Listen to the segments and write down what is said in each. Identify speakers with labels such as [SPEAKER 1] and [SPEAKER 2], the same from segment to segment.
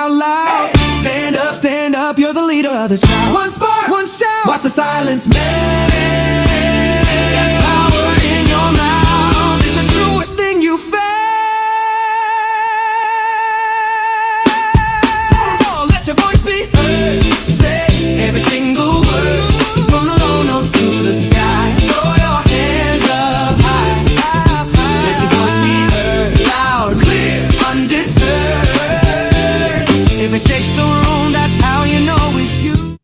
[SPEAKER 1] out loud. Stand up, you're the leader of this crowd. One spark, one shout, watch the silence melt. That power in your mouth is the truest thing you felt. Oh, let your voice be heard. Say every single word, from the low notes to the sky. Throw your hands up high. Let your voice be heard, loud, clear, undeterred. If it shakes the room, that's how you know it's you.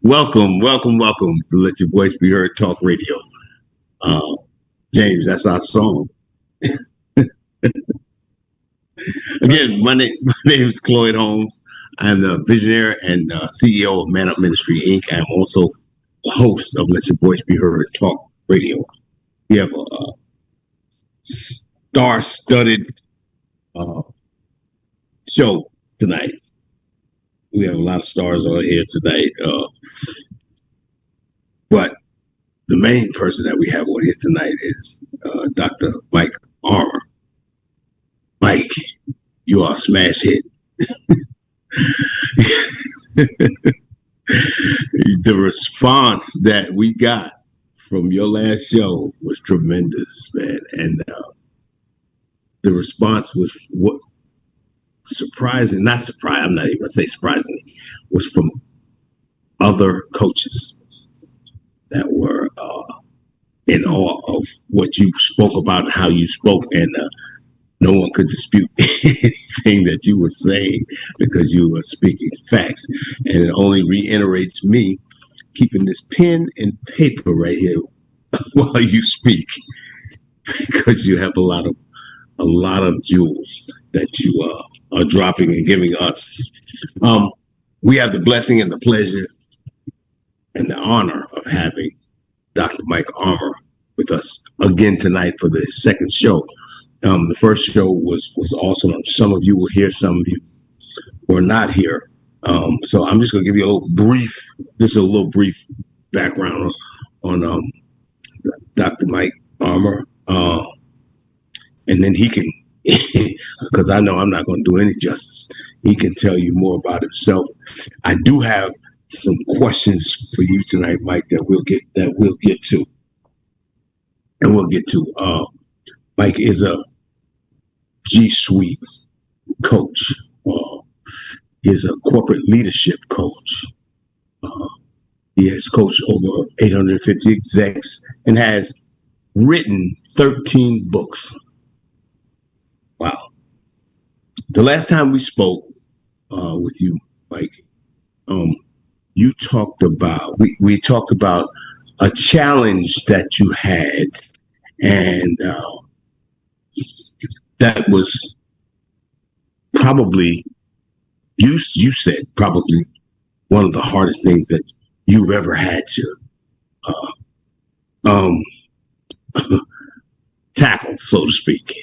[SPEAKER 2] Welcome to Let Your Voice Be Heard Talk Radio. James, that's our song. Again, my name is Cloyd Holmes. I'm the visionary and CEO of Man Up Ministry, Inc. I'm also the host of Let Your Voice Be Heard Talk Radio. We have a star-studded show tonight. We have a lot of stars on here tonight. But the main person that we have on here tonight is Dr. Mike Armour. Mike, you are a smash hit. The response that we got from your last show was tremendous, man. And the response was what surprising, not surprising, I'm not even going to say surprising, was from other coaches that were in awe of what you spoke about and how you spoke. And no one could dispute anything that you were saying because you were speaking facts. And it only reiterates me keeping this pen and paper right here while you speak, because you have a lot of jewels that you are dropping and giving us. We have the blessing and the pleasure and the honor of having Dr. Mike Armour with us again tonight for the second show. The first show was awesome. Some of you were here, some of you were not here. So I'm just going to give you a little brief background on Dr. Mike Armour. And then he can, because I know I'm not going to do any justice, he can tell you more about himself. I do have some questions for you tonight, Mike, that we'll get to. And we'll get to. Mike is a G Suite coach. He's a corporate leadership coach. He has coached over 850 execs and has written 13 books. Wow. The last time we spoke with you, Mike, you talked about, we talked about a challenge that you had, and that was probably, you said probably one of the hardest things that you've ever had to tackle, so to speak.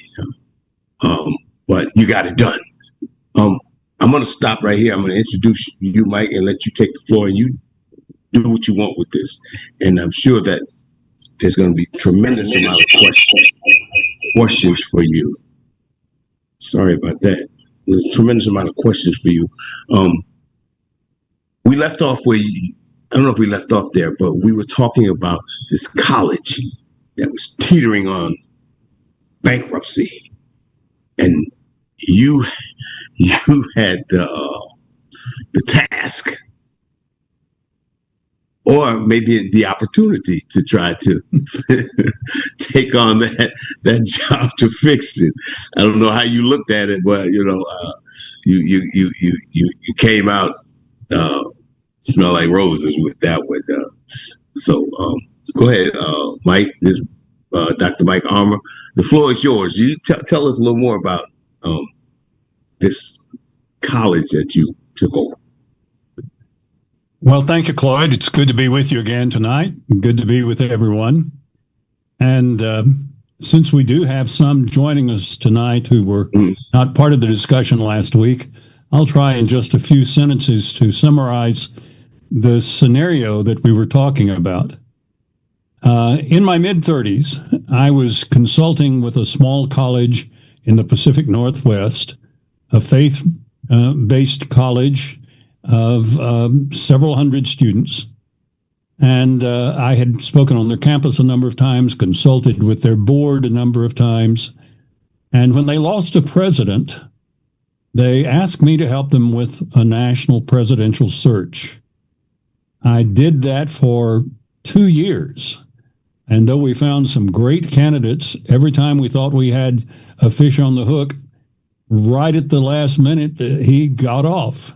[SPEAKER 2] But you got it done. I'm going to stop right here. I'm going to introduce you, Mike, and let you take the floor, and you do what you want with this. And I'm sure that there's going to be a tremendous amount of questions for you. Sorry about that. There's a tremendous amount of questions for you. We left off where I don't know if we left off there, but we were talking about this college that was teetering on bankruptcy. And you had the task, or maybe the opportunity, to try to take on that job to fix it. I don't know how you looked at it, but you came out smell like roses with that one. So go ahead, Mike. This Dr. Mike Armour. The floor is yours. You tell us a little more about this college that you took over.
[SPEAKER 3] Well, thank you, Cloyd. It's good to be with you again tonight. Good to be with everyone. And since we do have some joining us tonight who were not part of the discussion last week, I'll try in just a few sentences to summarize the scenario that we were talking about. In my mid-30s, I was consulting with a small college in the Pacific Northwest, a faith-based college of several hundred students. And I had spoken on their campus a number of times, consulted with their board a number of times. And when they lost a president, they asked me to help them with a national presidential search. I did that for 2 years. And though we found some great candidates, every time we thought we had a fish on the hook, right at the last minute, he got off.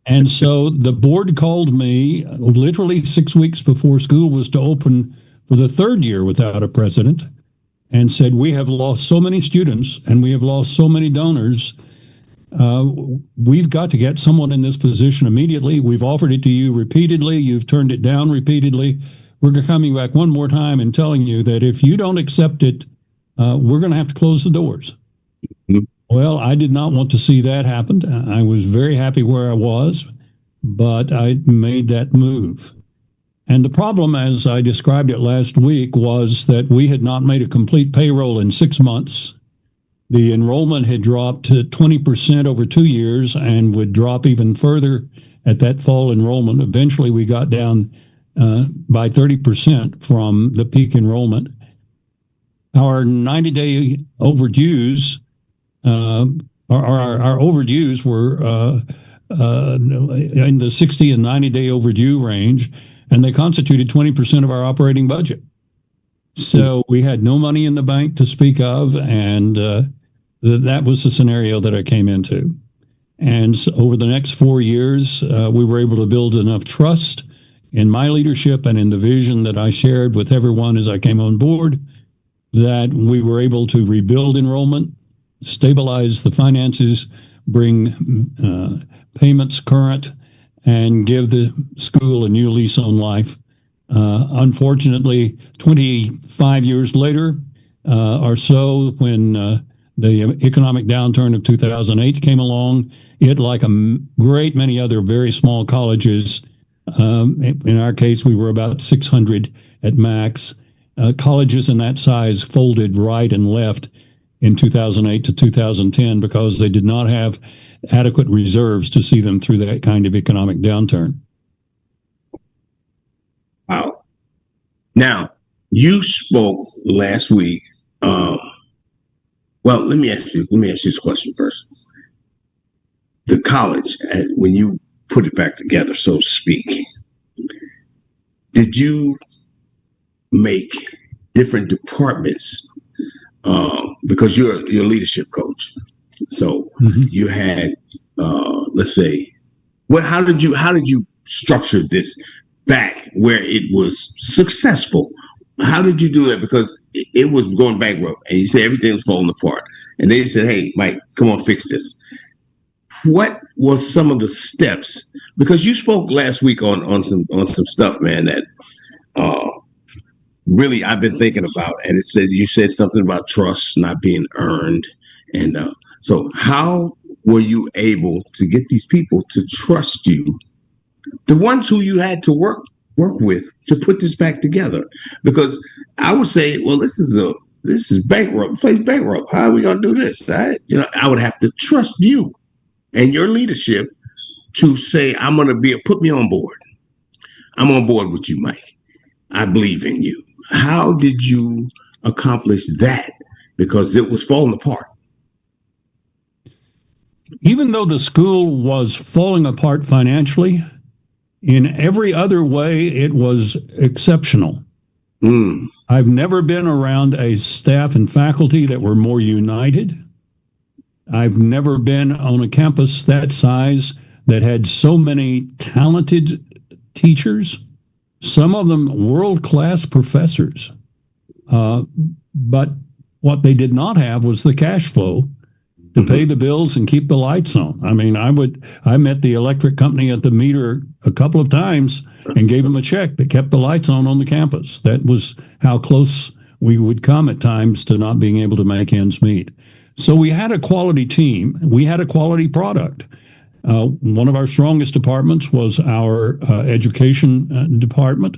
[SPEAKER 3] And so the board called me literally 6 weeks before school was to open for the third year without a president and said, we have lost so many students and we have lost so many donors. We've got to get someone in this position immediately. We've offered it to you repeatedly. You've turned it down repeatedly. We're coming back one more time and telling you that if you don't accept it, we're going to have to close the doors. Mm-hmm. Well, I did not want to see that happen. I was very happy where I was, but I made that move. And the problem, as I described it last week, was that we had not made a complete payroll in 6 months. The enrollment had dropped to 20% over 2 years and would drop even further at that fall enrollment. Eventually, we got down by 30% from the peak enrollment. Our 90-day overdues, our overdues were in the 60 and 90-day overdue range, and they constituted 20% of our operating budget. So we had no money in the bank to speak of, and that was the scenario that I came into. And so over the next 4 years, we were able to build enough trust in my leadership and in the vision that I shared with everyone as I came on board that we were able to rebuild enrollment, stabilize the finances, bring payments current, and give the school a new lease on life. Unfortunately, 25 years later or so, when the economic downturn of 2008 came along, it, like a great many other very small colleges, in our case, we were about 600 at max. Colleges in that size folded right and left in 2008 to 2010 because they did not have adequate reserves to see them through that kind of economic downturn.
[SPEAKER 2] Wow. Now, you spoke last week. Well, let me ask you this question first. The college, when you put it back together, so to speak, did you make different departments because you're a leadership coach? So you had, let's say, how did you structure this back where it was successful? How did you do that? Because it was going bankrupt, and you said everything was falling apart, and they said, "Hey, Mike, come on, fix this." What was some of the steps? Because you spoke last week on some stuff, man, that really I've been thinking about, and you said something about trust not being earned, and so how were you able to get these people to trust you, the ones who you had to work with to put this back together? Because I would say, well, this is bankrupt, place bankrupt. How are we gonna do this? I would have to trust you and your leadership to say, I'm gonna put me on board. I'm on board with you, Mike. I believe in you. How did you accomplish that? Because it was falling apart.
[SPEAKER 3] Even though the school was falling apart financially, in every other way, it was exceptional. I've never been around a staff and faculty that were more united. I've never been on a campus that size that had so many talented teachers, some of them world-class professors. But what they did not have was the cash flow to pay the bills and keep the lights on. I mean, I met the electric company at the meter a couple of times and gave them a check that kept the lights on the campus. That was how close we would come at times to not being able to make ends meet. So we had a quality team. We had a quality product. One of our strongest departments was our education department,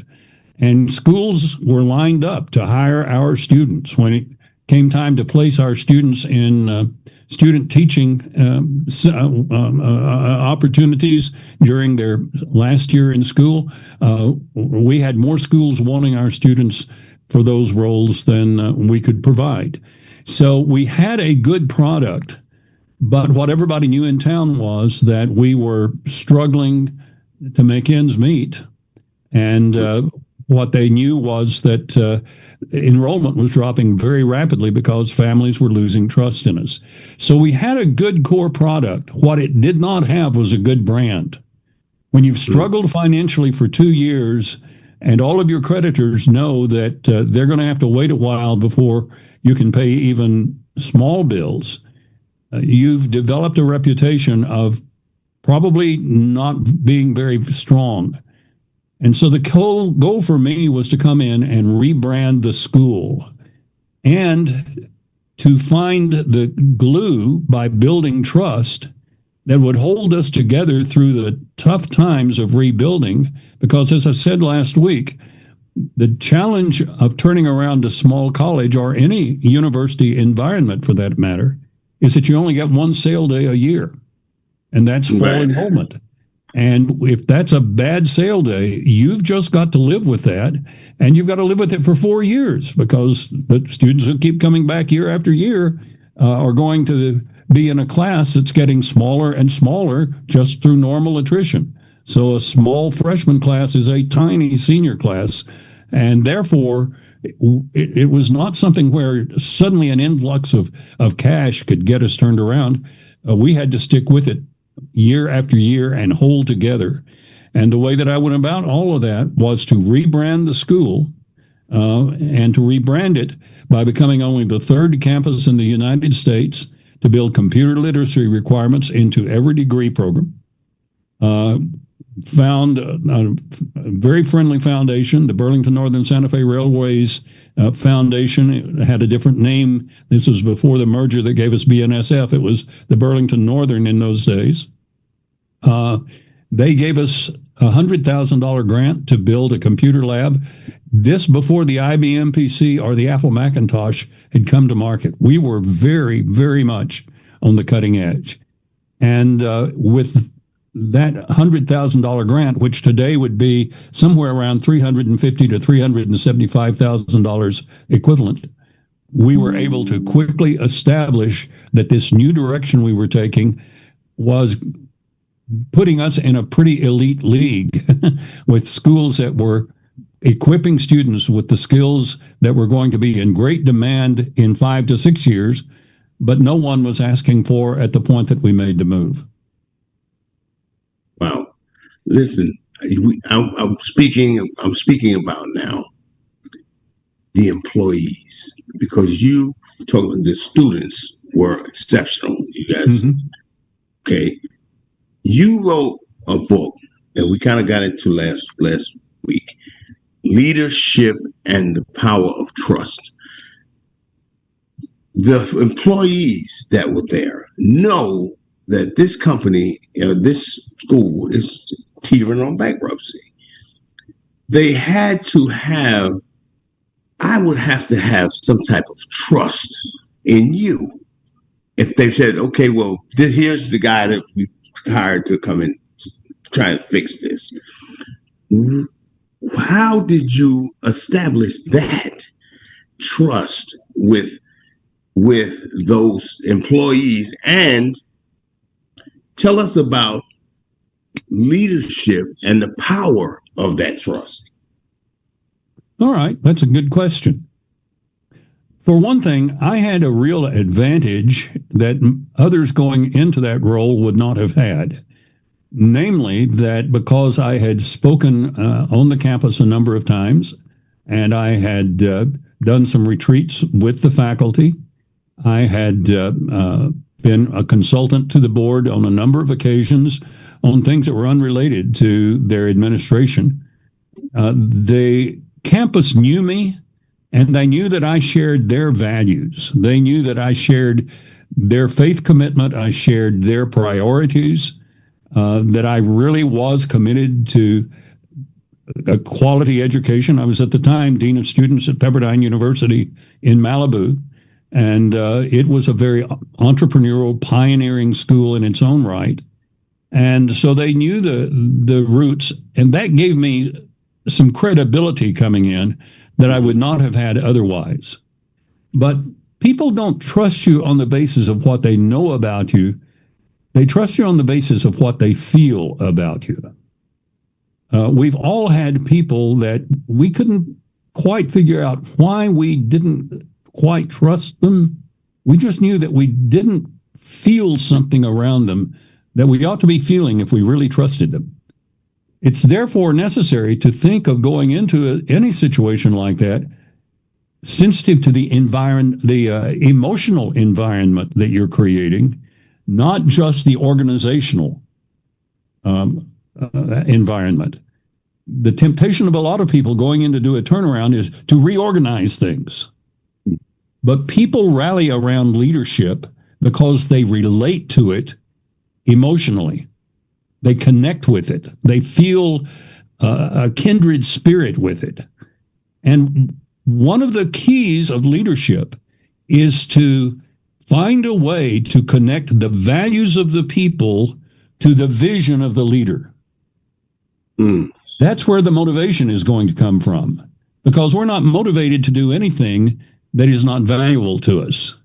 [SPEAKER 3] and schools were lined up to hire our students when it came time to place our students in student teaching opportunities during their last year in school, we had more schools wanting our students for those roles than we could provide. So we had a good product, but what everybody knew in town was that we were struggling to make ends meet. And what they knew was that enrollment was dropping very rapidly because families were losing trust in us. So we had a good core product. What it did not have was a good brand. When you've struggled financially for 2 years and all of your creditors know that they're going to have to wait a while before you can pay even small bills, you've developed a reputation of probably not being very strong. And so the goal for me was to come in and rebrand the school and to find the glue by building trust that would hold us together through the tough times of rebuilding. Because as I said last week, the challenge of turning around a small college or any university environment for that matter is that you only get one sale day a year, and that's full enrollment. And if that's a bad sale day, you've just got to live with that, and you've got to live with it for 4 years because the students who keep coming back year after year are going to be in a class that's getting smaller and smaller just through normal attrition. So a small freshman class is a tiny senior class, and therefore it was not something where suddenly an influx of cash could get us turned around. We had to stick with it year after year and hold together. And the way that I went about all of that was to rebrand the school and to rebrand it by becoming only the third campus in the United States to build computer literacy requirements into every degree program. Found a very friendly foundation, the Burlington Northern Santa Fe Railways Foundation. It had a different name. This was before the merger that gave us BNSF. It was the Burlington Northern in those days. They gave us a $100,000 grant to build a computer lab. This before the IBM PC or the Apple Macintosh had come to market. We were very, very much on the cutting edge. And with that $100,000 grant, which today would be somewhere around $350,000 to $375,000 equivalent, we were able to quickly establish that this new direction we were taking was putting us in a pretty elite league with schools that were equipping students with the skills that were going to be in great demand in 5 to 6 years, but no one was asking for at the point that we made the move.
[SPEAKER 2] Wow. Listen, I'm speaking about now the employees, because you talking the students were exceptional. You guys, okay. You wrote a book that we kind of got into last week, Leadership and the Power of Trust. The employees that were there know that this company, this school is teetering on bankruptcy. They had to have, I would have to have some type of trust in you. If they said, okay, well, here's the guy that we hired to come and try and fix this. How did you establish that trust with those employees? And tell us about leadership and the power of that trust.
[SPEAKER 3] All right, that's a good question. For one thing, I had a real advantage that others going into that role would not have had. Namely, that because I had spoken on the campus a number of times, and I had done some retreats with the faculty, I had been a consultant to the board on a number of occasions on things that were unrelated to their administration. The campus knew me, and they knew that I shared their values. They knew that I shared their faith commitment. I shared their priorities, that I really was committed to a quality education. I was at the time Dean of Students at Pepperdine University in Malibu. And it was a very entrepreneurial, pioneering school in its own right. And so they knew the roots, and that gave me some credibility coming in that I would not have had otherwise. But people don't trust you on the basis of what they know about you. They trust you on the basis of what they feel about you. We've all had people that we couldn't quite figure out why we didn't quite trust them. We just knew that we didn't feel something around them that we ought to be feeling if we really trusted them. It's therefore necessary to think of going into any situation like that sensitive to the environment, the emotional environment that you're creating, not just the organizational environment. The temptation of a lot of people going in to do a turnaround is to reorganize things. But people rally around leadership because they relate to it emotionally. They connect with it. They feel a kindred spirit with it. And one of the keys of leadership is to find a way to connect the values of the people to the vision of the leader. That's where the motivation is going to come from, because we're not motivated to do anything that is not valuable to us.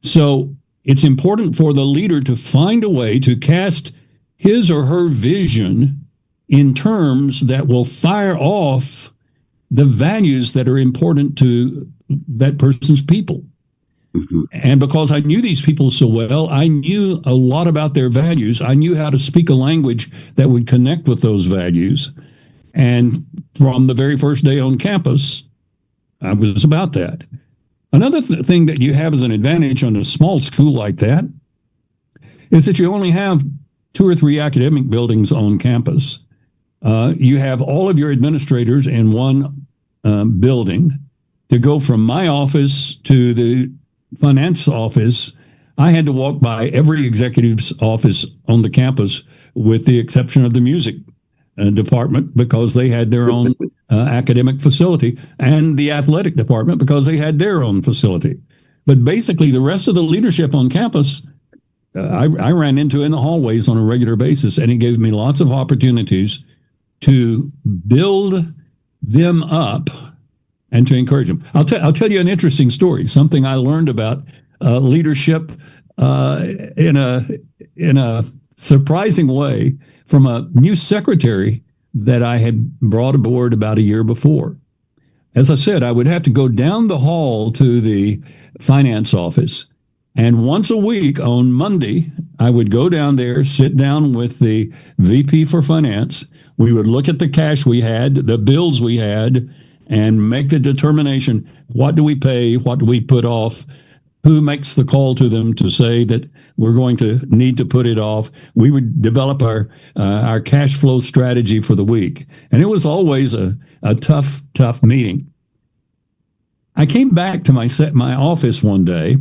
[SPEAKER 3] So it's important for the leader to find a way to cast his or her vision in terms that will fire off the values that are important to that person's people. And because I knew these people so well, I knew a lot about their values. I knew how to speak a language that would connect with those values. And from the very first day on campus, I was about that. Another thing that you have as an advantage on a small school like that is that you only have 2 or 3 academic buildings on campus. You have all of your administrators in one building. To go from my office to the finance office, I had to walk by every executive's office on the campus, with the exception of the music department, because they had their own academic facility, and the athletic department because they had their own facility. But basically, the rest of the leadership on campus, I ran into in the hallways on a regular basis, and it gave me lots of opportunities to build them up and to encourage them. I'll tell you an interesting story, something I learned about leadership in a surprising way from a new secretary that I had brought aboard about a year before. As I said, I would have to go down the hall to the finance office, and once a week on Monday, I would go down there, sit down with the VP for finance. We would look at the cash we had, the bills we had, and make the determination, what do we pay, what do we put off, who makes the call to them to say that we're going to need to put it off. We would develop our cash flow strategy for the week. And it was always a tough meeting. I came back to my office one day,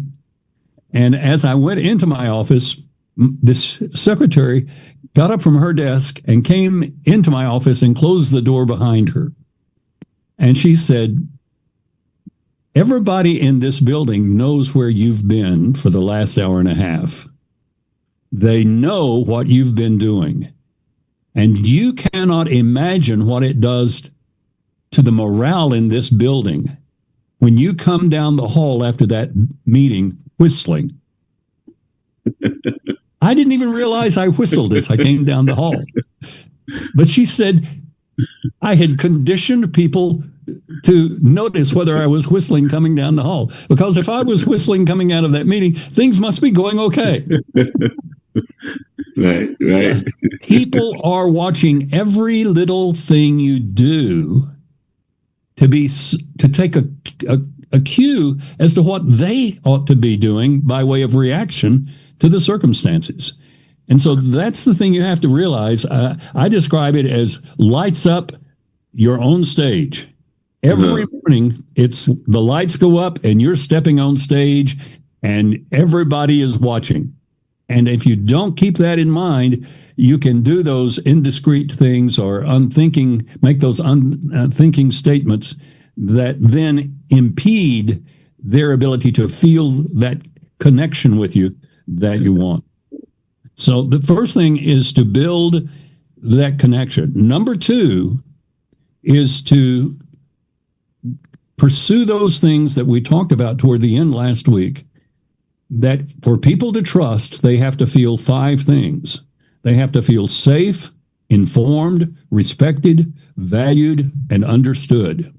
[SPEAKER 3] and as I went into my office, this secretary got up from her desk and came into my office and closed the door behind her. And she said, "Everybody in this building knows where you've been for the last hour and a half. They know what you've been doing. And you cannot imagine what it does to the morale in this building when you come down the hall after that meeting whistling." I didn't even realize I whistled as I came down the hall. But she said, I had conditioned people to notice whether I was whistling coming down the hall, because if I was whistling coming out of that meeting, things must be going okay.
[SPEAKER 2] Right.
[SPEAKER 3] People are watching every little thing you do to take a cue as to what they ought to be doing by way of reaction to the circumstances. And so that's the thing you have to realize. I describe it as lights up your own stage. Every morning, it's the lights go up and you're stepping on stage and everybody is watching. And if you don't keep that in mind, you can do those indiscreet things or make those unthinking statements that then impede their ability to feel that connection with you that you want. So the first thing is to build that connection. Number two is to pursue those things that we talked about toward the end last week, that for people to trust, they have to feel five things. They have to feel safe, informed, respected, valued, and understood.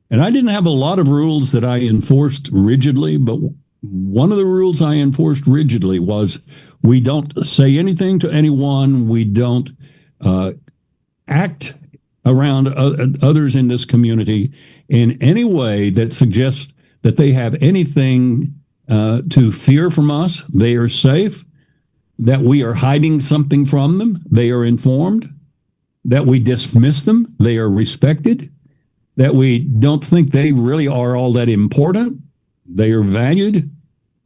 [SPEAKER 3] And I didn't have a lot of rules that I enforced rigidly, but one of the rules I enforced rigidly was we don't say anything to anyone. We don't act around others in this community in any way that suggests that they have anything to fear from us. They are safe, that we are hiding something from them. They are informed, that we dismiss them. They are respected, that we don't think they really are all that important. They are valued,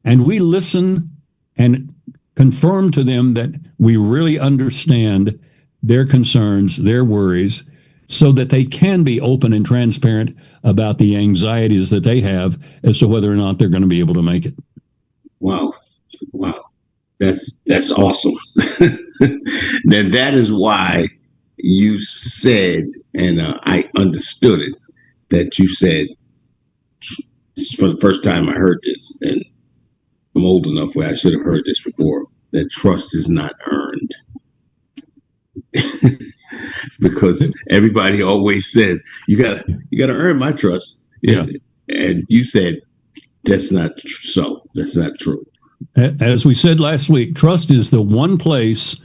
[SPEAKER 3] and we listen and confirm to them that we really understand their concerns, their worries, so that they can be open and transparent about the anxieties that they have as to whether or not they're going to be able to make it.
[SPEAKER 2] Wow. That's awesome. Then that is why you said, and I understood it, that you said, for the first time I heard this, and I'm old enough where I should have heard this before, that trust is not earned. Because everybody always says, you gotta earn my trust.
[SPEAKER 3] Yeah.
[SPEAKER 2] And you said, that's not so. That's not true.
[SPEAKER 3] As we said last week, trust is the one place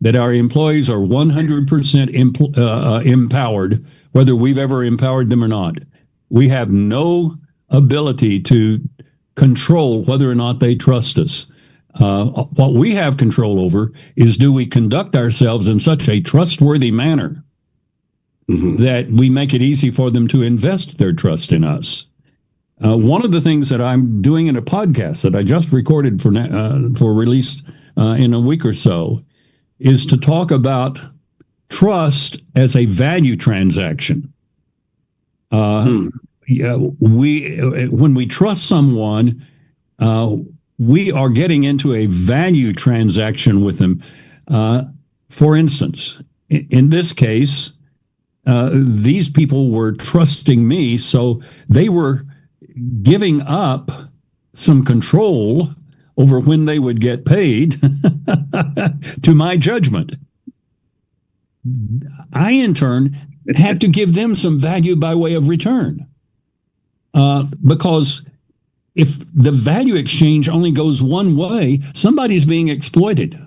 [SPEAKER 3] that our employees are 100% empowered, whether we've ever empowered them or not. We have no ability to control whether or not they trust us. What we have control over is, do we conduct ourselves in such a trustworthy manner that we make it easy for them to invest their trust in us? One of the things that I'm doing in a podcast that I just recorded for release in a week or so is to talk about trust as a value transaction. When we trust someone, we are getting into a value transaction with them. For instance, in this case, these people were trusting me, so they were giving up some control over when they would get paid to my judgment. I, in turn, had to give them some value by way of return. Because if the value exchange only goes one way, somebody's being exploited.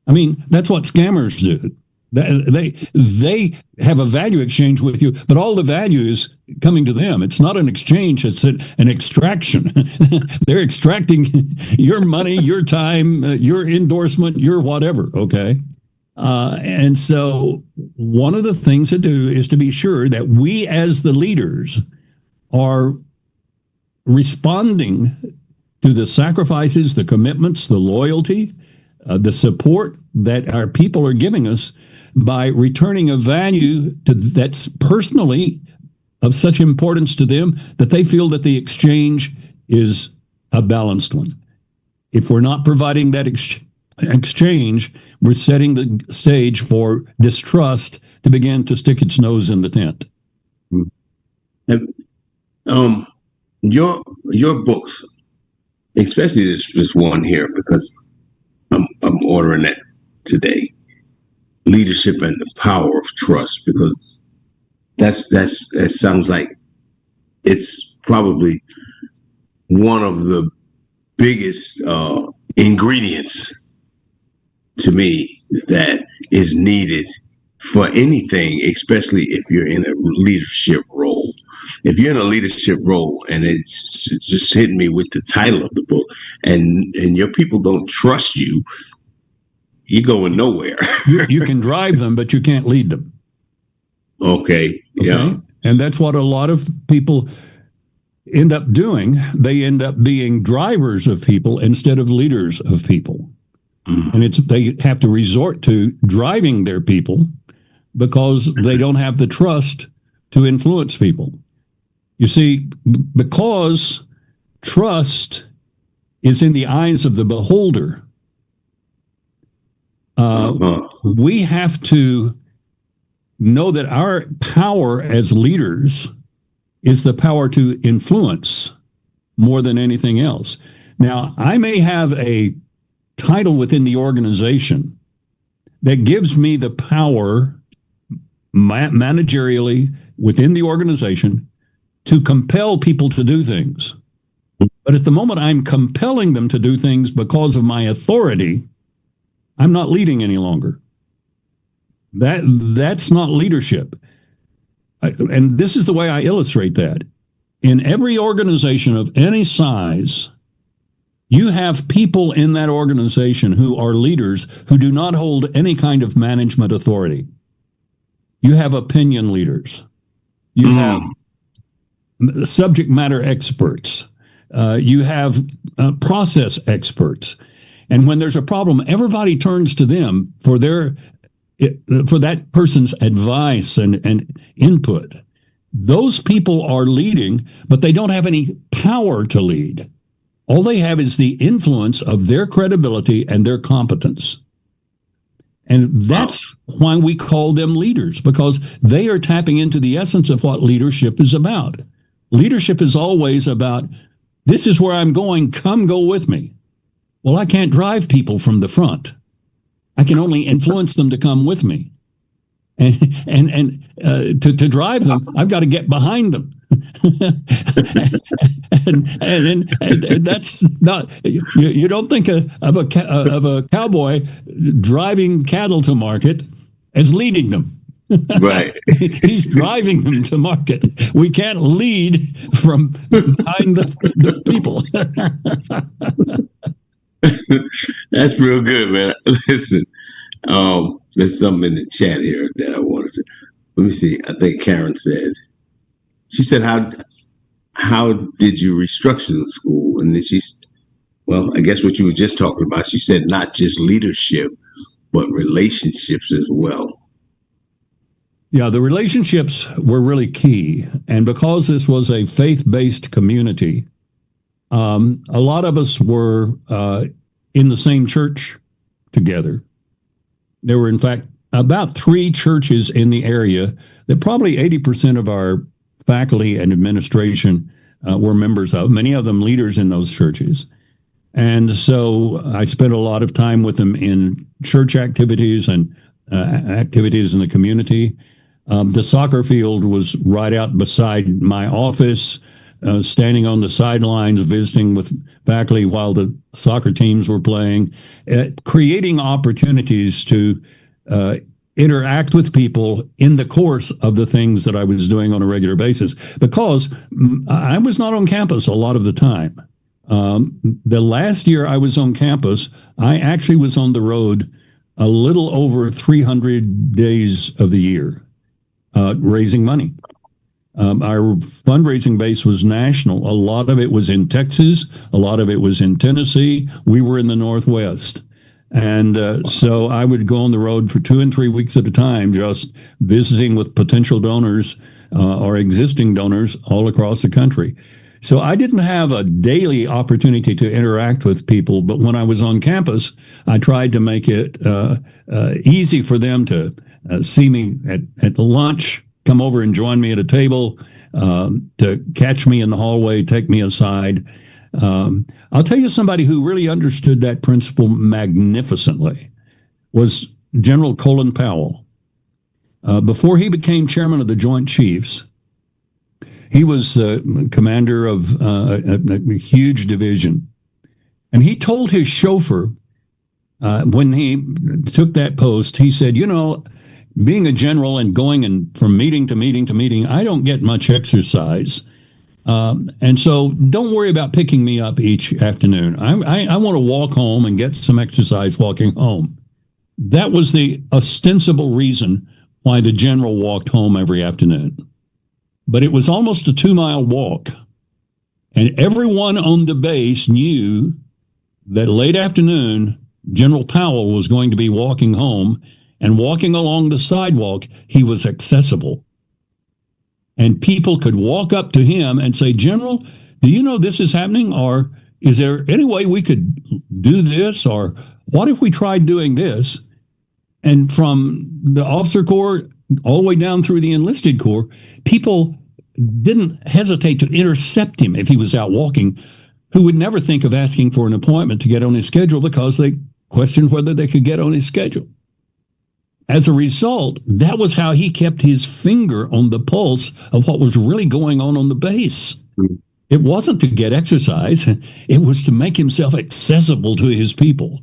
[SPEAKER 3] I mean, that's what scammers do. They have a value exchange with you, but all the value is coming to them. It's not an exchange, it's an extraction. They're extracting your money, your time, your endorsement, your whatever, okay? And so one of the things to do is to be sure that we as the leaders are responding to the sacrifices, the commitments, the loyalty, the support that our people are giving us by returning a value that's personally of such importance to them that they feel that the exchange is a balanced one. If we're not providing that exchange, we're setting the stage for distrust to begin to stick its nose in the tent.
[SPEAKER 2] Your books, especially this one here, because I'm ordering it today. Leadership and the Power of Trust, because that sounds like it's probably one of the biggest ingredients to me that is needed for anything, especially if you're in a leadership role. If you're in a leadership role, and it's just hitting me with the title of the book, and your people don't trust you, you're going nowhere.
[SPEAKER 3] You can drive them, but you can't lead them.
[SPEAKER 2] Okay. Yeah.
[SPEAKER 3] And that's what a lot of people end up doing. They end up being drivers of people instead of leaders of people. And they have to resort to driving their people because they don't have the trust to influence people. You see, because trust is in the eyes of the beholder. We have to know that our power as leaders is the power to influence more than anything else. Now, I may have a title within the organization that gives me the power managerially within the organization to compel people to do things. But at the moment I'm compelling them to do things because of my authority, I'm not leading any longer. That's not leadership. And this is the way I illustrate that. In every organization of any size, you have people in that organization who are leaders who do not hold any kind of management authority. You have opinion leaders. You have subject matter experts. You have process experts. And when there's a problem, everybody turns to them for that person's advice and input. Those people are leading, but they don't have any power to lead. All they have is the influence of their credibility and their competence. And that's why we call them leaders, because they are tapping into the essence of what leadership is about. Leadership is always about, this is where I'm going, come go with me. Well, I can't drive people from the front. I can only influence them to come with me. And to drive them, I've got to get behind them. and that's not, you don't think of a cowboy driving cattle to market as leading them.
[SPEAKER 2] Right.
[SPEAKER 3] He's driving them to market. We can't lead from behind the people.
[SPEAKER 2] That's real good, man. Listen, there's something in the chat here that I wanted to. Let me see. I think Karen said. She said, "How did you restructure the school?" And then well, I guess what you were just talking about. She said not just leadership, but relationships as well.
[SPEAKER 3] Yeah, the relationships were really key, and because this was a faith-based community, a lot of us were in the same church together. There were, in fact, about 3 churches in the area that probably 80% of our faculty and administration were members of, many of them leaders in those churches. And so I spent a lot of time with them in church activities and activities in the community. The soccer field was right out beside my office, standing on the sidelines, visiting with faculty while the soccer teams were playing, creating opportunities to interact with people in the course of the things that I was doing on a regular basis, because I was not on campus a lot of the time. The last year I was on campus, I actually was on the road a little over 300 days of the year, raising money. Our fundraising base was national. A lot of it was in Texas. A lot of it was in Tennessee. We were in the Northwest. And so I would go on the road for 2 and 3 weeks at a time, just visiting with potential donors or existing donors all across the country. So I didn't have a daily opportunity to interact with people, but when I was on campus, I tried to make it easy for them to see me at lunch, come over and join me at a table, to catch me in the hallway, take me aside. I'll tell you, somebody who really understood that principle magnificently was General Colin Powell. Before he became chairman of the Joint Chiefs, he was commander of a huge division. And he told his chauffeur, when he took that post, he said, being a general and going from meeting to meeting to meeting, I don't get much exercise. And so don't worry about picking me up each afternoon. I want to walk home and get some exercise walking home. That was the ostensible reason why the general walked home every afternoon. But it was almost a 2-mile walk. And everyone on the base knew that late afternoon, General Powell was going to be walking home, and walking along the sidewalk, he was accessible. And people could walk up to him and say, General, do you know this is happening? Or is there any way we could do this? Or what if we tried doing this? And from the officer corps all the way down through the enlisted corps, people didn't hesitate to intercept him if he was out walking, who would never think of asking for an appointment to get on his schedule because they questioned whether they could get on his schedule. As a result, that was how he kept his finger on the pulse of what was really going on the base. It wasn't to get exercise. It was to make himself accessible to his people.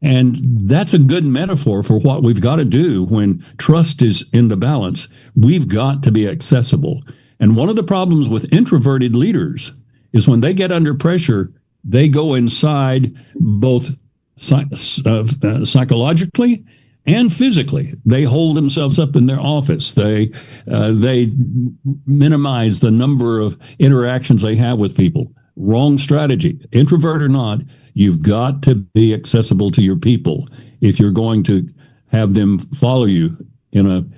[SPEAKER 3] And that's a good metaphor for what we've got to do when trust is in the balance. We've got to be accessible. And one of the problems with introverted leaders is when they get under pressure, they go inside both psychologically and physically. They hold themselves up in their office. They minimize the number of interactions they have with people. Wrong strategy. Introvert or not, you've got to be accessible to your people if you're going to have them follow you in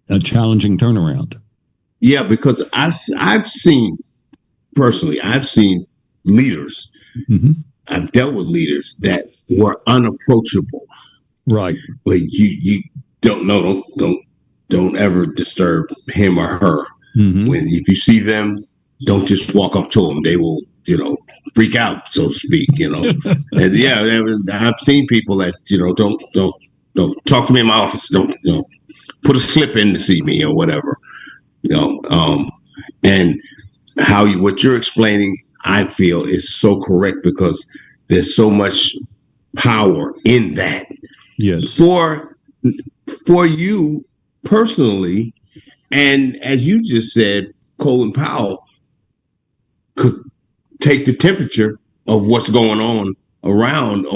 [SPEAKER 3] a challenging turnaround.
[SPEAKER 2] Yeah, because I've seen personally, I've seen leaders. Mm-hmm. I've dealt with leaders that were unapproachable.
[SPEAKER 3] Right.
[SPEAKER 2] But you don't ever disturb him or her. Mm-hmm. If you see them, don't just walk up to them. They will, freak out, so to speak. And yeah, I've seen people that don't talk to me in my office. Don't put a slip in to see me or whatever. And what you're explaining, I feel, is so correct because there's so much power in that.
[SPEAKER 3] Yes.
[SPEAKER 2] For you personally, and as you just said, Colin Powell could take the temperature of what's going on around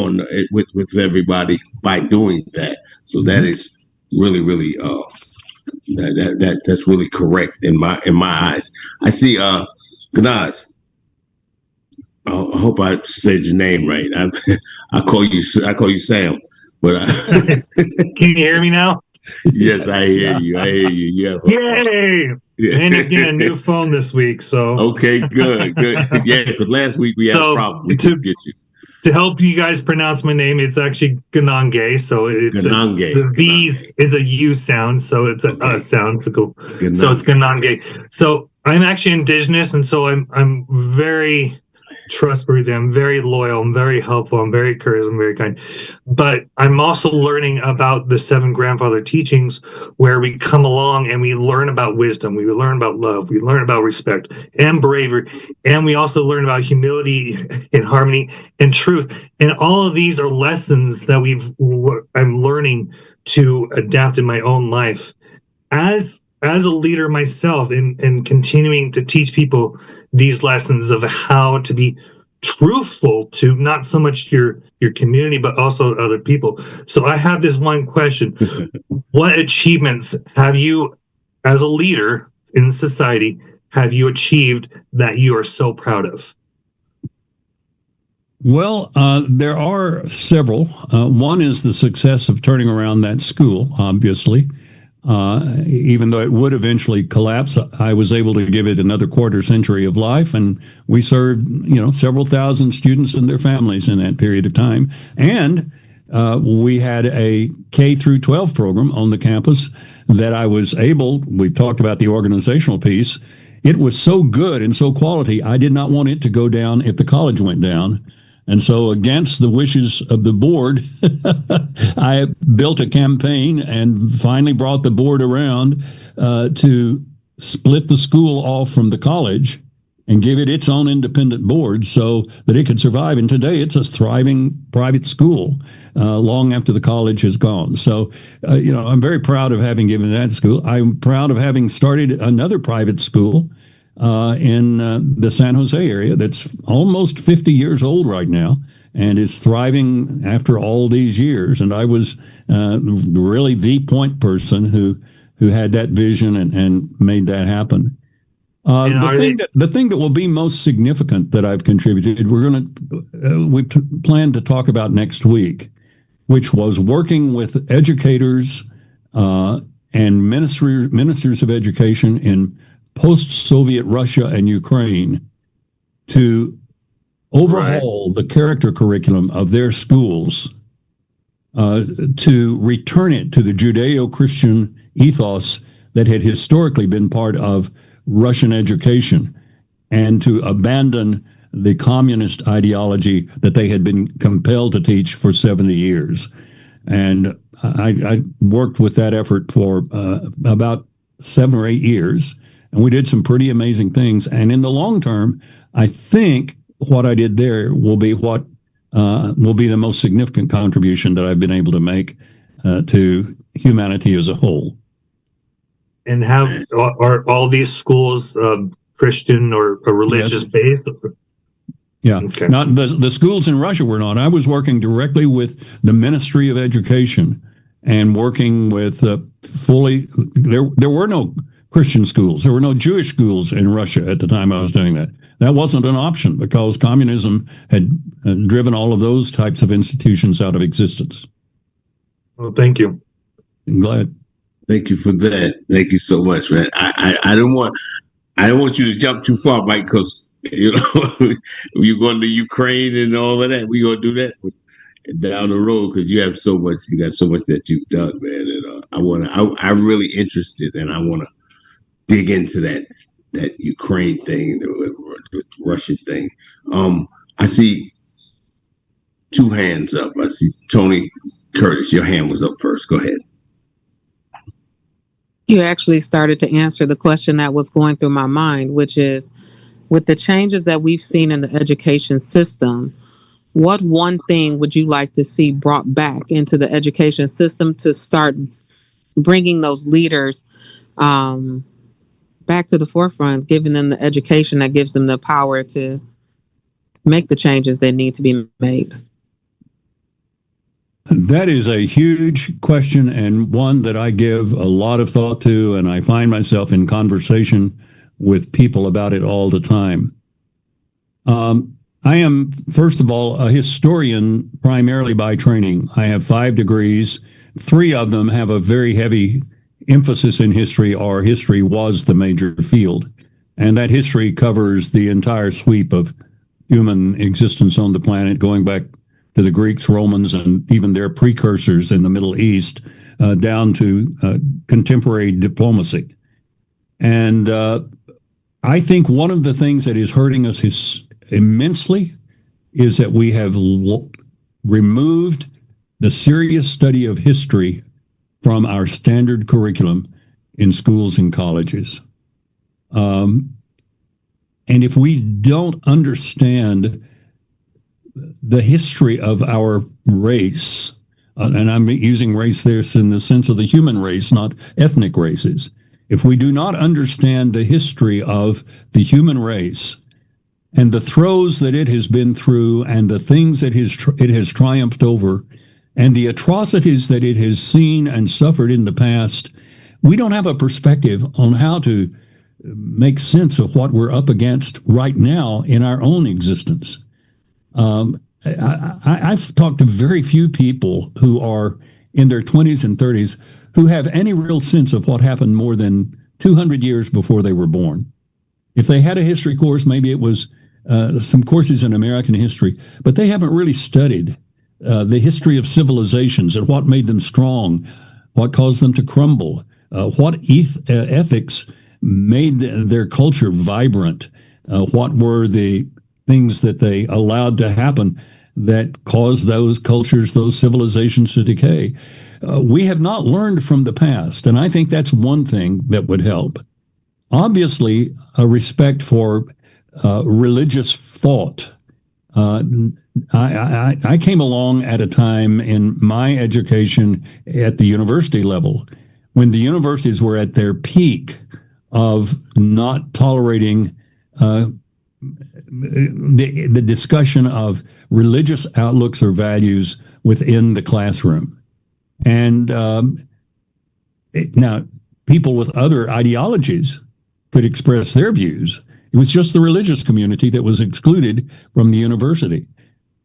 [SPEAKER 2] with everybody by doing that. So that is really, really that's really correct in my eyes. I see Ganaz. I hope I said your name right. I call you Sam, but
[SPEAKER 4] can you hear me now?
[SPEAKER 2] Yes, I hear you. Yeah.
[SPEAKER 4] Yay! Yeah. And again, new phone this week. So
[SPEAKER 2] okay, good. Yeah, because last week we had a problem. We couldn't get you.
[SPEAKER 4] To help you guys pronounce my name, it's actually Ganange. So the V is a U sound, so it's a sound. So it's Ganange. So I'm actually indigenous, and so I'm very trustworthy. I'm very loyal. I'm very helpful. I'm very courteous. I'm very kind. But I'm also learning about the 7 grandfather teachings, where we come along and we learn about wisdom. We learn about love. We learn about respect and bravery. And we also learn about humility and harmony and truth. And all of these are lessons that I'm learning to adapt in my own life. As a leader myself, and continuing to teach people these lessons of how to be truthful to not so much your community, but also other people. So I have this one question. What achievements have you, as a leader in society, have you achieved that you are so proud of?
[SPEAKER 3] Well, there are several. One is the success of turning around that school, obviously. Even though it would eventually collapse, I was able to give it another quarter century of life, and we served, several thousand students and their families in that period of time. And we had a K through 12 program on the campus that I was able. We talked about the organizational piece. It was so good and so quality, I did not want it to go down if the college went down. And so, against the wishes of the board, I built a campaign and finally brought the board around to split the school off from the college and give it its own independent board so that it could survive. And today it's a thriving private school long after the college has gone. So, I'm very proud of having given that school. I'm proud of having started another private school in the San Jose area that's almost 50 years old right now and is thriving after all these years. And I was really the point person who had that vision and made that happen. The thing that will be most significant that I've contributed, we plan to talk about next week, which was working with educators and ministers of education in post-Soviet Russia and Ukraine to overhaul the character curriculum of their schools, to return it to the Judeo-Christian ethos that had historically been part of Russian education, and to abandon the communist ideology that they had been compelled to teach for 70 years. And I worked with that effort for about 7 or 8 years, and we did some pretty amazing things. And in the long term, I think what I did there will be what will be the most significant contribution that I've been able to make to humanity as a whole.
[SPEAKER 4] And are all these schools Christian or religious based?
[SPEAKER 3] Yeah. Okay. Not the schools in Russia were not. I was working directly with the Ministry of Education and working with there were no Christian schools. There were no Jewish schools in Russia at the time I was doing that. That wasn't an option because communism had driven all of those types of institutions out of existence.
[SPEAKER 4] Well, thank you.
[SPEAKER 3] I'm glad.
[SPEAKER 2] Thank you for that. Thank you so much, man. I don't want you to jump too far, Mike, because you're going to Ukraine and all of that. We're gonna do that down the road because you got so much that you've done, man. And I'm really interested, and I want to dig into that Ukraine thing, the Russian thing. I see 2 hands up. I see Tony Curtis. Your hand was up first. Go ahead.
[SPEAKER 5] You actually started to answer the question that was going through my mind, which is, with the changes that we've seen in the education system, what one thing would you like to see brought back into the education system to start bringing those leaders back to the forefront, giving them the education that gives them the power to make the changes that need to be made?
[SPEAKER 3] That is a huge question, and one that I give a lot of thought to, and I find myself in conversation with people about it all the time. I am, first of all, a historian primarily by training. I have 5 degrees. 3 of them have a very heavy emphasis in history, or history was the major field. And that history covers the entire sweep of human existence on the planet, going back to the Greeks, Romans, and even their precursors in the Middle East, down to contemporary diplomacy. And I think one of the things that is hurting us immensely is that we have removed the serious study of history from our standard curriculum in schools and colleges. And if we don't understand the history of our race, and I'm using race there in the sense of the human race, not ethnic races. If we do not understand the history of the human race and the throes that it has been through and the things that it has triumphed over and the atrocities that it has seen and suffered in the past, we don't have a perspective on how to make sense of what we're up against right now in our own existence. I've talked to very few people who are in their 20s and 30s who have any real sense of what happened more than 200 years before they were born. If they had a history course, maybe it was some courses in American history, but they haven't really studied the history of civilizations and what made them strong, what caused them to crumble, what ethics made their culture vibrant, what were the things that they allowed to happen that caused those cultures, those civilizations to decay. We have not learned from the past, and I think that's one thing that would help. Obviously, a respect for religious thought. I came along at a time in my education at the university level when the universities were at their peak of not tolerating the discussion of religious outlooks or values within the classroom. And now people with other ideologies could express their views. It was just the religious community that was excluded from the university.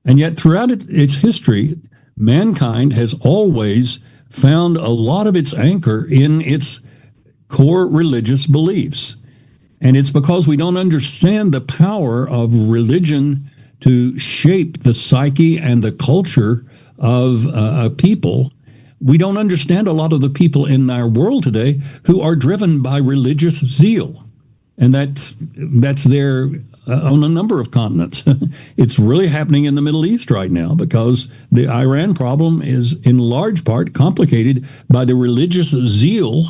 [SPEAKER 3] And yet throughout its history, mankind has always found a lot of its anchor in its core religious beliefs. And it's because we don't understand the power of religion to shape the psyche and the culture of a people. We don't understand a lot of the people in our world today who are driven by religious zeal. And that's there on a number of continents. It's really happening in the Middle East right now because the Iran problem is in large part complicated by the religious zeal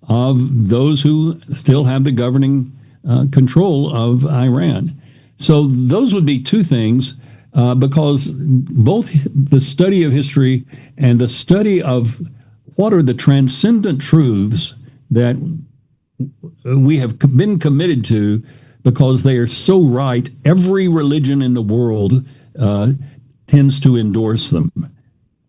[SPEAKER 3] of those who still have the governing control of Iran. So those would be two things, because both the study of history and the study of what are the transcendent truths that we have been committed to, because they are so right, every religion in the world tends to endorse them.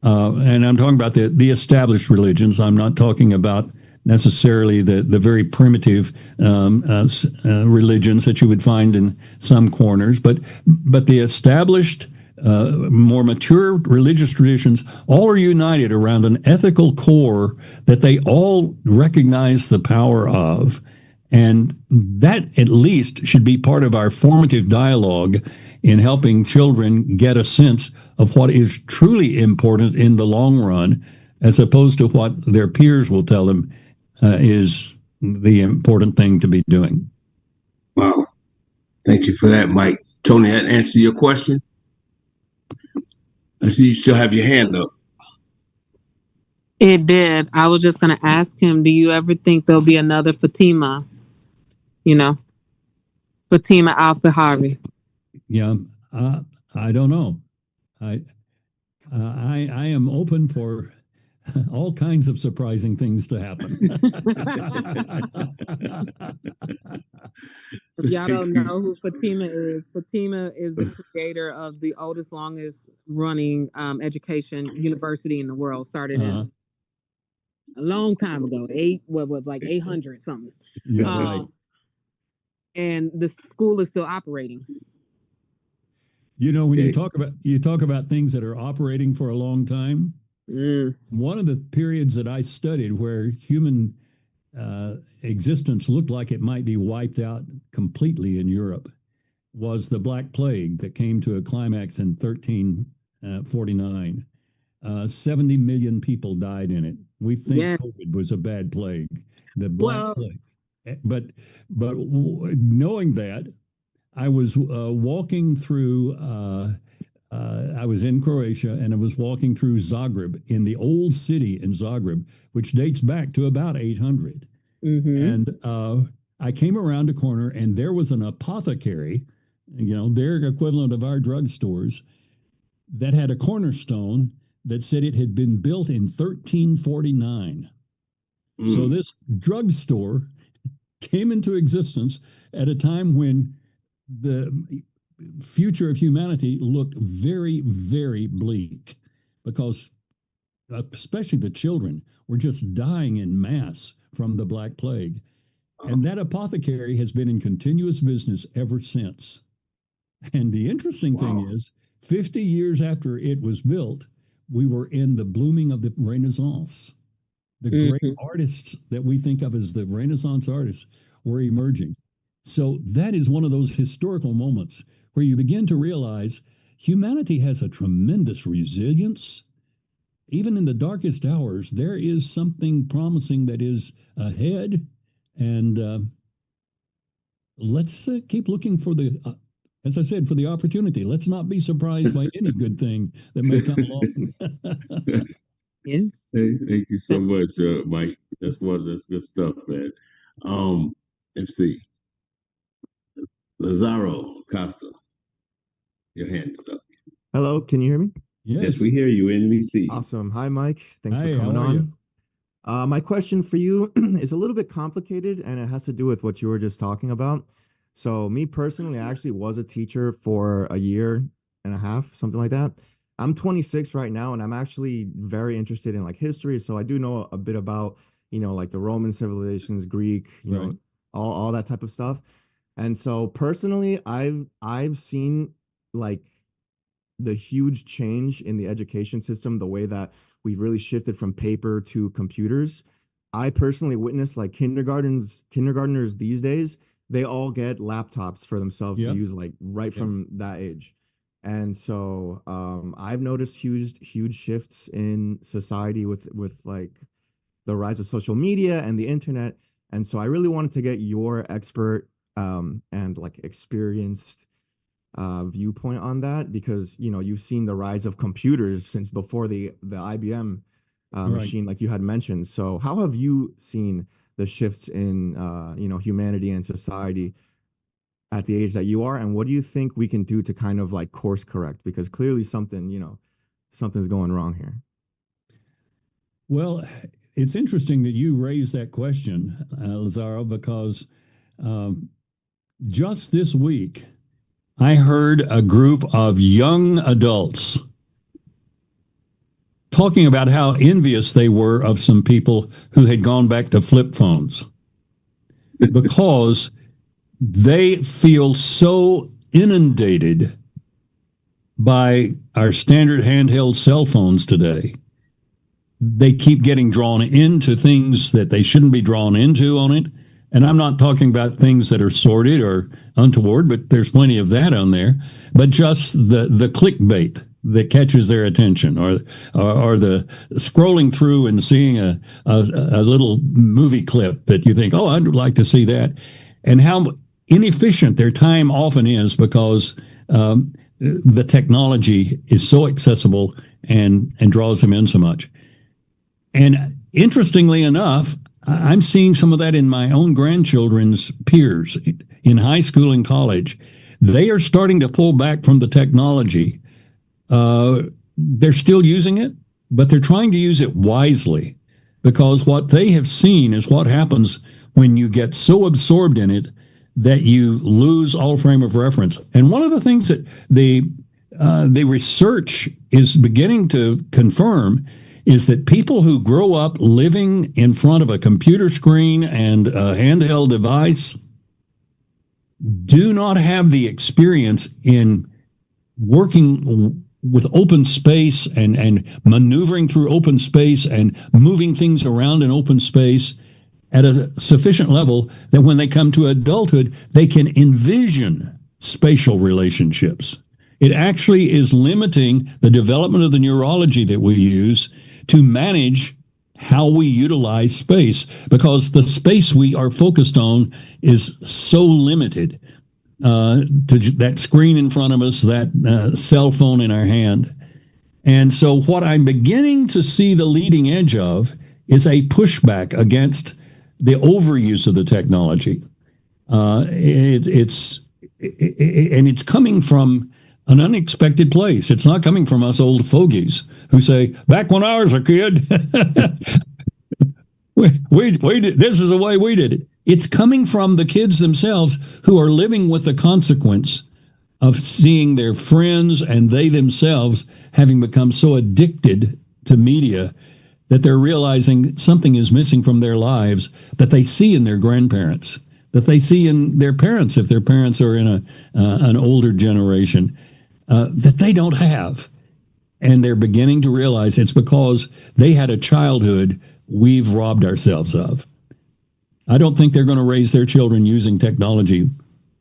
[SPEAKER 3] And I'm talking about the established religions. I'm not talking about necessarily the very primitive religions that you would find in some corners, but the established, more mature religious traditions all are united around an ethical core that they all recognize the power of. And that at least should be part of our formative dialogue in helping children get a sense of what is truly important in the long run, as opposed to what their peers will tell them is the important thing to be doing.
[SPEAKER 2] Wow. Thank you for that, Mike. Tony, that answer your question? I see you still have your hand up.
[SPEAKER 5] It did. I was just going to ask him, do you ever think there'll be another Fatima? Fatima al-Fihari.
[SPEAKER 3] Yeah, I don't know. I am open for all kinds of surprising things to happen.
[SPEAKER 5] If y'all don't know who Fatima is the creator of the oldest, longest running education university in the world. Started in a long time ago, 800 something.
[SPEAKER 3] Yeah, right.
[SPEAKER 5] And the school is still operating.
[SPEAKER 3] When you talk about things that are operating for a long time, one of the periods that I studied where human existence looked like it might be wiped out completely in Europe was the Black Plague that came to a climax in 1349. 70 million people died in it. We think COVID was a bad plague. The Black Plague. But knowing that, I was walking through. I was in Croatia, and I was walking through Zagreb, in the old city in Zagreb, which dates back to about 800. And I came around a corner, and there was an apothecary, their equivalent of our drugstores, that had a cornerstone that said it had been built in 1349. So this drugstore came into existence at a time when the future of humanity looked very, very bleak, because especially the children were just dying in mass from the Black Plague. And that apothecary has been in continuous business ever since. And the interesting thing is, 50 years after it was built, we were in the blooming of the Renaissance. The great artists that we think of as the Renaissance artists were emerging. So that is one of those historical moments where you begin to realize humanity has a tremendous resilience. Even in the darkest hours, there is something promising that is ahead. And let's keep looking for as I said, for the opportunity. Let's not be surprised by any good thing that may come along.
[SPEAKER 2] Hey, thank you so much, Mike. That's good stuff, man. Let's see. Lazaro Costa, your hand is up.
[SPEAKER 6] Hello, can you hear me?
[SPEAKER 2] Yes, we hear you, NBC.
[SPEAKER 6] Awesome. Hi, Mike. Thanks
[SPEAKER 3] Hi,
[SPEAKER 6] for coming
[SPEAKER 3] how are
[SPEAKER 6] on. My question for you is a little bit complicated, and it has to do with what you were just talking about. So me personally, I actually was a teacher for a year and a half, something like that. I'm 26 right now, and I'm actually very interested in history. So I do know a bit about, the Roman civilizations, Greek, you know, all that type of stuff. And so personally, I've seen the huge change in the education system, the way that we've really shifted from paper to computers. I personally witnessed kindergartners these days, they all get laptops for themselves
[SPEAKER 3] Yep.
[SPEAKER 6] to use like right from that age. And so I've noticed huge shifts in society with like the rise of social media and the internet. And so I really wanted to get your expert and like experienced viewpoint on that, because you know you've seen the rise of computers since before the IBM
[SPEAKER 3] Right.
[SPEAKER 6] machine, like you had mentioned. So how have you seen the shifts in you know, humanity and society at the age that you are, and what do you think we can do to kind of like course correct, because clearly something, you know, something's going wrong here.
[SPEAKER 3] Well, it's interesting that you raised that question, Lazaro, because um, just this week, I heard a group of young adults talking about how envious they were of some people who had gone back to flip phones because they feel so inundated by our standard handheld cell phones today. They keep getting drawn into things that they shouldn't be drawn into on it. And I'm not talking about things that are sordid or untoward, but there's plenty of that on there. But just the clickbait that catches their attention, or the scrolling through and seeing a little movie clip that you think, oh, I'd like to see that, and how inefficient their time often is because the technology is so accessible and draws them in so much. And interestingly enough, I'm seeing some of that in my own grandchildren's peers in high school and college. They are starting to pull back from the technology. They're still using it, but they're trying to use it wisely, because what they have seen is what happens when you get so absorbed in it that you lose all frame of reference. And one of the things that the research is beginning to confirm is that people who grow up living in front of a computer screen and a handheld device do not have the experience in working with open space and maneuvering through open space and moving things around in open space at a sufficient level that when they come to adulthood, they can envision spatial relationships. It actually is limiting the development of the neurology that we use to manage how we utilize space, because the space we are focused on is so limited to that screen in front of us, that cell phone in our hand. And so what I'm beginning to see the leading edge of is a pushback against the overuse of the technology. It's coming from an unexpected place. It's not coming from us old fogies who say, back when I was a kid, we did, this is the way we did it. It's coming from the kids themselves who are living with the consequence of seeing their friends and they themselves having become so addicted to media that they're realizing something is missing from their lives that they see in their grandparents, that they see in their parents if their parents are in an older generation, that they don't have. And they're beginning to realize it's because they had a childhood we've robbed ourselves of. I don't think they're going to raise their children using technology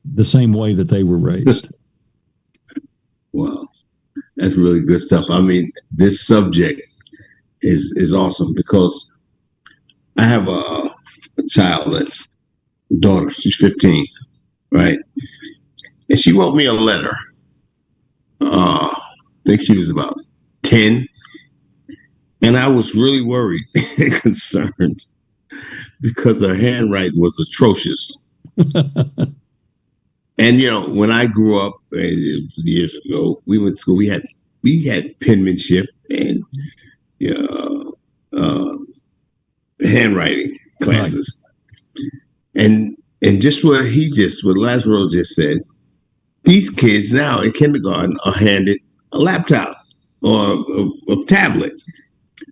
[SPEAKER 3] the same way that they were raised.
[SPEAKER 2] Wow, that's really good stuff. I mean, this subject is awesome because I have a child that's daughter. She's 15, right? And she wrote me a letter. I think she was about 10. And I was really worried and concerned because her handwriting was atrocious. And, you know, when I grew up years ago, we went to school, we had penmanship and handwriting classes. Right. And just what Lazaro just said, these kids now in kindergarten are handed a laptop or a tablet.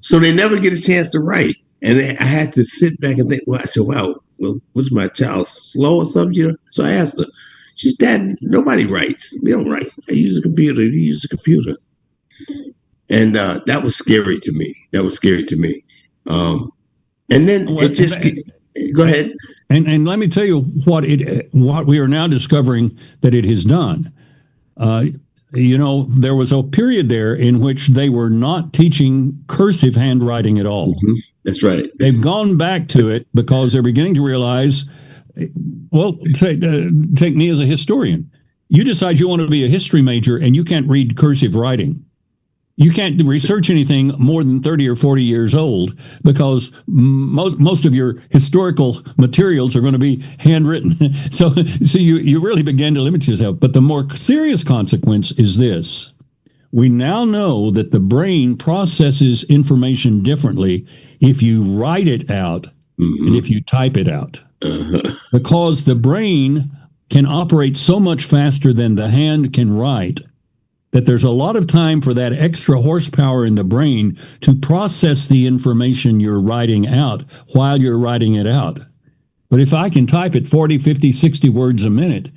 [SPEAKER 2] So they never get a chance to write. And I had to sit back and think, well, I said, wow, well, was my child slow or something? You know? So I asked her, she said, Dad, nobody writes. We don't write. I use a computer. You use a computer. And that was scary to me. And then go ahead.
[SPEAKER 3] And let me tell you what we are now discovering that it has done. There was a period there in which they were not teaching cursive handwriting at all.
[SPEAKER 2] Mm-hmm. That's right.
[SPEAKER 3] They've gone back to it because they're beginning to realize, well, take me as a historian. You decide you want to be a history major and you can't read cursive writing. You can't research anything more than 30 or 40 years old because most of your historical materials are going to be handwritten. So you really begin to limit yourself. But the more serious consequence is this. We now know that the brain processes information differently if you write it out and if you type it out. Because the brain can operate so much faster than the hand can write, that there's a lot of time for that extra horsepower in the brain to process the information you're writing out while you're writing it out. But if I can type at 40, 50, 60 words a minute,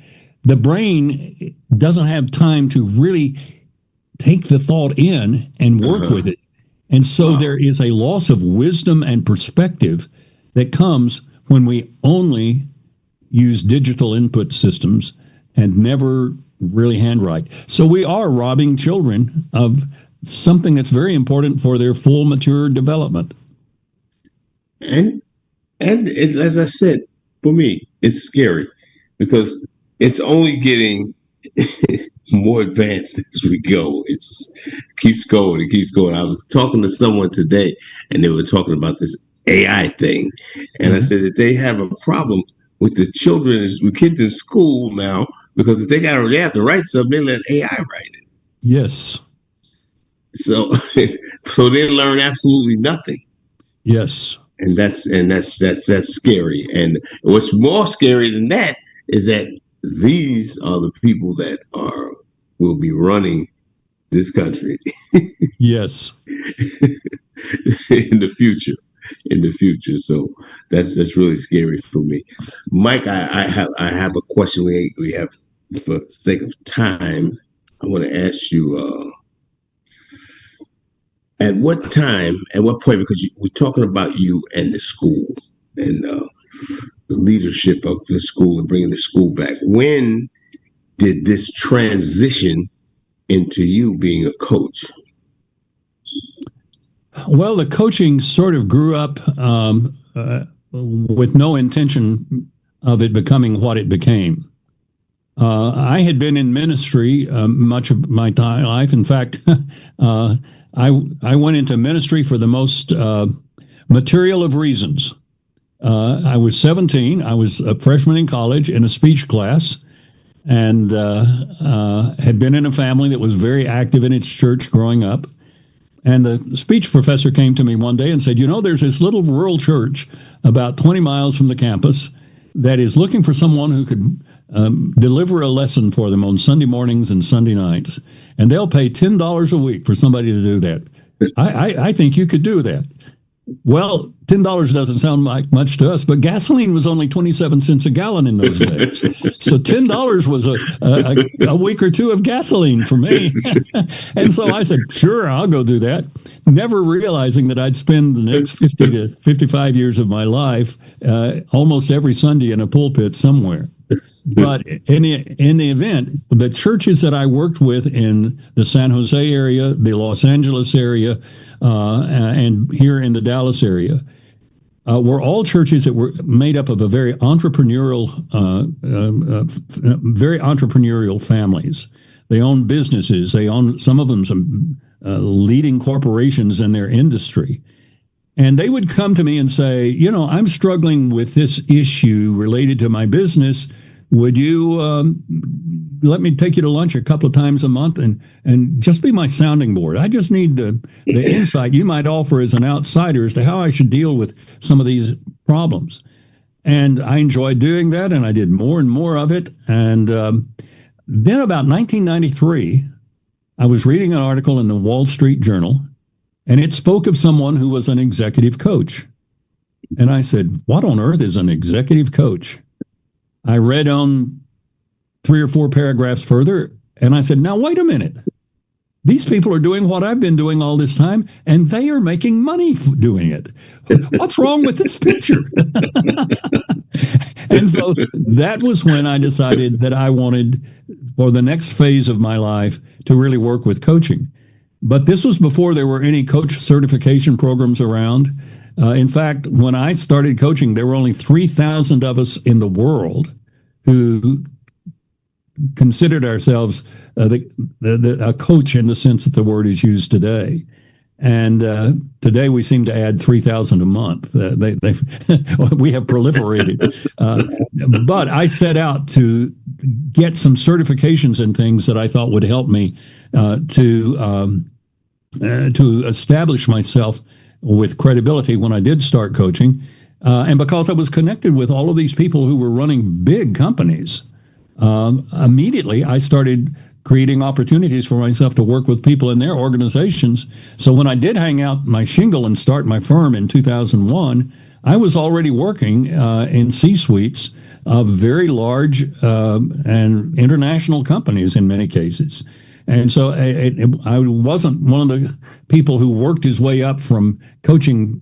[SPEAKER 3] the brain doesn't have time to really take the thought in and work with it. And so there is a loss of wisdom and perspective that comes when we only use digital input systems and never really handwrite. So we are robbing children of something that's very important for their full mature development.
[SPEAKER 2] And as I said, for me, it's scary because it's only getting more advanced as we go. It keeps going. It keeps going. I was talking to someone today and they were talking about this AI thing. And I said that they have a problem with the kids in school now, because if they have to write something, they let AI write it.
[SPEAKER 3] Yes.
[SPEAKER 2] So they learn absolutely nothing.
[SPEAKER 3] Yes.
[SPEAKER 2] And that's scary. And what's more scary than that is that these are the people that will be running this country.
[SPEAKER 3] Yes.
[SPEAKER 2] in the future. So that's really scary for me. Mike, I have a question. We have, for the sake of time, I want to ask you, at what point, because we're talking about you and the school and the leadership of the school and bringing the school back. When did this transition into you being a coach?
[SPEAKER 3] Well, the coaching sort of grew up with no intention of it becoming what it became. I had been in ministry much of my life. In fact, I went into ministry for the most material of reasons. I was 17. I was a freshman in college in a speech class and had been in a family that was very active in its church growing up. And the speech professor came to me one day and said, there's this little rural church about 20 miles from the campus that is looking for someone who could deliver a lesson for them on Sunday mornings and Sunday nights. And they'll pay $10 a week for somebody to do that. I think you could do that. Well, $10 doesn't sound like much to us, but gasoline was only 27 cents a gallon in those days. So $10 was a week or two of gasoline for me. And so I said, sure, I'll go do that. Never realizing that I'd spend the next 50 to 55 years of my life almost every Sunday in a pulpit somewhere. But in the event, the churches that I worked with in the San Jose area, the Los Angeles area, and here in the Dallas area, were all churches that were made up of a very entrepreneurial families. They own businesses. They own, some of them, some leading corporations in their industry. And they would come to me and say, I'm struggling with this issue related to my business. Would you let me take you to lunch a couple of times a month and just be my sounding board? I just need the insight you might offer as an outsider as to how I should deal with some of these problems. And I enjoyed doing that, and I did more and more of it. And then about 1993, I was reading an article in the Wall Street Journal, and it spoke of someone who was an executive coach. And I said, what on earth is an executive coach? I read on 3 or 4 paragraphs further, and I said, now, wait a minute. these people are doing what I've been doing all this time, and they are making money doing it. What's wrong with this picture? And so that was when I decided that I wanted, for the next phase of my life, to really work with coaching. But this was before there were any coach certification programs around. In fact, when I started coaching, there were only 3,000 of us in the world who considered ourselves a coach in the sense that the word is used today. And today we seem to add 3,000 a month. We have proliferated. But I set out to get some certifications and things that I thought would help me to establish myself with credibility when I did start coaching. And because I was connected with all of these people who were running big companies, immediately I started creating opportunities for myself to work with people in their organizations. So when I did hang out my shingle and start my firm in 2001, I was already working in C-suites of very large and international companies in many cases. And so I wasn't one of the people who worked his way up from coaching,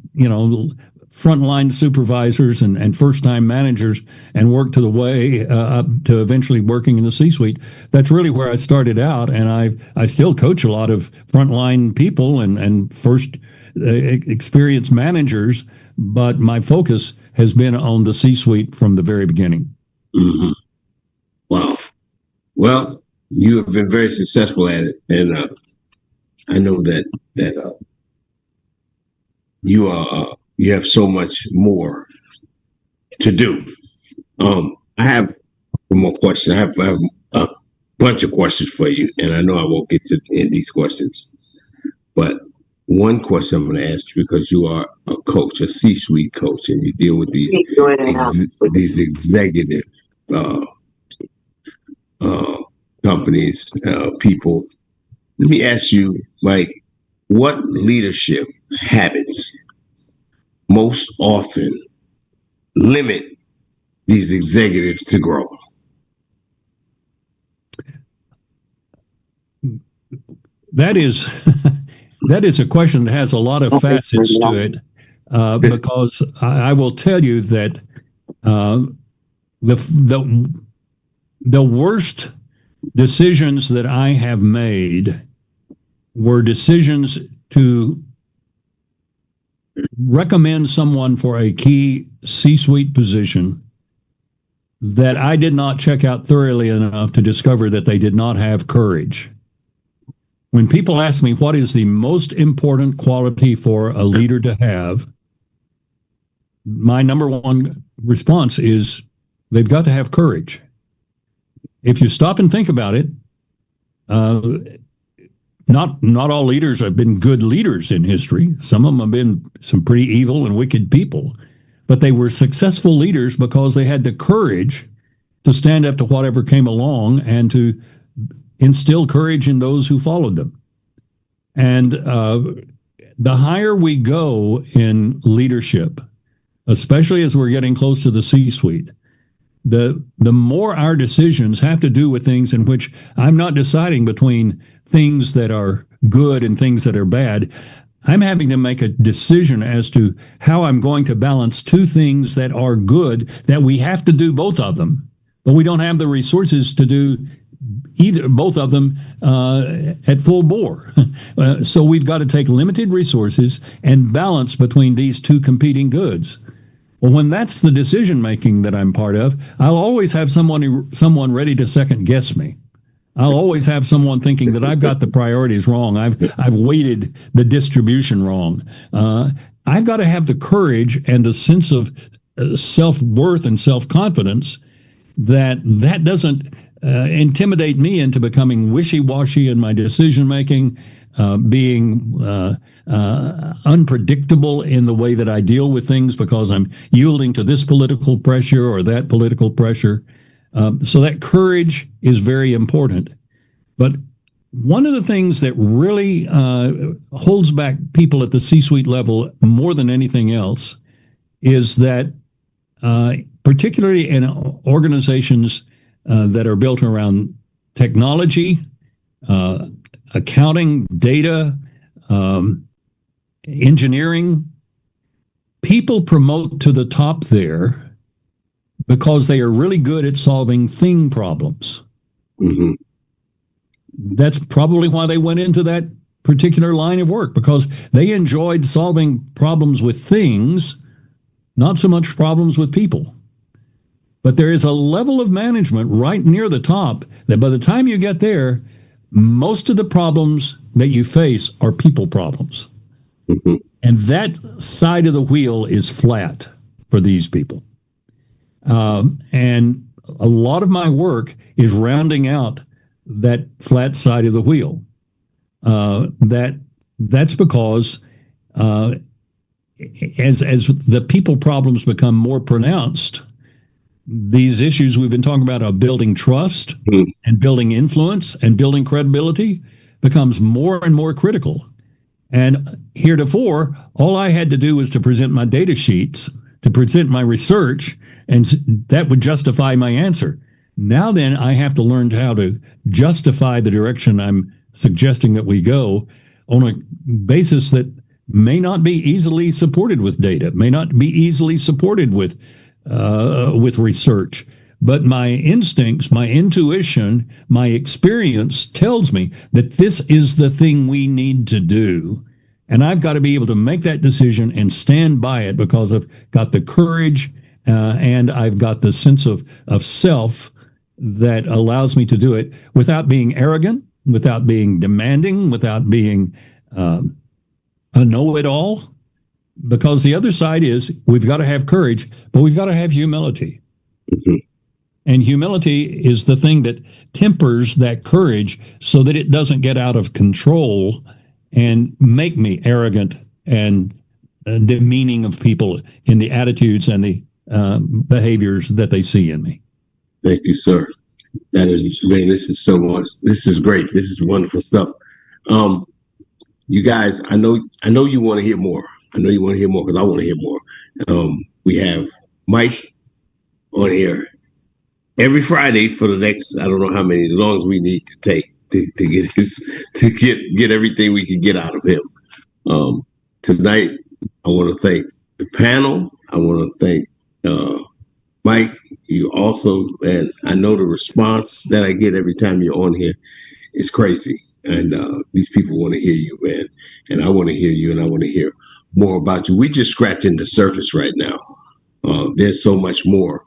[SPEAKER 3] frontline supervisors and first-time managers and worked to the way up to eventually working in the C-suite. That's really where I started out, and I still coach a lot of frontline people and first experienced managers, but my focus has been on the C-suite from the very beginning.
[SPEAKER 2] Mm-hmm. Wow. Well, you have been very successful at it, and I know that you have so much more to do. I have one more question. I have a bunch of questions for you, and I know I won't get to end these questions. But one question I'm going to ask you, because you are a coach, a C-suite coach, and you deal with these executive companies, people. Let me ask you, what leadership habits most often limit these executives to grow?
[SPEAKER 3] That is a question that has a lot of facets to it, because I will tell you that the worst decisions that I have made were decisions to recommend someone for a key C-suite position that I did not check out thoroughly enough to discover that they did not have courage. When people ask me what is the most important quality for a leader to have, my number one response is they've got to have courage. If you stop and think about it, not all leaders have been good leaders in history. Some of them have been some pretty evil and wicked people, but they were successful leaders because they had the courage to stand up to whatever came along and to instill courage in those who followed them. And the higher we go in leadership, especially as we're getting close to the C-suite, the more our decisions have to do with things in which I'm not deciding between things that are good and things that are bad. I'm having to make a decision as to how I'm going to balance two things that are good, that we have to do both of them, but we don't have the resources to do both of them at full bore. So we've got to take limited resources and balance between these two competing goods. Well, when that's the decision making that I'm part of, I'll always have someone ready to second guess me. I'll always have someone thinking that I've got the priorities wrong. I've weighted the distribution wrong. I've got to have the courage and a sense of self-worth and self-confidence that doesn't intimidate me into becoming wishy-washy in my decision-making, being unpredictable in the way that I deal with things because I'm yielding to this political pressure or that political pressure. So that courage is very important. But one of the things that really holds back people at the C-suite level more than anything else is that, particularly in organizations that are built around technology, accounting, data, engineering. People promote to the top there because they are really good at solving thing problems.
[SPEAKER 2] Mm-hmm.
[SPEAKER 3] That's probably why they went into that particular line of work, because they enjoyed solving problems with things, not so much problems with people. But there is a level of management right near the top that by the time you get there, most of the problems that you face are people problems.
[SPEAKER 2] Mm-hmm.
[SPEAKER 3] And that side of the wheel is flat for these people. And a lot of my work is rounding out that flat side of the wheel. That's because as the people problems become more pronounced, these issues we've been talking about of building trust and building influence and building credibility becomes more and more critical. And heretofore, all I had to do was to present my data sheets, to present my research, and that would justify my answer. Now then, I have to learn how to justify the direction I'm suggesting that we go on a basis that may not be easily supported with data, may not be easily supported with research. But my instincts, my intuition, my experience tells me that this is the thing we need to do. And I've got to be able to make that decision and stand by it because I've got the courage and I've got the sense of self that allows me to do it without being arrogant, without being demanding, without being a know-it-all. Because the other side is we've got to have courage, but we've got to have humility.
[SPEAKER 2] Mm-hmm.
[SPEAKER 3] And humility is the thing that tempers that courage so that it doesn't get out of control and make me arrogant and demeaning of people in the attitudes and the behaviors that they see in me.
[SPEAKER 2] Thank you, sir. That is, man, this is so much. This is great. This is wonderful stuff. You guys, I know you want to hear more. I know you want to hear more because I want to hear more. We have Mike on here every Friday for the next, I don't know how many, as long as we need to take to get everything we can get out of him. Tonight, I want to thank the panel. I want to thank Mike. You're awesome, and I know the response that I get every time you're on here is crazy. And these people want to hear you, man. And I want to hear you, and I want to hear more about you. We're just scratching the surface right now. There's so much more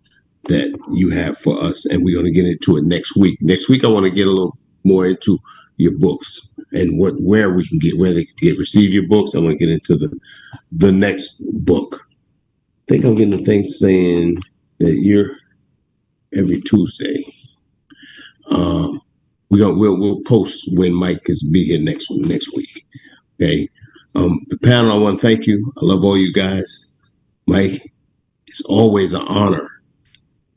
[SPEAKER 2] that you have for us, and we're going to get into it next week. Next week, I want to get a little more into your books and where they can receive your books. I want to get into the next book. I think I'm getting the thing saying that you're every Tuesday. We'll post when Mike is be here next week. Okay. The panel, I want to thank you. I love all you guys. Mike, it's always an honor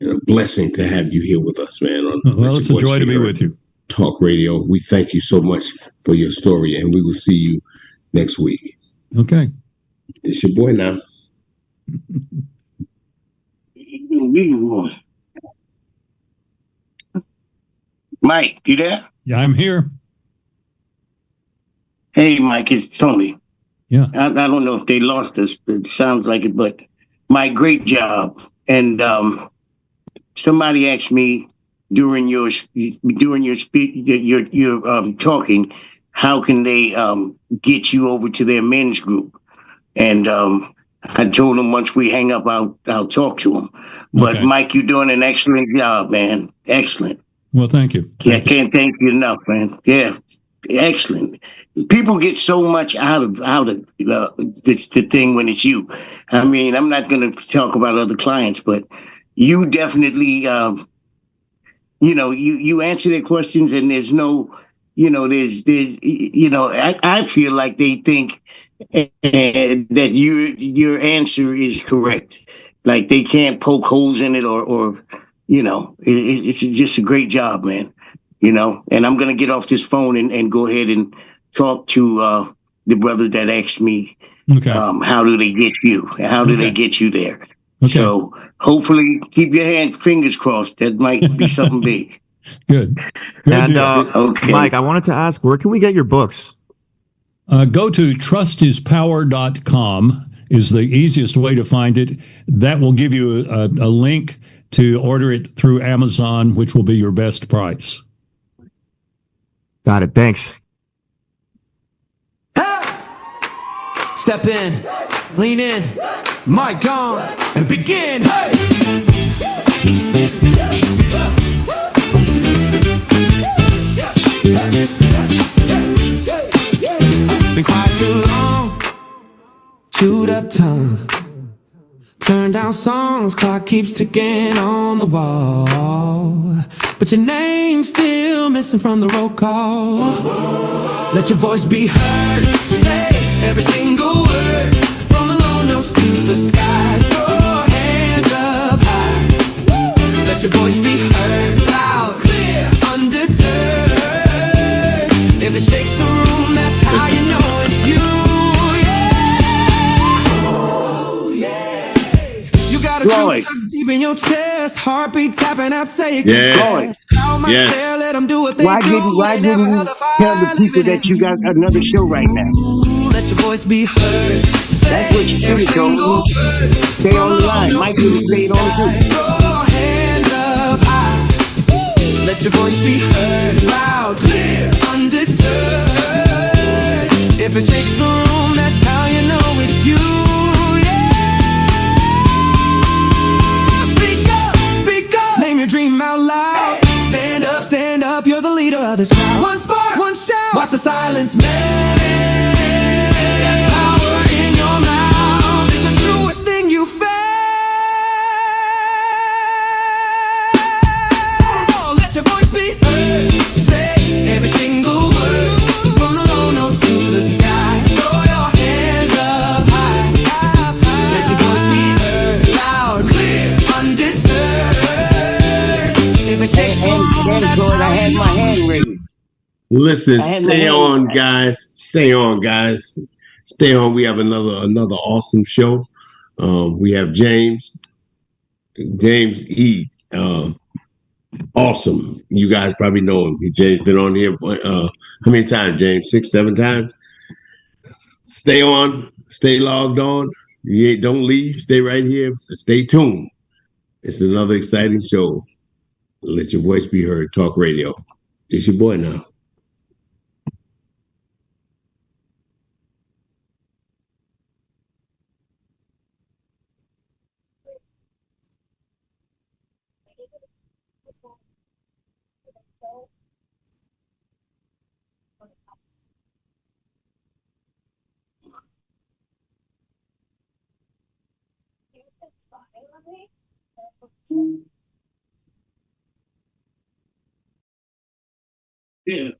[SPEAKER 2] and a blessing to have you here with us, man.
[SPEAKER 3] Well, it's a joy to be with you.
[SPEAKER 2] Talk Radio. We thank you so much for your story, and we will see you next week.
[SPEAKER 3] Okay.
[SPEAKER 2] It's your boy now.
[SPEAKER 7] Mike, you there?
[SPEAKER 3] Yeah, I'm here.
[SPEAKER 7] Hey, Mike, it's Tony.
[SPEAKER 3] Yeah.
[SPEAKER 7] I don't know if they lost us. It sounds like it, but Mike, great job. And somebody asked me during your speech, your talking, how can they get you over to their men's group? And I told them once we hang up, I'll talk to them. But okay. Mike, you're doing an excellent job, man. Excellent.
[SPEAKER 3] Well, thank you.
[SPEAKER 7] I can't thank you enough, man. Yeah, excellent. People get so much out of the thing when it's you. I mean, I'm not going to talk about other clients, but you definitely, you answer their questions, and there's no, I feel like they think that your answer is correct. Like they can't poke holes in it or it's just a great job, man. And I'm going to get off this phone and go ahead and talk to the brothers that asked me,
[SPEAKER 3] okay.
[SPEAKER 7] How do they get you? How do they get you there?
[SPEAKER 3] Okay.
[SPEAKER 7] So hopefully keep your fingers crossed. That might be something big.
[SPEAKER 3] Good. Good
[SPEAKER 6] And
[SPEAKER 3] deal.
[SPEAKER 7] Okay.
[SPEAKER 6] Mike, I wanted to ask, where can we get your books?
[SPEAKER 3] Go to trustispower.com is the easiest way to find it. That will give you a link to order it through Amazon, which will be your best price.
[SPEAKER 6] Got it. Thanks.
[SPEAKER 1] Step in, lean in, mic on, and begin. Hey! Been quiet too long, chewed up tongue. Turn down songs, clock keeps ticking on the wall. But your name's still missing from the roll call. Let your voice be heard, say every single word. From the low notes to the sky, throw your hands up high. Let your voice be heard, loud, clear, undeterred. If it shakes the room, that's how you know it's you.
[SPEAKER 7] Floyd.
[SPEAKER 1] Deep in your chest, heartbeat tapping out, say it.
[SPEAKER 2] Yes.
[SPEAKER 1] Yes. Let them do what they
[SPEAKER 7] Why
[SPEAKER 1] do.
[SPEAKER 7] didn't
[SPEAKER 1] They never
[SPEAKER 7] you
[SPEAKER 1] held a
[SPEAKER 7] tell the
[SPEAKER 1] fire
[SPEAKER 7] people
[SPEAKER 1] living
[SPEAKER 7] that
[SPEAKER 1] in
[SPEAKER 7] you got another show right now?
[SPEAKER 1] Let your voice be heard.
[SPEAKER 7] That's what you should have told me. Stay on the line. Mike would have stayed on too.
[SPEAKER 1] Throw your hands up high. Let your voice be heard, loud, clear, undeterred. If it shakes the room, that's how you know it's you. Name your dream out loud. Stand up, you're the leader of this crowd. One spark, one shout. Watch the silence melt. That power in your mouth is the truest thing you felt. Let your voice be heard. Say every single word. From the low notes to the sky. Throw your hands up high. Let your voice be heard. Loud, clear, undeterred.
[SPEAKER 7] And Floyd, I had my hand ready.
[SPEAKER 2] Listen, stay on, guys. Stay on, guys. Stay on. We have another awesome show. We have James Eade. Awesome. You guys probably know him. James been on here. How many times, James? 6, 7 times. Stay on. Stay logged on. Don't leave. Stay right here. Stay tuned. It's another exciting show. Let your voice be heard. Talk radio. It's your boy now. Yeah.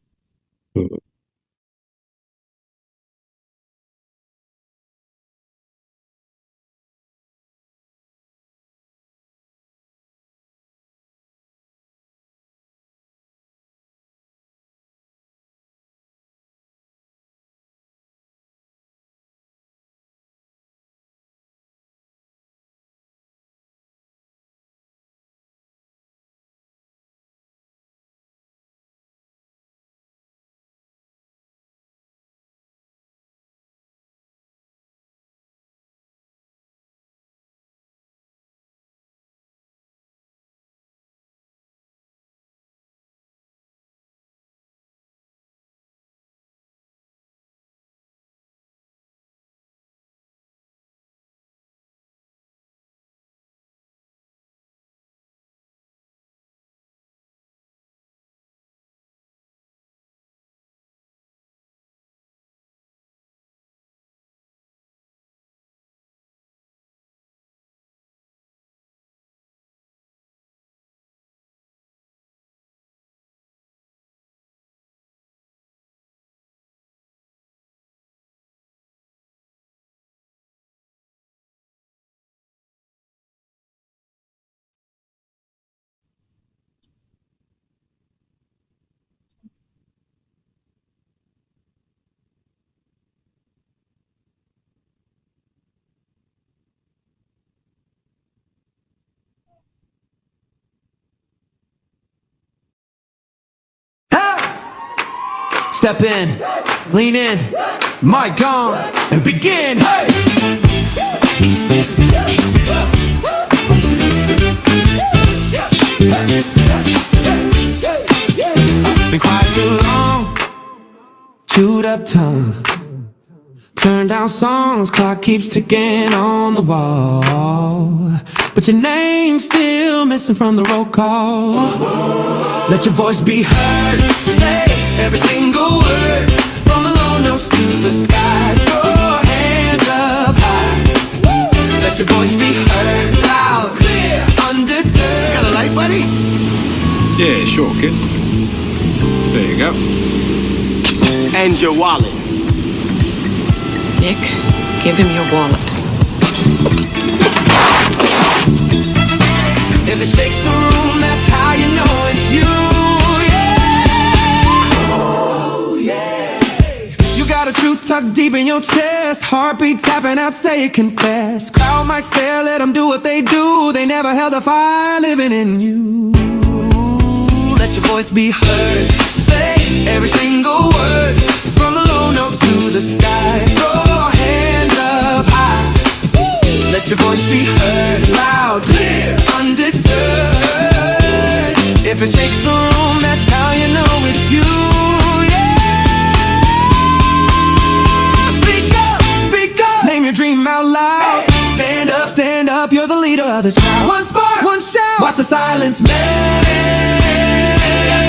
[SPEAKER 1] Step in, lean in, mic on, and begin. Hey! Been quiet too long, chewed up tongue. Turn down songs, clock keeps ticking on the wall. But your name's still missing from the roll call. Let your voice be heard. Say every single word, from the low notes to the sky. Throw your hands up high. Let your voice be heard. Loud, clear, undeterred. You got a light, buddy?
[SPEAKER 8] Yeah, sure, kid. There you go.
[SPEAKER 7] And your wallet.
[SPEAKER 9] Nick, give him your wallet.
[SPEAKER 1] If it shakes the room, that's how you know it's you. Yeah. Oh, yeah. You got a truth tucked deep in your chest. Heartbeat tapping out, say it, confess. Crowd might stare, let them do what they do. They never held a fire living in you. Let your voice be heard. Say every single word, from the low notes to the sky. Throw your hands up high. Let your voice be heard. Loud, clear, undeterred. If it shakes the room, that's how you know it's you. Yeah. Speak up, name your dream out loud. Stand up, you're the leader of this crowd. One spark, one shout, watch the silence melt.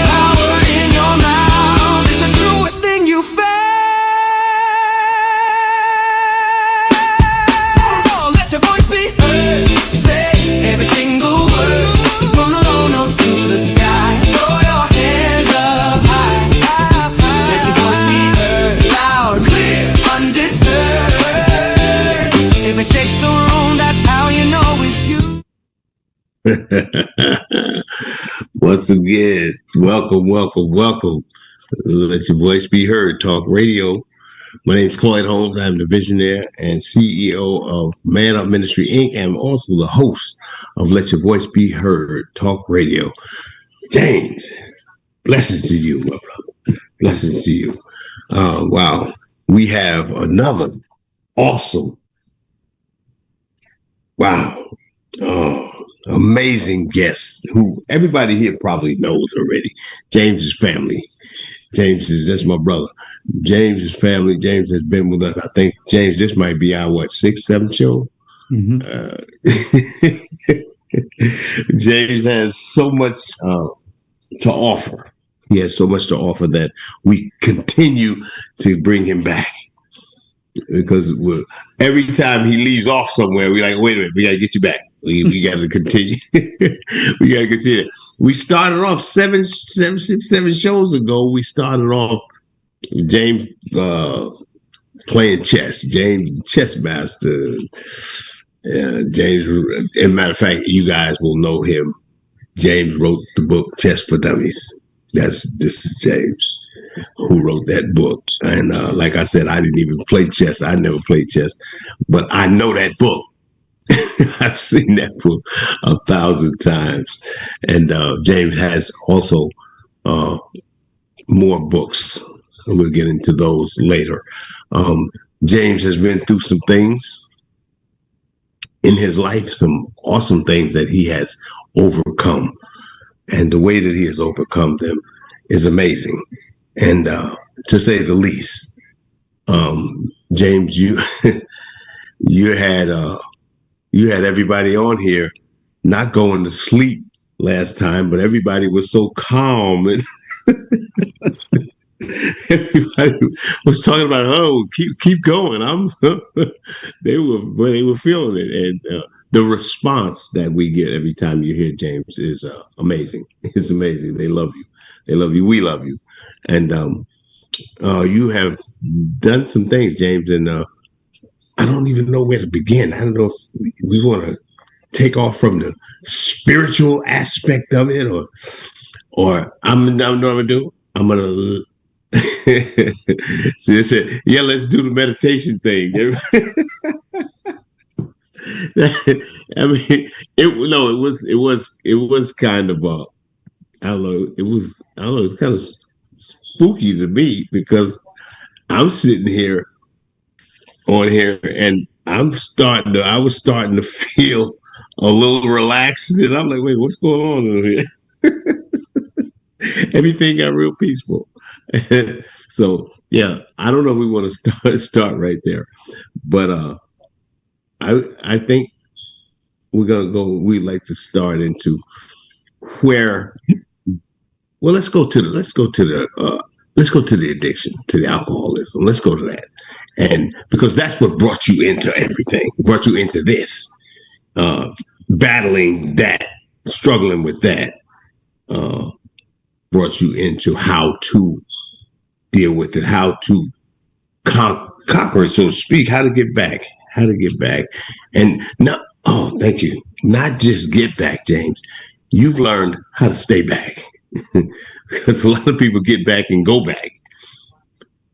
[SPEAKER 1] Power in your mouth is the truest thing you felt. Let your voice be heard. Say every single word, from the low notes to the sky. Throw your hands up high. Let your voice be heard. Loud, clear, undeterred. If it shakes the room, that's how you know it's you.
[SPEAKER 2] Once again, welcome. Let your voice be heard. Talk radio. My name is Cloyd Holmes. I'm the visionary and CEO of Man Up Ministry, Inc. I'm also the host of Let Your Voice Be Heard Talk Radio. James, blessings to you, my brother. Blessings to you. Wow. We have another awesome, amazing guest who everybody here probably knows already. James's family. That's my brother. James's family. James has been with us. I think, James, this might be our, 6th, 7th show? Mm-hmm. James has so much to offer. He has so much to offer that we continue to bring him back. Because every time he leaves off somewhere, we're like, wait a minute, we got to get you back. We got to continue. We got to continue. We started off 7 shows ago. We started off James playing chess. James, chess master. James, as a matter of fact, you guys will know him. James wrote the book Chess for Dummies. This is James who wrote that book. And like I said, I didn't even play chess. I never played chess, but I know that book. I've seen that book 1,000 times. And James has also more books. We'll get into those later. James has been through some things in his life, some awesome things that he has overcome. And the way that he has overcome them is amazing. And to say the least, James, you had everybody on here not going to sleep last time, but everybody was so calm and everybody was talking about, keep going. They were feeling it, and the response that we get every time you hear James is amazing. It's amazing. They love you. We love you. And you have done some things, James, and I don't even know where to begin. I don't know if we want to take off from the spiritual aspect of it, or I'm gonna do. I'm gonna see. They said, "Yeah, let's do the meditation thing." I mean, it was kind of I don't know. It was kind of spooky to me because I'm sitting here on here and I was starting to feel a little relaxed, and I'm like, wait, what's going on over here? Everything got real peaceful. So yeah, I don't know if we want to start right there, but I think we'd like to start into where, well, let's go to the addiction, to the alcoholism. Let's go to that. And because that's what brought you into everything, brought you into this, battling that, struggling with that, brought you into how to deal with it, how to conquer it, so to speak, how to get back. And not, oh, thank you. Not just get back, James. You've learned how to stay back. Because a lot of people get back and go back.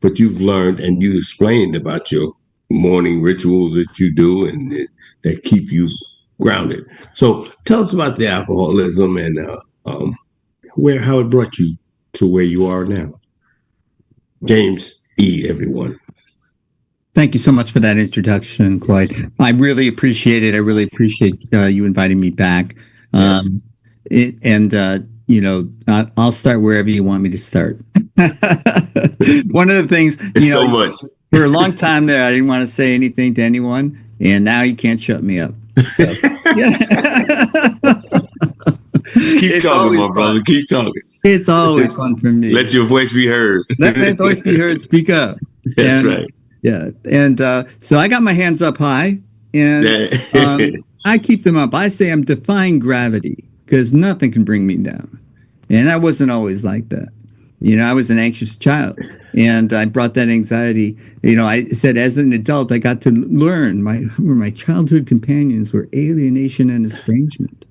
[SPEAKER 2] But you've learned and you explained about your morning rituals that you do and that keep you grounded. So tell us about the alcoholism and how it brought you to where you are now. James Eade, everyone.
[SPEAKER 10] Thank you so much for that introduction, Clyde. I really appreciate it. I really appreciate you inviting me back. Yes. I'll start wherever you want me to start. One of the things,
[SPEAKER 2] so much.
[SPEAKER 10] For a long time there, I didn't want to say anything to anyone, and now you can't shut me up. So, yeah.
[SPEAKER 2] Keep talking, my brother. Keep talking.
[SPEAKER 10] It's always fun for me.
[SPEAKER 2] Let your voice be heard.
[SPEAKER 10] Let my voice be heard. Speak up.
[SPEAKER 2] That's right.
[SPEAKER 10] Yeah. And so I got my hands up high, and I keep them up. I say I'm defying gravity because nothing can bring me down. And I wasn't always like that. I was an anxious child, and I brought that anxiety. I said as an adult, I got to learn my childhood companions were alienation and estrangement.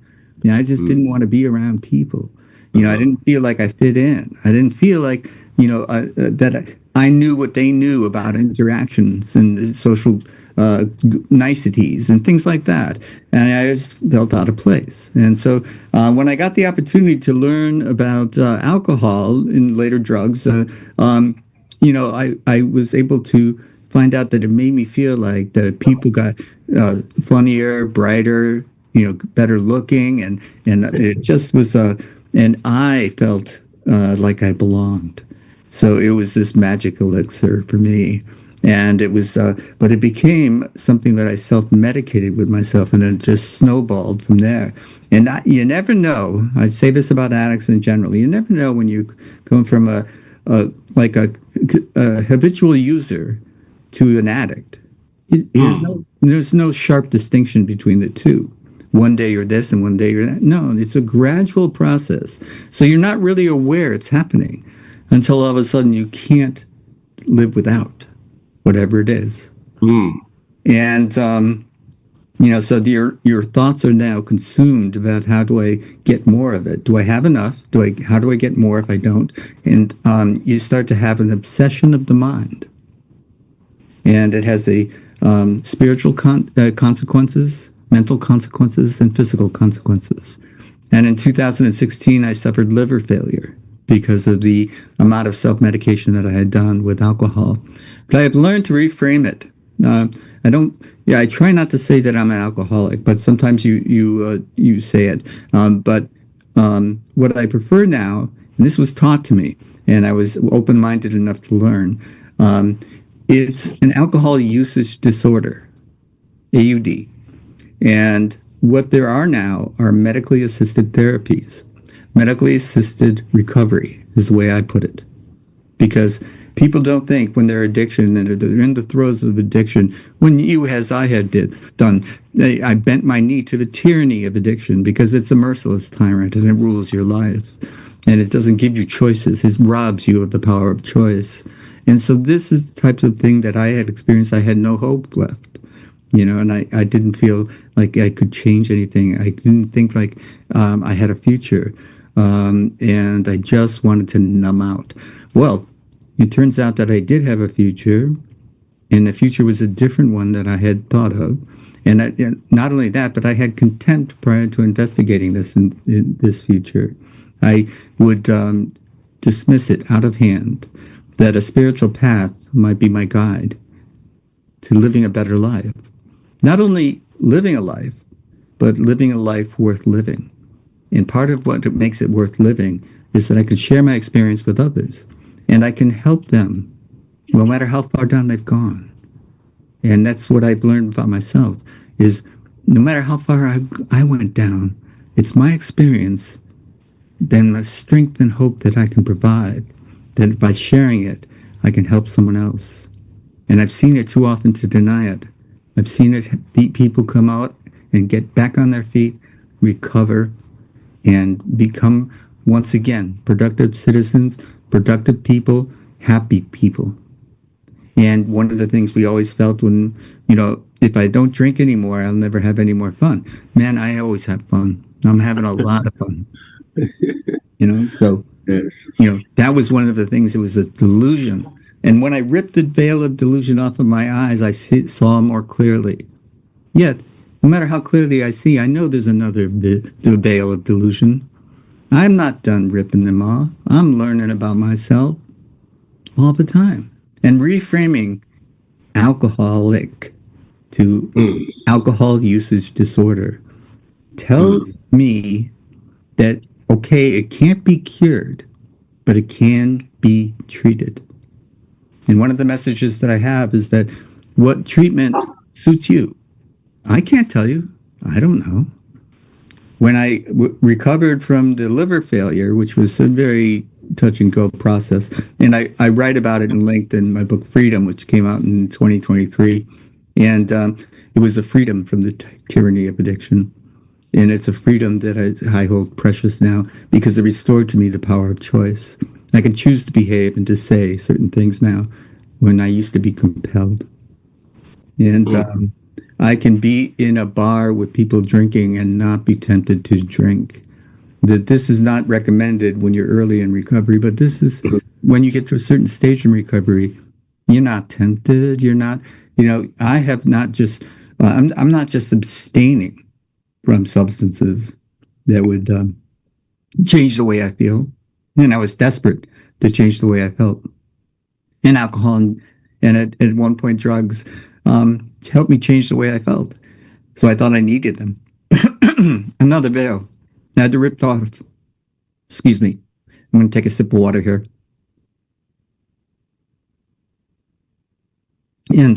[SPEAKER 10] I just didn't want to be around people. I didn't feel like I fit in. I didn't feel like, that I knew what they knew about interactions and social niceties and things like that. And I just felt out of place. And so when I got the opportunity to learn about alcohol and later drugs, I was able to find out that it made me feel like the people got funnier, brighter, better looking. And it just was, and I felt like I belonged. So it was this magic elixir for me. And it was, but it became something that I self-medicated with myself, and then just snowballed from there. And you never know. I'd say this about addicts in general. You never know when you come from a habitual user to an addict. There's no sharp distinction between the two. One day you're this and one day you're that. No, it's a gradual process. So you're not really aware it's happening until all of a sudden you can't live without whatever it is. And, so your thoughts are now consumed about how do I get more of it? Do I have enough? How do I get more if I don't? And you start to have an obsession of the mind. And it has a spiritual consequences, mental consequences, and physical consequences. And in 2016, I suffered liver failure because of the amount of self-medication that I had done with alcohol. But I have learned to reframe it. I try not to say that I'm an alcoholic, but sometimes you say it. But what I prefer now, and this was taught to me, and I was open-minded enough to learn, it's an alcohol usage disorder, AUD. And what there are now are medically assisted therapies. Medically assisted recovery is the way I put it. Because people don't think when they're addiction and they're in the throes of addiction, when you, as I had done, I bent my knee to the tyranny of addiction because it's a merciless tyrant and it rules your life. And it doesn't give you choices. It robs you of the power of choice. And so this is the type of thing that I had experienced. I had no hope left. And I didn't feel like I could change anything. I didn't think like I had a future. And I just wanted to numb out. Well, it turns out that I did have a future, and the future was a different one that I had thought of. And not only that, but I had contempt prior to investigating this in this future. I would dismiss it out of hand, that a spiritual path might be my guide to living a better life. Not only living a life, but living a life worth living. And part of what makes it worth living is that I can share my experience with others, and I can help them no matter how far down they've gone. And that's what I've learned about myself, is no matter how far I went down, it's my experience, then the strength and hope that I can provide, that by sharing it, I can help someone else. And I've seen it too often to deny it. I've seen it beat people come out and get back on their feet, recover, and become, once again, productive citizens, productive people, happy people. And one of the things we always felt when, if I don't drink anymore, I'll never have any more fun. Man, I always have fun. I'm having a lot of fun. So,
[SPEAKER 2] yes.
[SPEAKER 10] That was one of the things. It was a delusion. And when I ripped the veil of delusion off of my eyes, I saw more clearly. Yet, no matter how clearly I see, I know there's another veil of delusion. I'm not done ripping them off. I'm learning about myself all the time. And reframing alcoholic to alcohol usage disorder tells me that, okay, it can't be cured, but it can be treated. And one of the messages that I have is that what treatment suits you? I can't tell you. I don't know. When I recovered from the liver failure, which was a very touch and go process, and I write about it and linked in my book Freedom, which came out in 2023, and it was a freedom from the tyranny of addiction. And it's a freedom that I hold precious now, because it restored to me the power of choice. I can choose to behave and to say certain things now when I used to be compelled. And I can be in a bar with people drinking and not be tempted to drink. That this is not recommended when you're early in recovery, but this is when you get to a certain stage in recovery, you're not tempted. You're not, I have not just, I'm not just abstaining from substances that would change the way I feel. And I was desperate to change the way I felt. And alcohol and at one point drugs helped me change the way I felt. So I thought I needed them. Another veil. I had to rip it off. Excuse me. I'm going to take a sip of water here. And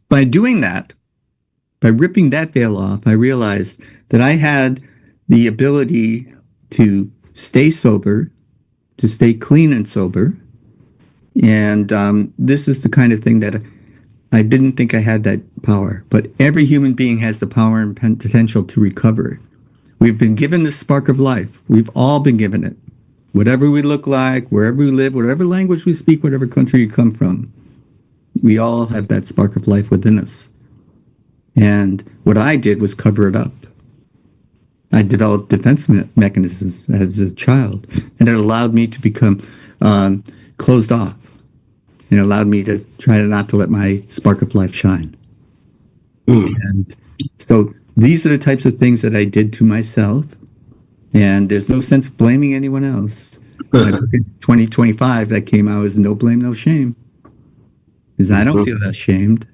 [SPEAKER 10] by doing that, by ripping that veil off, I realized that I had the ability to stay sober, to stay clean and sober. And this is the kind of thing that I didn't think I had that power. But every human being has the power and potential to recover. We've been given this spark of life. We've all been given it. Whatever we look like, wherever we live, whatever language we speak, whatever country you come from, we all have that spark of life within us. And what I did was cover it up. I developed defense mechanisms as a child, and it allowed me to become closed off. It allowed me to try not to let my spark of life shine. And so these are the types of things that I did to myself, and there's no sense of blaming anyone else. 2025 that came out is No Blame, No Shame, because I don't feel ashamed.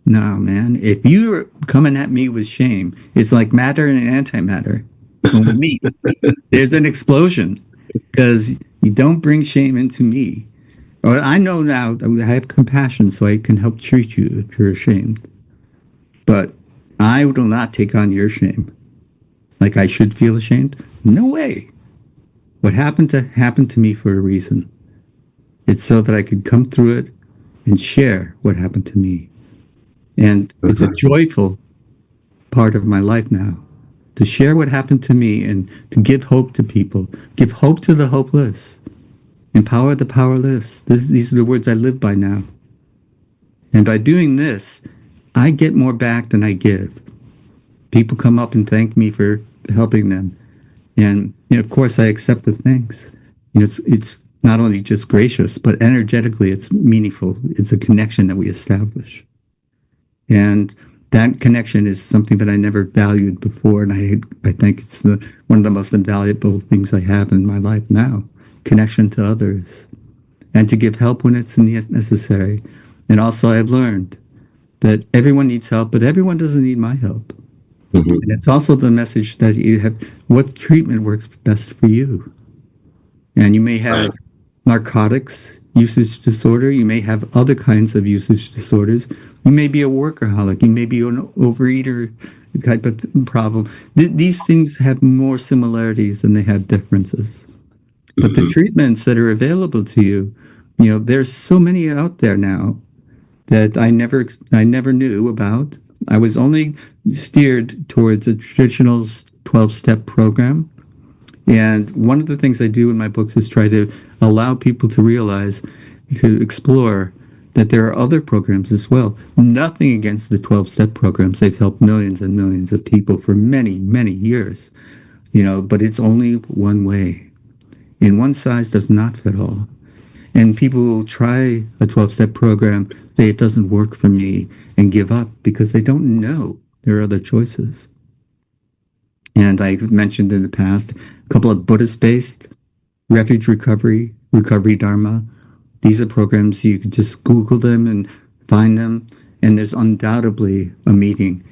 [SPEAKER 10] No, man. If you're coming at me with shame, it's like matter and antimatter. When we meet, there's an explosion, because you don't bring shame into me. Or I know now I have compassion, so I can help treat you if you're ashamed. But I will not take on your shame. Like I should feel ashamed? No way. What happened to me for a reason. It's so that I could come through it and share what happened to me. And it's a joyful part of my life now, to share what happened to me and to give hope to people, give hope to the hopeless, empower the powerless. These are the words I live by now. And by doing this, I get more back than I give. People come up and thank me for helping them. And of course, I accept the thanks. It's not only just gracious, but energetically, it's meaningful. It's a connection that we establish. And that connection is something that I never valued before. And I think it's one of the most invaluable things I have in my life now, connection to others and to give help when it's necessary. And also, I've learned that everyone needs help, but everyone doesn't need my help. Mm-hmm. And it's also the message that you have what treatment works best for you. And you may have narcotics usage disorder. You may have other kinds of usage disorders. You may be a workaholic. You may be an overeater type of problem. These things have more similarities than they have differences. But the treatments that are available to you, there's so many out there now that I never knew about. I was only steered towards a traditional 12-step program. And one of the things I do in my books is try to allow people to realize, to explore that there are other programs as well. Nothing against the 12-step programs. They've helped millions and millions of people for many, many years, but it's only one way. And one size does not fit all. And people will try a 12-step program, say it doesn't work for me, and give up because they don't know there are other choices. And I've mentioned in the past a couple of Buddhist-based refuge recovery Dharma. These are programs you can just Google them and find them. And there's undoubtedly a meeting,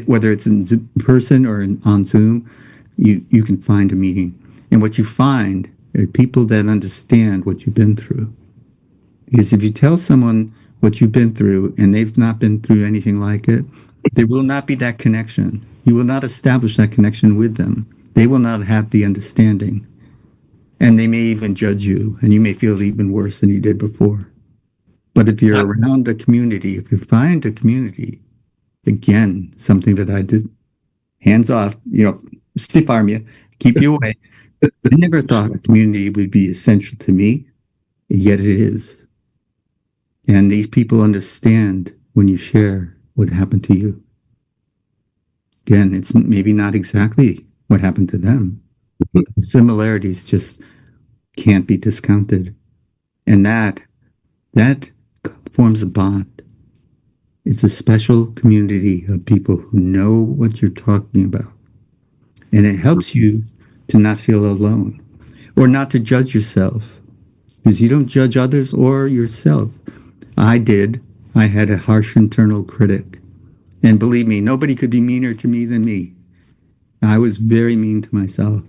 [SPEAKER 10] whether it's in person or on Zoom, you can find a meeting. And what you find are people that understand what you've been through. Because if you tell someone what you've been through and they've not been through anything like it, there will not be that connection. You will not establish that connection with them. They will not have the understanding. And they may even judge you, and you may feel even worse than you did before. But if you're around a community, if you find a community, again, something that I did, hands off, stiff arm you, keep you away. I never thought a community would be essential to me, yet it is. And these people understand when you share what happened to you. Again, it's maybe not exactly what happened to them. Similarities just can't be discounted. And that forms a bond. It's a special community of people who know what you're talking about. And it helps you to not feel alone or not to judge yourself, because you don't judge others or yourself. I did. I had a harsh internal critic. And believe me, nobody could be meaner to me than me. I was very mean to myself.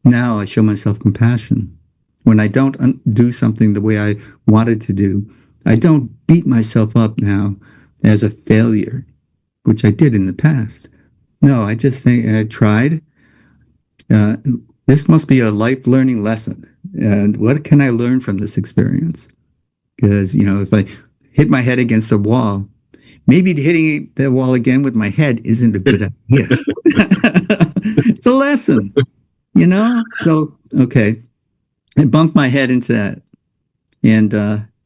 [SPEAKER 10] Now I show myself compassion. When I don't do something the way I wanted to do, I don't beat myself up now as a failure, which I did in the past. No, I just think I tried. This must be a life learning lesson. And what can I learn from this experience? Because, if I hit my head against a wall, maybe hitting the wall again with my head isn't a good idea. It's a lesson, So, okay, I bumped my head into that. And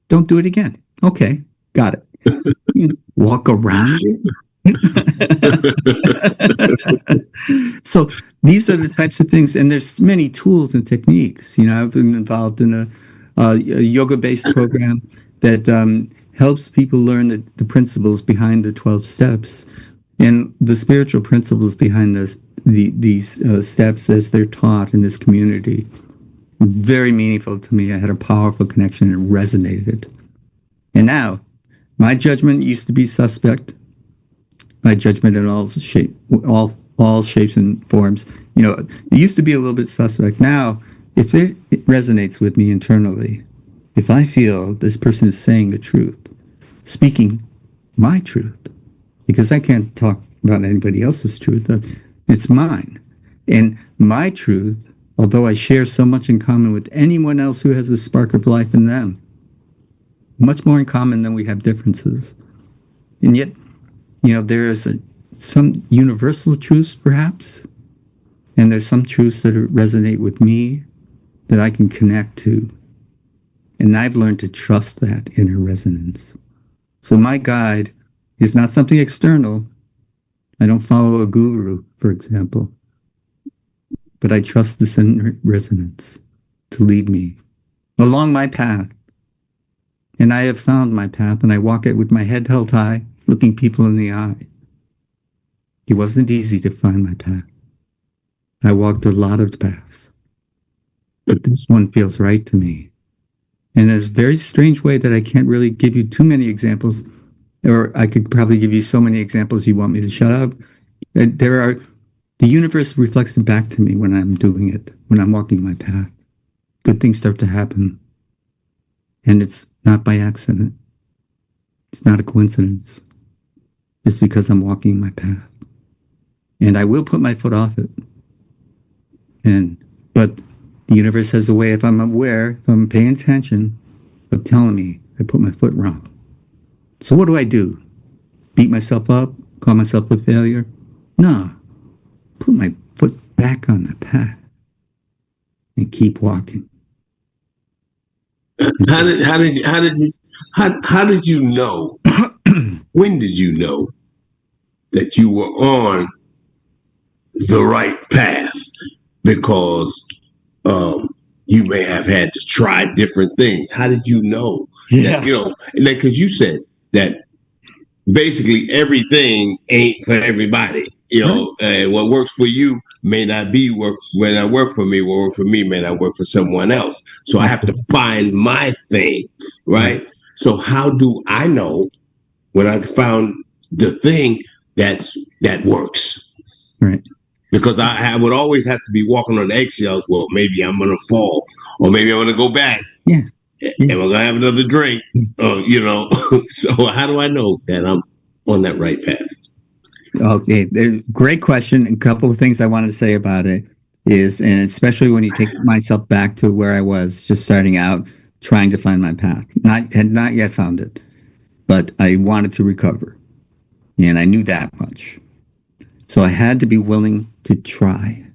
[SPEAKER 10] don't do it again. Okay, got it. Walk around it. So these are the types of things, and there's many tools and techniques. I've been involved in a yoga-based program that helps people learn the principles behind the 12 steps and the spiritual principles behind these steps as they're taught in this community. Very meaningful to me. I had a powerful connection and it resonated. And now, my judgment used to be suspect. My judgment in all shapes and forms. It used to be a little bit suspect. Now, if it resonates with me internally, if I feel this person is saying the truth, speaking my truth, because I can't talk about anybody else's truth, it's mine. And my truth, although I share so much in common with anyone else who has a spark of life in them, much more in common than we have differences. And yet, there is some universal truths, perhaps, and there's some truths that resonate with me that I can connect to. And I've learned to trust that inner resonance. So my guide is not something external. I don't follow a guru, for example. But I trust this inner resonance to lead me along my path. And I have found my path, and I walk it with my head held high, looking people in the eye. It wasn't easy to find my path. I walked a lot of paths. but this one feels right to me. In a very strange way that I can't really give you too many examples, or I could probably give you so many examples you want me to shut up. The universe reflects it back to me when I'm doing it, when I'm walking my path. Good things start to happen. And it's not by accident. It's not a coincidence. It's because I'm walking my path. And I will put my foot off it. But the universe has a way, if I'm aware, if I'm paying attention, of telling me I put my foot wrong. So what do? Beat myself up? Call myself a failure? No. Put my foot back on the path and keep walking.
[SPEAKER 2] How did you know? When did you know that you were on the right path? Because you may have had to try different things. How did you know?
[SPEAKER 10] Yeah.
[SPEAKER 2] That, because you said that basically everything ain't for everybody. What works for you may not work for me. What works for me may not work for someone else. So I have to find my thing, right? So how do I know when I found the thing that works?
[SPEAKER 10] Right.
[SPEAKER 2] Because I would always have to be walking on eggshells. Well, maybe I'm going to fall, or maybe I'm going to go back.
[SPEAKER 10] Yeah.
[SPEAKER 2] And we're going to have another drink. So how do I know that I'm on that right path?
[SPEAKER 10] Okay, great question. A couple of things I wanted to say about it is, and especially when you take myself back to where I was just starting out, trying to find my path. Had not yet found it, but I wanted to recover. And I knew that much. So I had to be willing to try.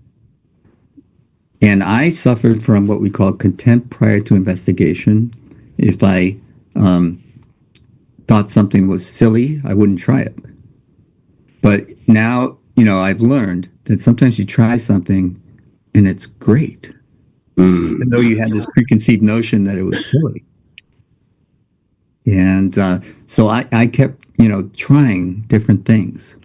[SPEAKER 10] And I suffered from what we call contempt prior to investigation. If I thought something was silly, I wouldn't try it. But now, I've learned that sometimes you try something and it's great. Even though you had this preconceived notion that it was silly. And so I kept, trying different things.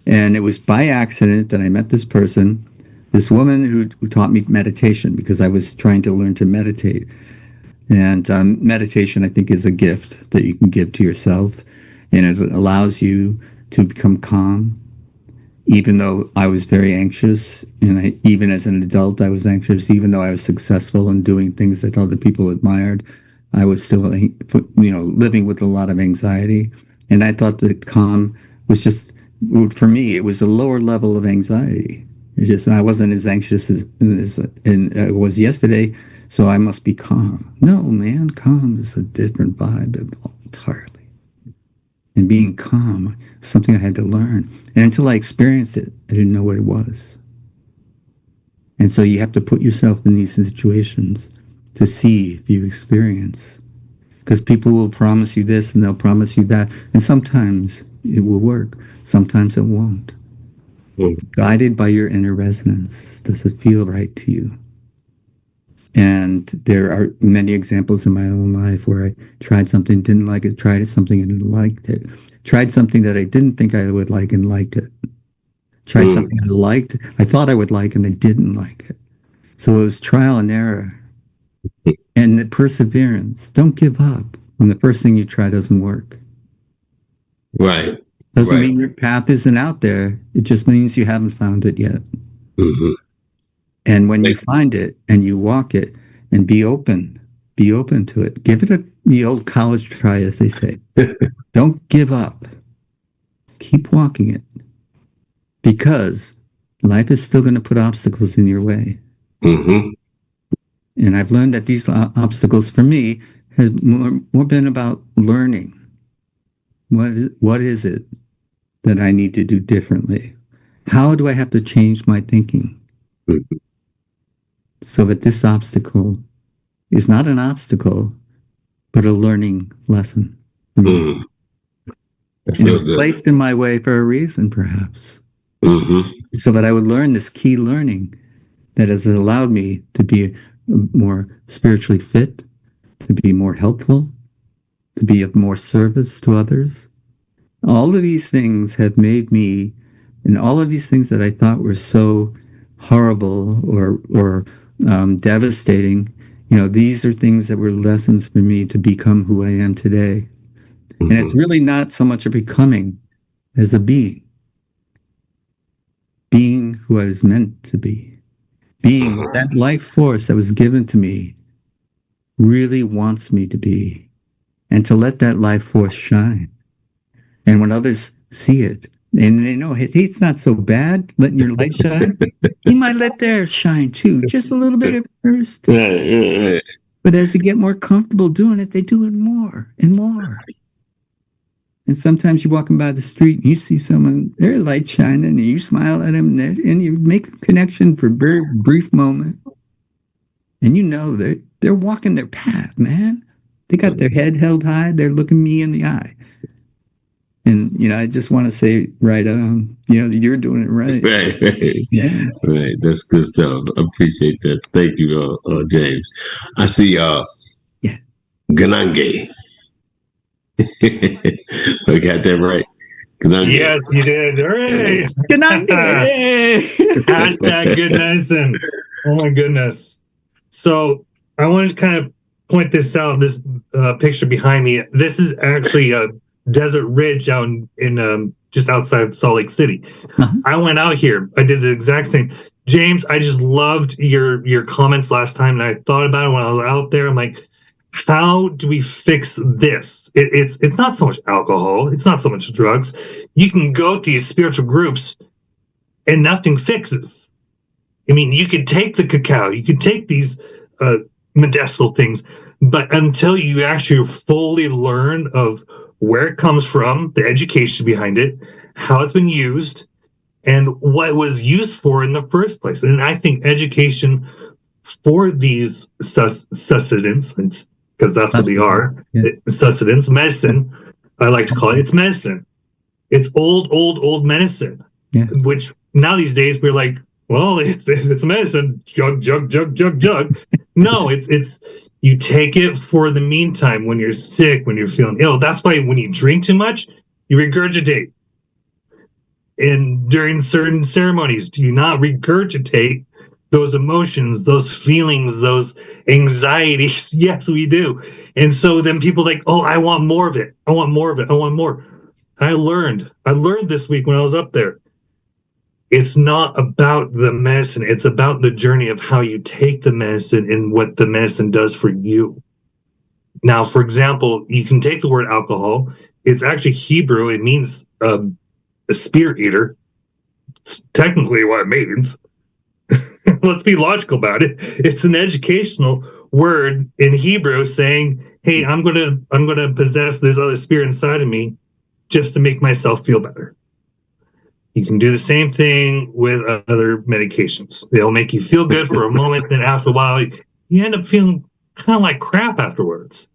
[SPEAKER 10] And it was by accident that I met this person, this woman who taught me meditation, because I was trying to learn to meditate. And meditation, I think, is a gift that you can give to yourself. And it allows you to become calm, even though I was very anxious. And even as an adult, I was anxious. Even though I was successful in doing things that other people admired, I was still, living with a lot of anxiety. And I thought that calm was just, for me, it was a lower level of anxiety. I wasn't as anxious as I was yesterday, so I must be calm. No, man, calm is a different vibe entirely. And being calm is something I had to learn. And until I experienced it, I didn't know what it was. And so you have to put yourself in these situations to see if you experience. Because people will promise you this and they'll promise you that. And sometimes it will work. Sometimes it won't. Guided by your inner resonance. Does it feel right to you? And there are many examples in my own life where I tried something, didn't like it, tried something and liked it. Tried something that I didn't think I would like and liked it. Tried something I liked, I thought I would like and I didn't like it. So it was trial and error. And the perseverance. Don't give up when the first thing you try doesn't work.
[SPEAKER 2] Right.
[SPEAKER 10] Doesn't mean your path isn't out there. It just means you haven't found it yet. And when you find it and you walk it and be open to it. Give it the old college try, as they say. Don't give up. Keep walking it. Because life is still going to put obstacles in your way. And I've learned that these obstacles for me has more been about learning. What is it that I need to do differently? How do I have to change my thinking? So that this obstacle is not an obstacle, but a learning lesson. And it was placed in my way for a reason, perhaps. So that I would learn this key learning that has allowed me to be more spiritually fit, to be more helpful, to be of more service to others. All of these things have made me, and all of these things that I thought were so horrible or devastating. These are things that were lessons for me to become who I am today. And it's really not so much a becoming as a being who I was meant to be, being that life force that was given to me really wants me to be, and to let that life force shine. And when others see it, and they know, hey, it's not so bad letting your light shine, you might let theirs shine too, just a little bit at first.
[SPEAKER 2] Right.
[SPEAKER 10] But as they get more comfortable doing it, they do it more and more. And sometimes you're walking by the street and you see someone, their light shining, and you smile at them, and you make a connection for a very brief moment. And they're walking their path, man. They got their head held high. They're looking me in the eye. And, I just want to say, right, you're doing it right.
[SPEAKER 2] Right.
[SPEAKER 10] Yeah.
[SPEAKER 2] Right. That's good stuff. I appreciate that. Thank you, James. I see Ganange. I got that right. Ganange.
[SPEAKER 4] Yes, you did. Hooray!
[SPEAKER 10] Ganange.
[SPEAKER 4] Hashtag good medicine. Oh my goodness. So I wanted to kind of point this out. This picture behind me. This is actually a desert ridge out in just outside Salt Lake City.
[SPEAKER 10] Uh-huh.
[SPEAKER 4] I went out here. I did the exact same. James, I just loved your comments last time, and I thought about it when I was out there. I'm like, how do we fix this? It's not so much alcohol. It's not so much drugs. You can go to these spiritual groups, and nothing fixes. I mean, you could take the cacao, you could take these medicinal things, but until you actually fully learn of where it comes from, the education behind it, how it's been used, and what it was used for in the first place. And I think education for these sustenance, because that's what they are, sustenance, medicine, I like to call it, it's medicine. It's old medicine, which now these days we're like, well, it's medicine, jug. No, it's you take it for the meantime when you're sick, when you're feeling ill. That's why when you drink too much, you regurgitate. And during certain ceremonies, do you not regurgitate those emotions, those feelings, those anxieties? Yes, we do. And so then people like, oh, I want more of it. I want more of it. I want more. I learned this week when I was up there. It's not about the medicine. It's about the journey of how you take the medicine and what the medicine does for you. Now, for example, you can take the word alcohol. It's actually Hebrew. It means a spirit eater. It's technically what it means. Let's be logical about it. It's an educational word in Hebrew saying, hey, I'm gonna possess this other spirit inside of me just to make myself feel better. You can do the same thing with other medications. They'll make you feel good for a moment, then after a while, you end up feeling kind of like crap afterwards.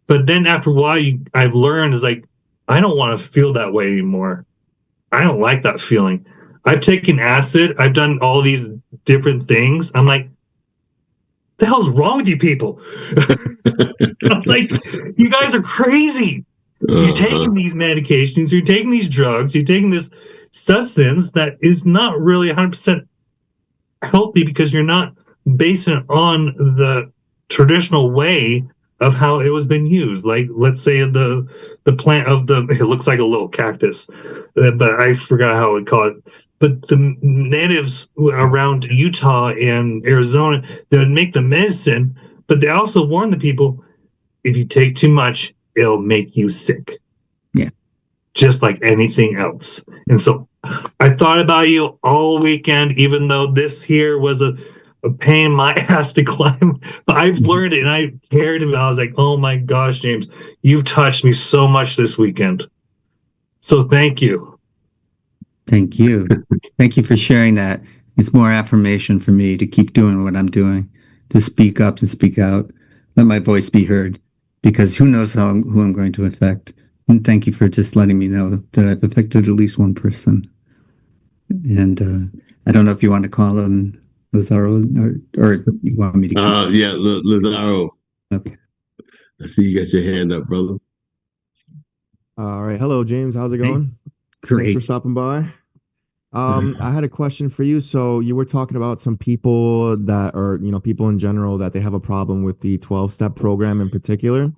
[SPEAKER 4] But then after a while, I've learned is like, I don't want to feel that way anymore. I don't like that feeling. I've taken acid. I've done all these different things. I'm like, what the hell's wrong with you people? I was like, you guys are crazy. You're taking these medications, you're taking these drugs, you're taking this substance that is not really 100% healthy because you're not basing it on the traditional way of how it was been used. Like, let's say the plant of it looks like a little cactus, but I forgot how we call it. But the natives around Utah and Arizona, they would make the medicine, but they also warn the people, if you take too much, it'll make you sick.
[SPEAKER 10] Yeah.
[SPEAKER 4] Just like anything else. And so I thought about you all weekend, even though this here was a pain in my ass to climb. But I've learned it and I cared about it. I was like, oh my gosh, James, you've touched me so much this weekend. So thank you.
[SPEAKER 10] Thank you. Thank you for sharing that. It's more affirmation for me to keep doing what I'm doing, to speak up and speak out, let my voice be heard, because who knows who I'm going to affect. And thank you for just letting me know that I've affected at least one person. And I don't know if you want to call him Lazaro or you want me to keep
[SPEAKER 2] yeah, Lazaro.
[SPEAKER 10] Okay.
[SPEAKER 2] I see you got your hand up, brother.
[SPEAKER 6] All right. Hello, James. How's it going?
[SPEAKER 10] Great.
[SPEAKER 6] Thanks for stopping by. I had a question for you. So you were talking about some people that are, people in general that they have a problem with the 12-step program in particular.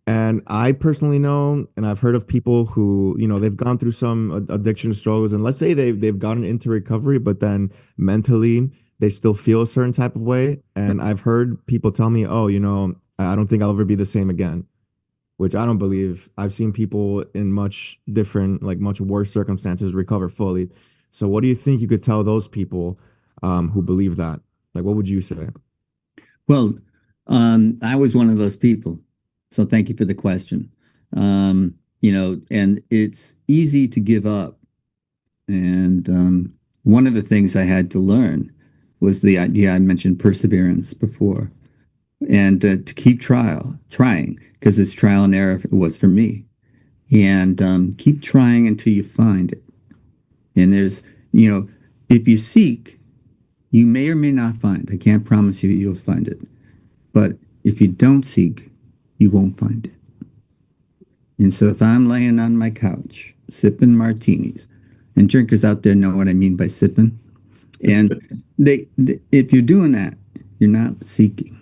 [SPEAKER 6] And I personally know, and I've heard of people who, they've gone through some addiction struggles, and let's say they've gotten into recovery, but then mentally they still feel a certain type of way. And I've heard people tell me, oh, I don't think I'll ever be the same again, which I don't believe. I've seen people in much different, like much worse circumstances recover fully. So what do you think you could tell those people who believe that? Like, what would you say?
[SPEAKER 10] Well, I was one of those people. So thank you for the question. And it's easy to give up. And one of the things I had to learn was the idea I mentioned perseverance before, and to keep trying, because it's trial and error it was for me, and keep trying until you find it. And if you seek, you may or may not find. I can't promise you you'll find it, but if you don't seek, you won't find it. And so if I'm laying on my couch sipping martinis, and drinkers out there know what I mean by sipping, and if you're doing that, you're not seeking,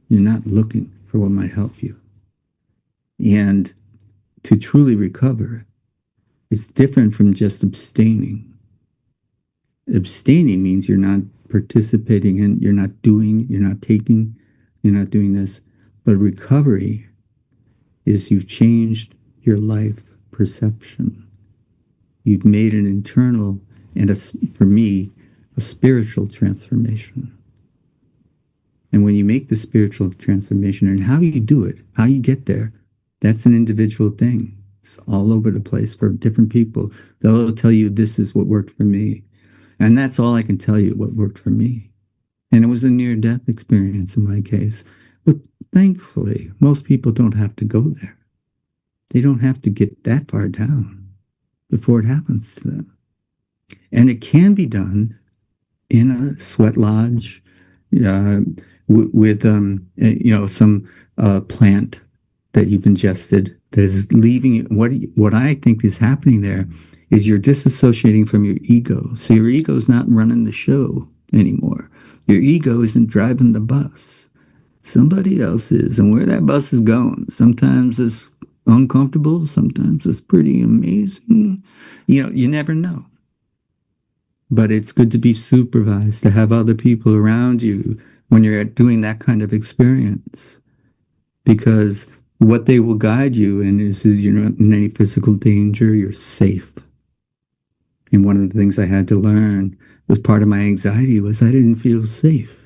[SPEAKER 10] you're not looking for what might help you. And to truly recover, it's different from just abstaining. Abstaining means you're not participating in, you're not doing, you're not taking, you're not doing this. But recovery is you've changed your life perception. You've made an internal and, for me, a spiritual transformation. And when you make the spiritual transformation, and how you do it, how you get there, that's an individual thing. It's all over the place for different people. They'll tell you this is what worked for me. And that's all I can tell you, what worked for me. And it was a near-death experience in my case. But thankfully, most people don't have to go there. They don't have to get that far down before it happens to them. And it can be done in a sweat lodge with some plant that you've ingested that is leaving it. What I think is happening there is you're disassociating from your ego. So your ego is not running the show anymore. Your ego isn't driving the bus. Somebody else is. And where that bus is going, sometimes it's uncomfortable, sometimes it's pretty amazing. You never know. But it's good to be supervised, to have other people around you when you're doing that kind of experience. Because what they will guide you in is you're not in any physical danger, you're safe. And one of the things I had to learn was part of my anxiety was I didn't feel safe.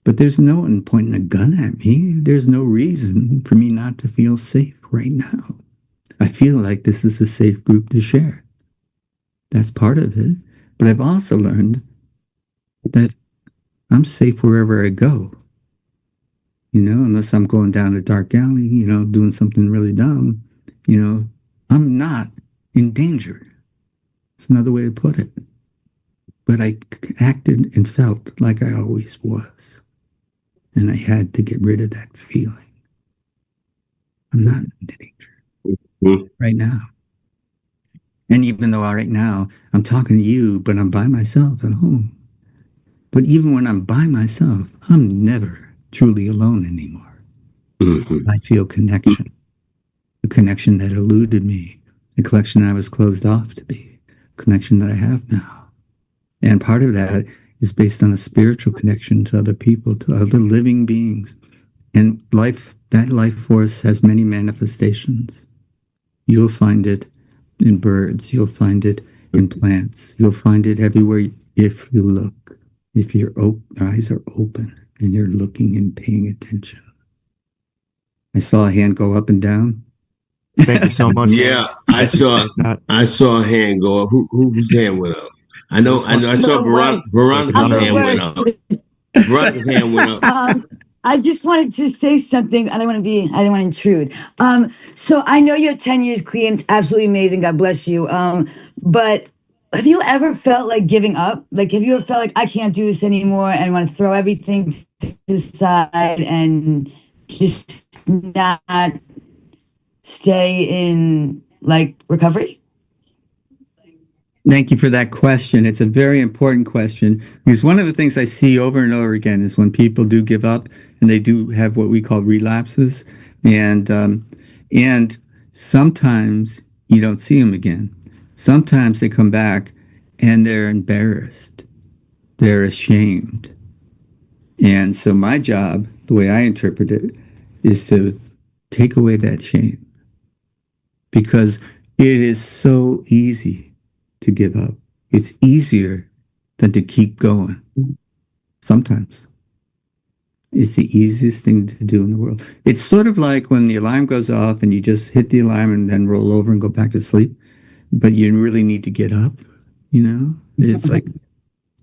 [SPEAKER 10] But there's no one pointing a gun at me. There's no reason for me not to feel safe right now. I feel like this is a safe group to share. That's part of it. But I've also learned that I'm safe wherever I go. Unless I'm going down a dark alley, doing something really dumb, I'm not in danger. It's another way to put it. But I acted and felt like I always was. And I had to get rid of that feeling. I'm not in danger right now. And even though right now I'm talking to you, but I'm by myself at home. But even when I'm by myself, I'm never truly alone anymore. I feel connection, a connection that eluded me, a connection I was closed off to be, a connection that I have now. And part of that is based on a spiritual connection to other people, to other living beings. And that life force has many manifestations. You'll find it in birds. You'll find it in plants. You'll find it everywhere if you look, if your eyes are open and you're looking and paying attention. I saw a hand go up and down.
[SPEAKER 6] Thank you so much.
[SPEAKER 2] Yeah, I saw a hand go up. Whose hand went up? I know. I saw Veronica's hand went up. Veronica's hand went up.
[SPEAKER 11] I just wanted to say something. I didn't want to intrude. So I know you're 10 years clean. It's absolutely amazing. God bless you. But have you ever felt like giving up? Like, have you ever felt like I can't do this anymore and want to throw everything to the side and just not stay in like recovery?
[SPEAKER 10] Thank you for that question. It's a very important question because one of the things I see over and over again is when people do give up and they do have what we call relapses, and sometimes you don't see them again. Sometimes they come back and they're embarrassed, they're ashamed, and so my job, the way I interpret it, is to take away that shame because it is so easy to give up. It's easier than to keep going. Sometimes it's the easiest thing to do in the world. It's sort of like when the alarm goes off and you just hit the alarm and then roll over and go back to sleep, but you really need to get up. It's like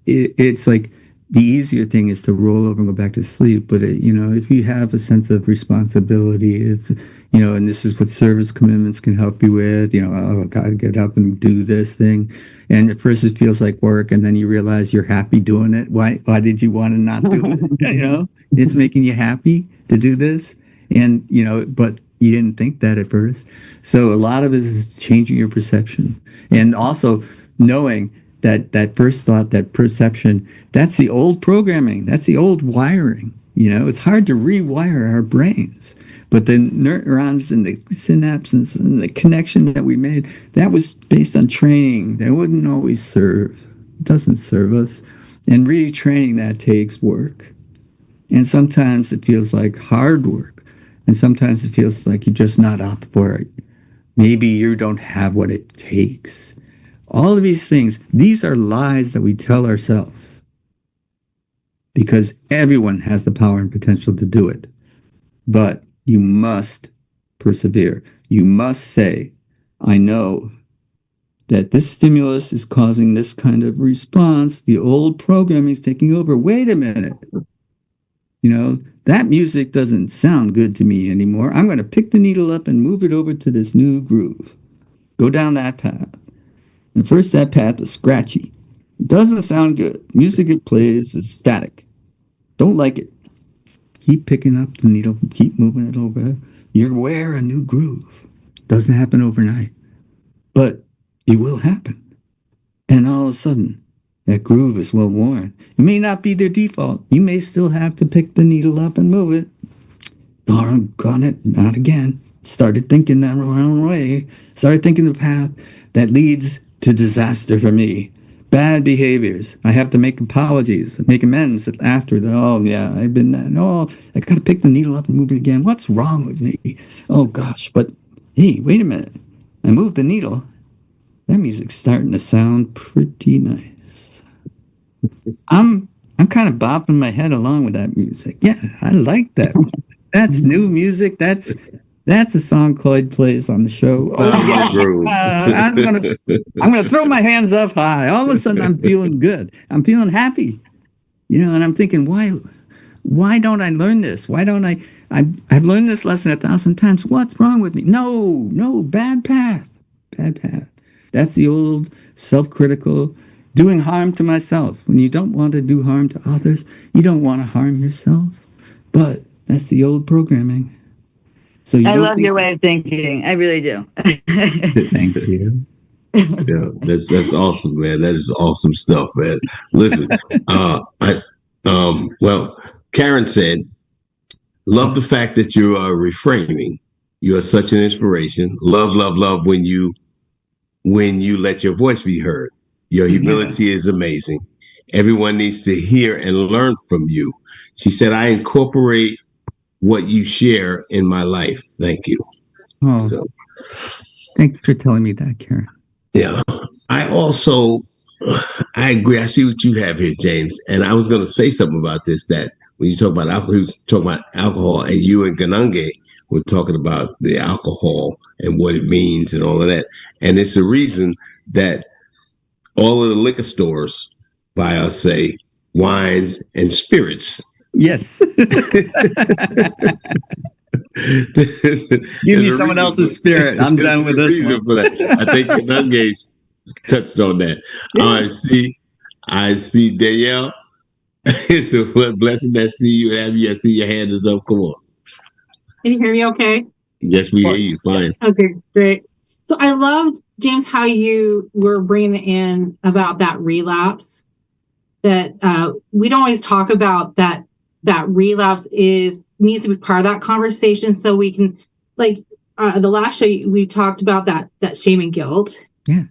[SPEAKER 10] it's like the easier thing is to roll over and go back to sleep. But if you have a sense of responsibility, and this is what service commitments can help you with, oh, I gotta get up and do this thing. And at first it feels like work, and then you realize you're happy doing it. Why did you want to not do it? It's making you happy to do this. And, but you didn't think that at first. So a lot of it is changing your perception. And also knowing that first thought, that perception, that's the old programming. That's the old wiring. It's hard to rewire our brains. But the neurons and the synapses and the connection that we made, that was based on training. That wouldn't always serve. It doesn't serve us. And retraining that takes work. And sometimes it feels like hard work. And sometimes it feels like you're just not up for it. Maybe you don't have what it takes. All of these things, these are lies that we tell ourselves. Because everyone has the power and potential to do it. But you must persevere. You must say, I know that this stimulus is causing this kind of response. The old programming is taking over. Wait a minute. That music doesn't sound good to me anymore. I'm going to pick the needle up and move it over to this new groove. Go down that path. And first, that path is scratchy. It doesn't sound good. Music it plays is static. Don't like it. Keep picking up the needle, keep moving it over. You're aware a new groove. Doesn't happen overnight, but it will happen. And all of a sudden, that groove is well worn. It may not be their default. You may still have to pick the needle up and move it. Doggone it, not again. Started thinking that wrong way. Started thinking the path that leads to disaster for me. Bad behaviors. I have to make apologies, make amends after the, oh yeah, I've been that. No, I got to pick the needle up and move it again. What's wrong with me? Oh gosh, but hey, wait a minute. I moved the needle. That music's starting to sound pretty nice. I'm kind of bopping my head along with that music. Yeah, I like that. That's new music. That's a song Cloyd plays on the show. Oh, yeah. I'm gonna throw my hands up high. All of a sudden, I'm feeling good. I'm feeling happy, and I'm thinking, why don't I learn this? Why don't I've learned this lesson 1,000 times. What's wrong with me? No, bad path. That's the old self-critical, doing harm to myself. When you don't want to do harm to others, you don't want to harm yourself. But that's the old programming. So
[SPEAKER 11] I love your way of thinking. I really do.
[SPEAKER 10] Thank you.
[SPEAKER 2] Yeah, that's awesome, man. That is awesome stuff, man. Listen, well, Karen said, love the fact that you are reframing. You are such an inspiration. Love when you let your voice be heard. Your humility is amazing. Everyone needs to hear and learn from you. She said, I incorporate what you share in my life. Thank you.
[SPEAKER 10] Oh, thanks for telling me that, Karen.
[SPEAKER 2] Yeah. I agree. I see what you have here, James. And I was going to say something about this, that when you talk about alcohol, he was talking about alcohol, and you and Ganange were talking about the alcohol and what it means and all of that. And it's the reason that all of the liquor stores by us say wines and spirits.
[SPEAKER 10] Yes. Give me someone else's spirit. I'm done with this one.
[SPEAKER 2] For that. I think Kanange touched on that. Yeah. I see Danielle. It's a blessing to see you and have you. I see your hand is up. Come on.
[SPEAKER 12] Can you hear me okay?
[SPEAKER 2] Yes, we hear you. Fine.
[SPEAKER 12] Okay, great. So I loved, James, how you were bringing in about that relapse. That we don't always talk about that. That relapse needs to be part of that conversation, so we can, like, the last show we talked about that shame and guilt.
[SPEAKER 10] Yeah.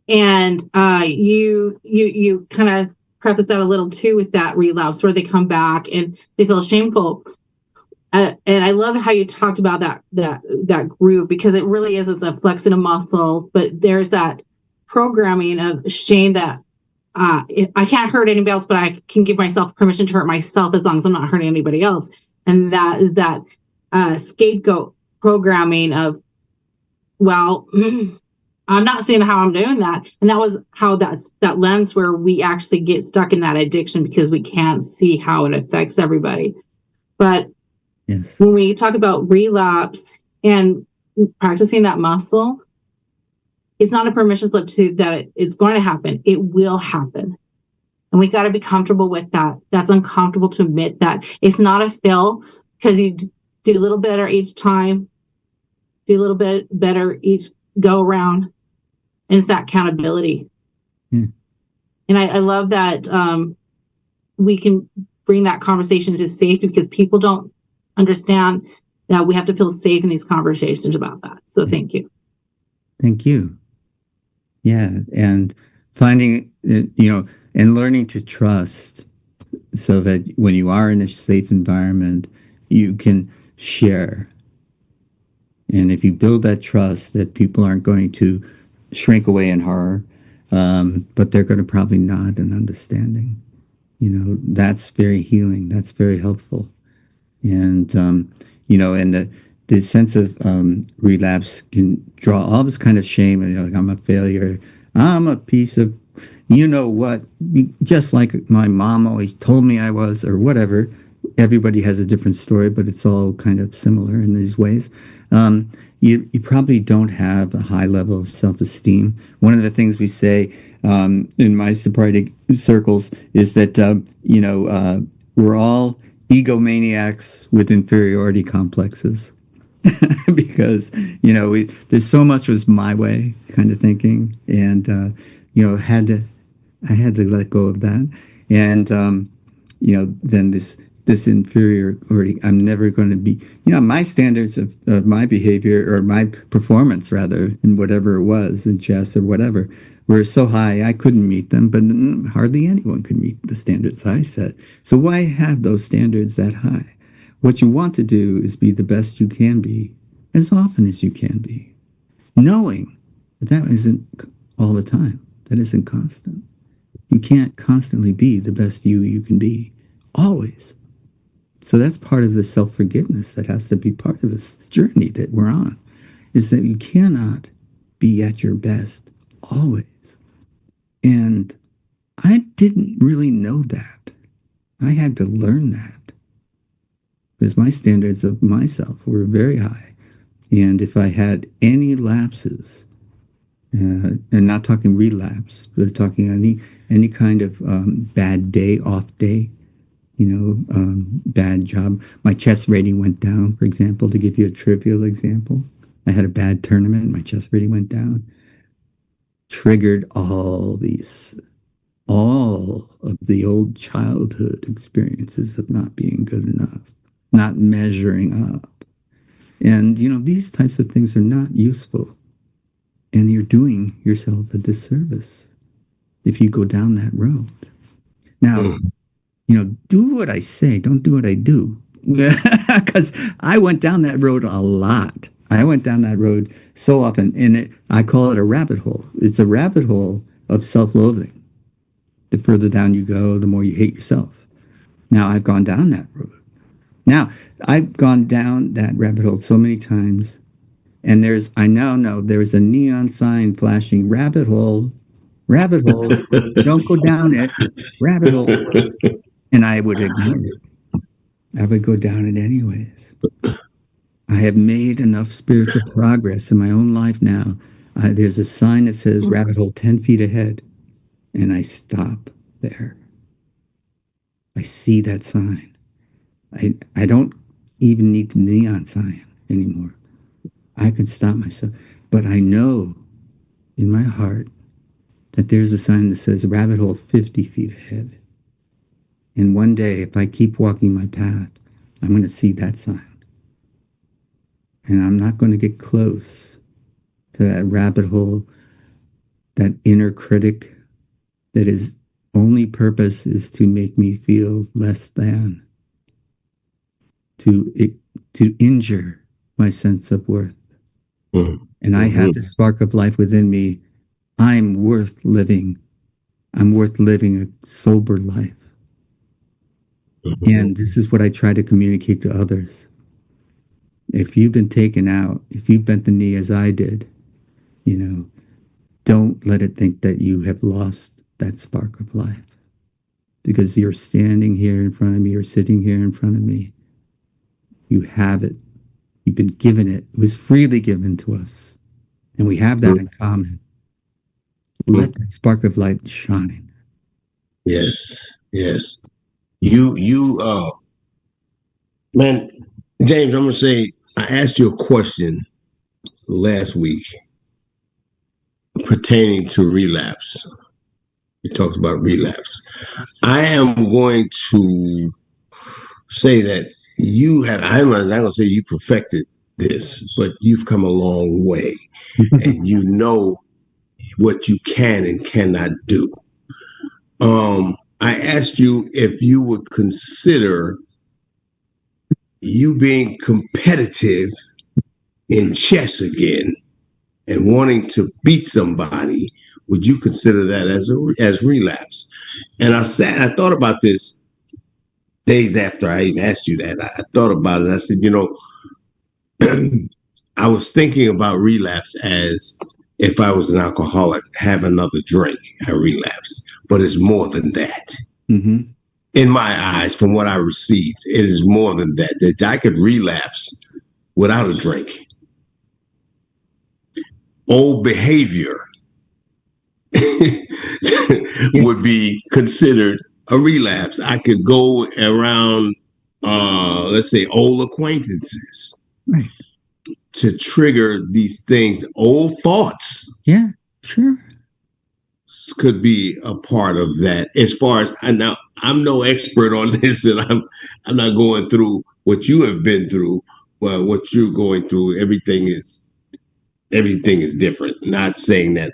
[SPEAKER 12] And you kind of preface that a little too with that relapse where they come back and they feel shameful. And I love how you talked about that groove, because it really is a flexing a muscle, but there's that programming of shame that I can't hurt anybody else, but I can give myself permission to hurt myself as long as I'm not hurting anybody else. And that is that scapegoat programming of, well, I'm not seeing how I'm doing that. And that was how that lens where we actually get stuck in that addiction, because we can't see how it affects everybody. But
[SPEAKER 10] yes,
[SPEAKER 12] when we talk about relapse and practicing that muscle, it's not a permission slip to that it's going to happen. It will happen. And we got to be comfortable with that. That's uncomfortable to admit that. It's not a fail, because you do a little better each time, do a little bit better each go around. And it's that accountability.
[SPEAKER 10] And
[SPEAKER 12] I love that we can bring that conversation to safety, because people don't understand that we have to feel safe in these conversations about that. So thank you.
[SPEAKER 10] Thank you. Yeah. And finding, and learning to trust, so that when you are in a safe environment, you can share. And if you build that trust, that people aren't going to shrink away in horror, but they're going to probably nod in understanding. That's very healing. That's very helpful. And, and the sense of relapse can draw all this kind of shame. And like, I'm a failure. I'm a piece of, what, just like my mom always told me I was, or whatever. Everybody has a different story, but it's all kind of similar in these ways. You probably don't have a high level of self-esteem. One of the things we say in my sobriety circles is that, we're all egomaniacs with inferiority complexes. Because, there's so much was my way kind of thinking. And, I had to let go of that. And, then this inferiority, I'm never going to be, my standards of my behavior, or my performance rather, in whatever it was, in chess or whatever, were so high I couldn't meet them, but hardly anyone could meet the standards I set. So why have those standards that high? What you want to do is be the best you can be as often as you can be, knowing that isn't all the time. That isn't constant. You can't constantly be the best you can be, always. So that's part of the self-forgiveness that has to be part of this journey that we're on, is that you cannot be at your best always. And I didn't really know that. I had to learn that, because my standards of myself were very high. And if I had any lapses, and not talking relapse, but talking any kind of bad day, off day, bad job. My chess rating went down, for example, to give you a trivial example. I had a bad tournament, my chess rating went down. Triggered all of the old childhood experiences of not being good enough, not measuring up. And, these types of things are not useful. And you're doing yourself a disservice if you go down that road. Now, do what I say, don't do what I do. Because I went down that road a lot. I went down that road so often, and I call it a rabbit hole. It's a rabbit hole of self-loathing. The further down you go, the more you hate yourself. Now, I've gone down that road. Now, I've gone down that rabbit hole so many times, and I now know there's a neon sign flashing, rabbit hole, don't go down it, rabbit hole. And I would ignore it. I would go down it anyways. I have made enough spiritual progress in my own life now. There's a sign that says rabbit hole 10 feet ahead, and I stop there. I see that sign. I don't even need the neon sign anymore. I can stop myself. But I know in my heart that there's a sign that says rabbit hole 50 feet ahead. And one day, if I keep walking my path, I'm going to see that sign. And I'm not going to get close to that rabbit hole, that inner critic that his only purpose is to make me feel less than, to injure my sense of worth. Mm-hmm. And I have the spark of life within me. I'm worth living. I'm worth living a sober life. Mm-hmm. And this is what I try to communicate to others. If you've been taken out, if you bent the knee as I did, don't let it think that you have lost that spark of life. Because you're standing here in front of me, you're sitting here in front of me. You have it. You've been given it. It was freely given to us. And we have that in common. Let that spark of light shine.
[SPEAKER 2] Yes, yes. Man, James, I'm going to say, I asked you a question last week pertaining to relapse. He talks about relapse. I am going to say that I'm not going to say you perfected this, but you've come a long way and you know what you can and cannot do. I asked you if you would consider you being competitive in chess again and wanting to beat somebody. Would you consider that as relapse? And I thought about this days after I even asked you that. I thought about it. I said, I was thinking about relapse as if I was an alcoholic, have another drink, I relapsed. But it's more than that. Mm-hmm. In my eyes, from what I received, it is more than that. That I could relapse without a drink. Old behavior would be considered a relapse. I could go around, let's say, old acquaintances, right, to trigger these things. Old thoughts,
[SPEAKER 10] yeah, sure,
[SPEAKER 2] could be a part of that. As far as I know, I'm no expert on this, and I'm not going through what you have been through. Well, what you're going through, everything is different. Not saying that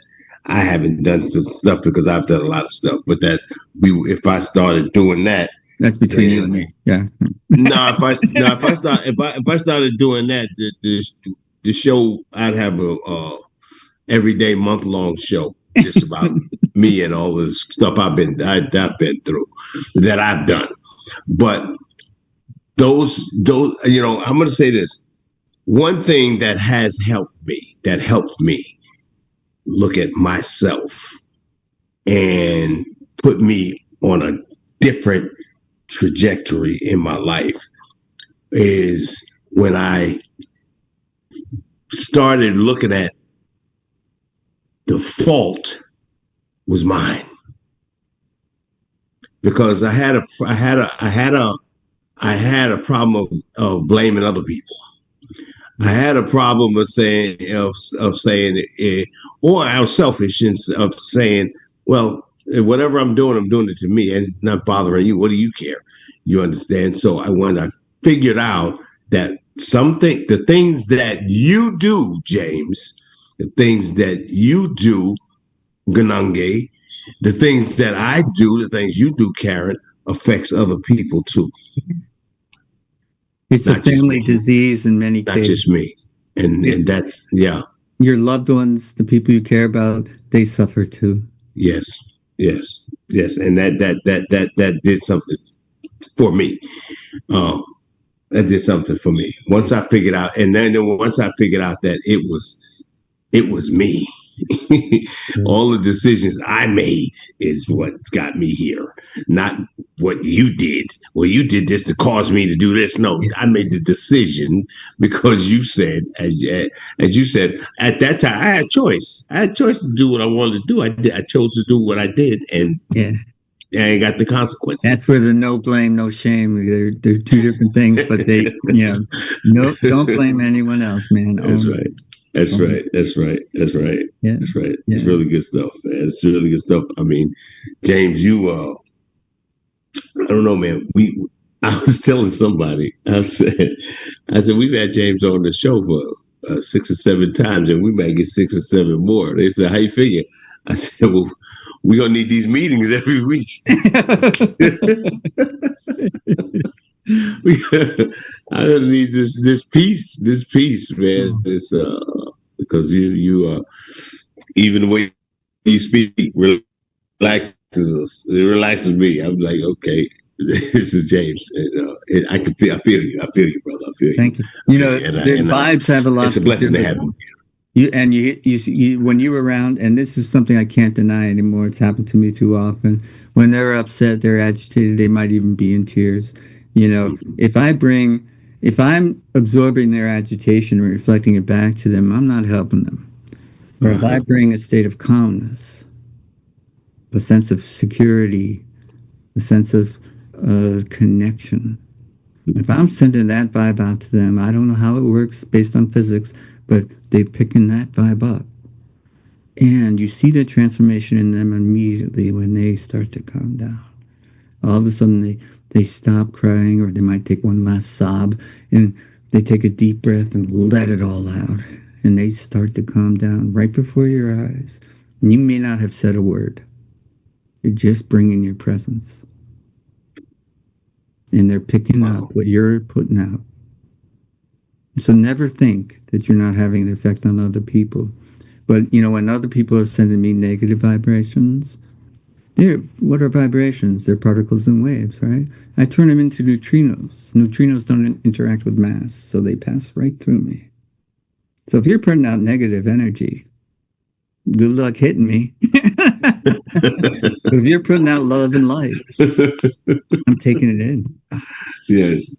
[SPEAKER 2] I haven't done some stuff, because I've done a lot of stuff, but if I started doing that,
[SPEAKER 10] that's between you and me. Yeah.
[SPEAKER 2] If I started doing that, the show, I'd have a everyday month-long show just about me and all the stuff I've been through, that I've done. But those, I'm going to say this. One thing that has helped me look at myself and put me on a different trajectory in my life is when I started looking at the fault was mine, because I had a problem of blaming other people. I had a problem of saying, or I was selfish of saying, well, whatever I'm doing it to me and not bothering you. What do you care? You understand? So when I figured out that the things that you do, James, the things that you do, Ganange, the things that I do, the things you do, Karen, affects other people too.
[SPEAKER 10] It's not a family disease in many cases.
[SPEAKER 2] Not just me. And that's, yeah.
[SPEAKER 10] Your loved ones, the people you care about, they suffer too.
[SPEAKER 2] Yes. And that did something for me. That did something for me. Once I figured out, that it was me. All the decisions I made is what's got me here, not what you did. Well, you did this to cause me to do this. No, I made the decision because you said, as you said, at that time, I had choice. I had choice to do what I wanted to do. I chose to do what I did, and I ain't got the consequences.
[SPEAKER 10] That's where the no blame, no shame. They're two different things, but they, no, don't blame anyone else, man.
[SPEAKER 2] That's right. That's right. That's right. That's right.
[SPEAKER 10] Yeah.
[SPEAKER 2] That's right.
[SPEAKER 10] Yeah.
[SPEAKER 2] It's really good stuff, man. It's really good stuff. I mean, James, you I don't know, man. I was telling somebody, I said we've had James on the show for 6 or 7 times, and we might get 6 or 7 more. They said, "How you figure?" I said, "Well, we're gonna need these meetings every week." I need this peace, man. It's because you even the way you speak relaxes us. It relaxes me. I'm like, okay, this is James, and I feel you, brother. I feel you.
[SPEAKER 10] Thank you. The vibes have a lot.
[SPEAKER 2] It's a blessing to have you.
[SPEAKER 10] You when you're around, and this is something I can't deny anymore. It's happened to me too often. When they're upset, they're agitated. They might even be in tears. If I'm absorbing their agitation and reflecting it back to them, I'm not helping them. Or if I bring a state of calmness, a sense of security, a sense of connection. If I'm sending that vibe out to them, I don't know how it works based on physics, but they're picking that vibe up. And you see the transformation in them immediately when they start to calm down. All of a sudden, they stop crying, or they might take one last sob, and they take a deep breath and let it all out. And they start to calm down right before your eyes. And you may not have said a word. You're just bringing your presence. And they're picking up what you're putting out. So never think that you're not having an effect on other people. But, when other people are sending me negative vibrations, what are vibrations? They're particles and waves, right? I turn them into neutrinos. Neutrinos don't interact with mass, so they pass right through me. So if you're putting out negative energy, good luck hitting me. But if you're putting out love and light, I'm taking it in.
[SPEAKER 2] Yes.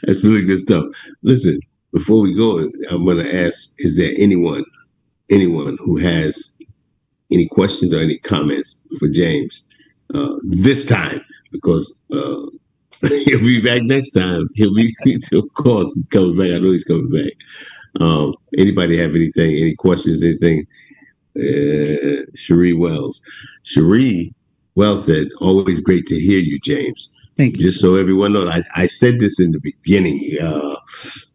[SPEAKER 2] That's really good stuff. Listen, before we go, I'm going to ask, is there anyone who has any questions or any comments for James this time? Because he'll be back next time. He'll be, of course, coming back. I know he's coming back. Anybody have anything, any questions, anything? Sharee Wells. Sharee Wells said, always great to hear you, James.
[SPEAKER 10] Thank you.
[SPEAKER 2] Just so everyone knows, I said this in the beginning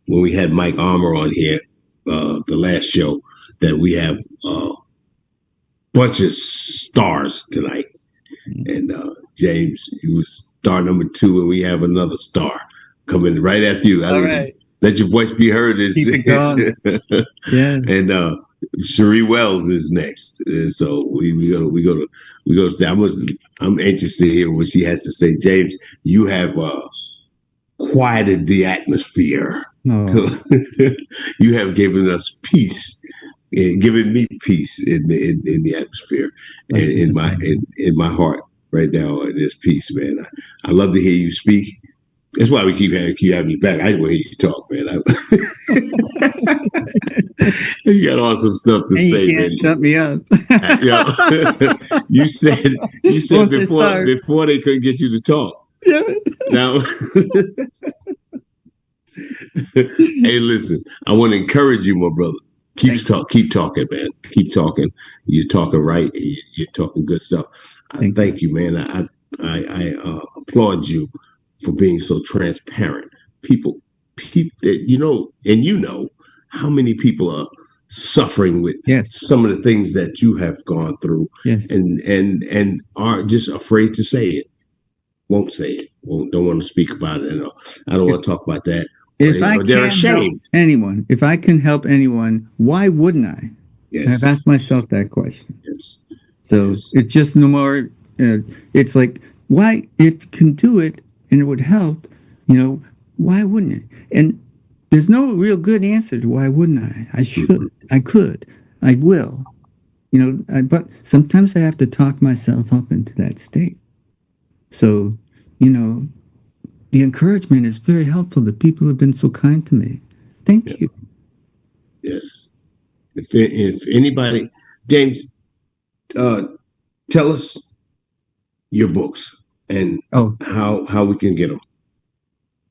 [SPEAKER 2] when we had Mike Armour on here, the last show, that we have a bunch of stars tonight. And James, you was star number 2, and we have another star coming right after you.
[SPEAKER 10] All right.
[SPEAKER 2] Let your voice be heard.
[SPEAKER 10] Keep it going. Yeah.
[SPEAKER 2] And Sharee Wells is next. And so we go to I'm anxious to hear what she has to say. James, you have quieted the atmosphere.
[SPEAKER 10] Oh.
[SPEAKER 2] You have given us peace. Giving me peace in the atmosphere and in my heart right now. There's peace, man. I love to hear you speak. That's why we keep having you back. I just want to hear you talk, man. You got awesome stuff to say,
[SPEAKER 10] you can't
[SPEAKER 2] man.
[SPEAKER 10] shut me up.
[SPEAKER 2] You said before they couldn't get you to talk.
[SPEAKER 10] Yeah.
[SPEAKER 2] Now, hey, listen. I want to encourage you, my brother. Keep talking, man. Keep talking. You're talking right. You're talking good stuff. Thank you, man. I applaud you for being so transparent. People, and how many people are suffering with some of the things that you have gone through, and are just afraid to say it. Won't say it. Don't want to speak about it. I don't want to talk about that. They're ashamed.
[SPEAKER 10] If I can help anyone, why wouldn't I?
[SPEAKER 2] Yes.
[SPEAKER 10] I've asked myself that question.
[SPEAKER 2] Yes.
[SPEAKER 10] So it's just no more. It's like, why? If you can do it and it would help, why wouldn't it? And there's no real good answer to why wouldn't I? I should. I could. I will. But sometimes I have to talk myself up into that state. So, the encouragement is very helpful. The people have been so kind to me. Thank you.
[SPEAKER 2] Yes. If anybody, James, tell us your books and how we can get them.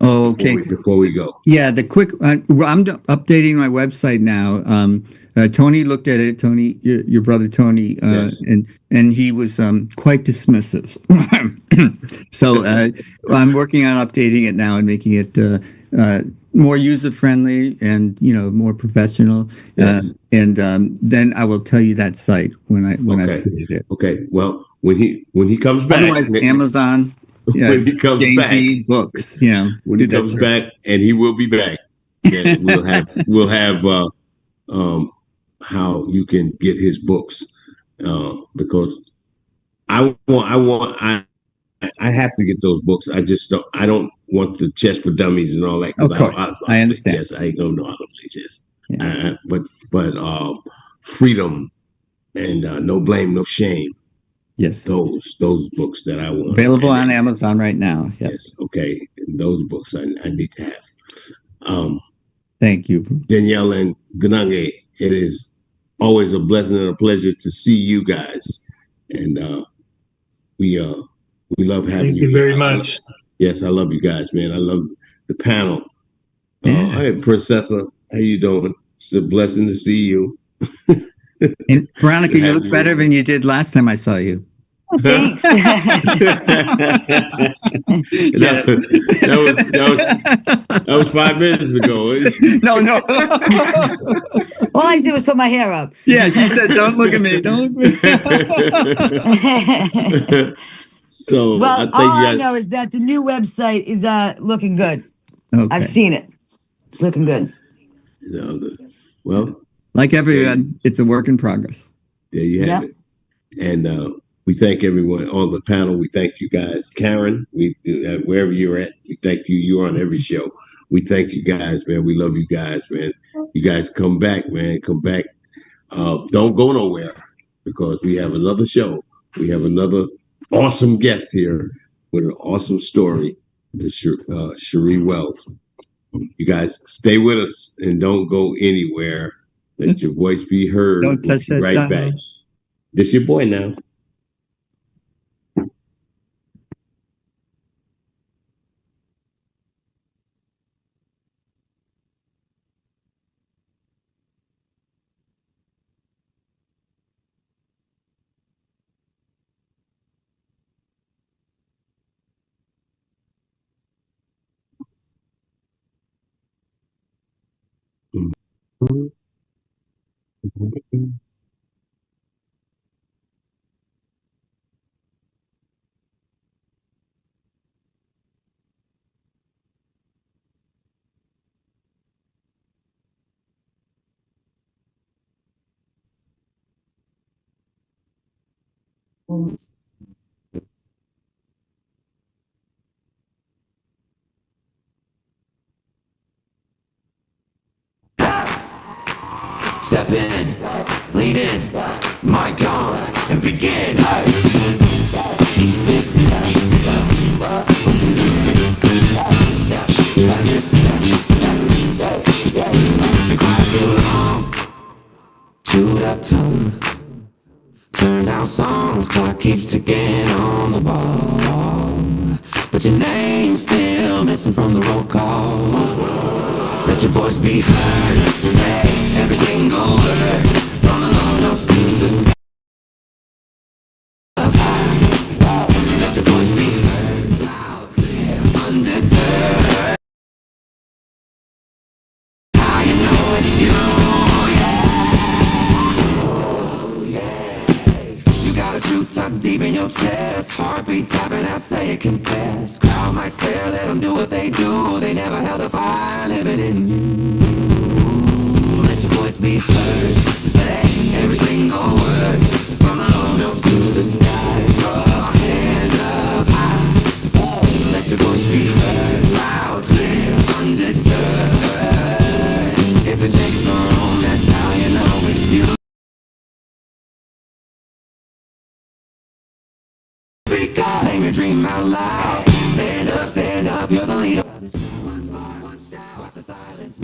[SPEAKER 10] Oh, okay.
[SPEAKER 2] Before we go.
[SPEAKER 10] Yeah, the quick. I'm updating my website now. Tony looked at it. Tony, your brother Tony,
[SPEAKER 2] Yes.
[SPEAKER 10] and he was quite dismissive. So I'm working on updating it now and making it more user friendly and more professional.
[SPEAKER 2] Yes.
[SPEAKER 10] And then I will tell you that site when I create it.
[SPEAKER 2] Okay. Well, when he comes back,
[SPEAKER 10] otherwise Amazon. Yeah,
[SPEAKER 2] when he comes back,
[SPEAKER 10] books.
[SPEAKER 2] When he comes back, and he will be back, then we'll have how you can get his books because I have to get those books. I don't want the chess for dummies and all that.
[SPEAKER 10] Of course, I understand.
[SPEAKER 2] Chess. I don't know how to play chess. Yeah. But freedom and no blame, no shame.
[SPEAKER 10] Yes,
[SPEAKER 2] those books that I want
[SPEAKER 10] available on Amazon right now. Yep.
[SPEAKER 2] Yes, okay, and those books I need to have.
[SPEAKER 10] Thank you,
[SPEAKER 2] Danielle and Ganange. It is always a blessing and a pleasure to see you guys, and we love having you.
[SPEAKER 4] Thank you very much.
[SPEAKER 2] Yes, I love you guys, man. I love the panel.
[SPEAKER 10] Yeah.
[SPEAKER 2] Hey, Princessa, how you doing? It's a blessing to see you.
[SPEAKER 10] And Veronica, you look better than you did last time I saw you.
[SPEAKER 11] Thanks.
[SPEAKER 2] that was 5 minutes ago.
[SPEAKER 10] No.
[SPEAKER 11] All I did was put my hair up.
[SPEAKER 10] Yeah, she said, "Don't look at me. Don't look at me."
[SPEAKER 2] So,
[SPEAKER 11] well, I know is that the new website is looking good.
[SPEAKER 10] Okay.
[SPEAKER 11] I've seen it. It's looking good.
[SPEAKER 2] Well,
[SPEAKER 10] like everyone, it's a work in progress.
[SPEAKER 2] There you have it. And we thank everyone on the panel. We thank you guys. Karen, wherever you're at, we thank you. You're on every show. We thank you guys, man. We love you guys, man. You guys come back, man. Come back. Don't go nowhere because we have another show. We have another awesome guest here with an awesome story. Sharee Wells. You guys stay with us and don't go anywhere. Let your voice be heard.
[SPEAKER 10] Don't touch that
[SPEAKER 2] right
[SPEAKER 10] dial.
[SPEAKER 2] back. This your boy now.
[SPEAKER 1] Step in, lean in, mic on, and begin. Been quiet too long, chewed up tongue, turn down songs, clock keeps ticking on the ball, but your name's still missing from the roll call. Let your voice be heard, say every single word, from the low notes to the sky. Let your voice be heard, loud, clear, undeterred. How you know it's you, yeah. You got a truth tucked deep in your chest, heartbeat tapping out, say it, confess. Crowd might stare, let them do what they do. They never held a fire living in you. Let your voice be heard, say every single word, from the low notes to the sky. Throw hands up high. Let your voice be heard, loud, clear, undeterred. If it takes the room, that's how you know it's you. Speak up, name your dream out loud. Stand up, you're the leader. One shout, watch the silence.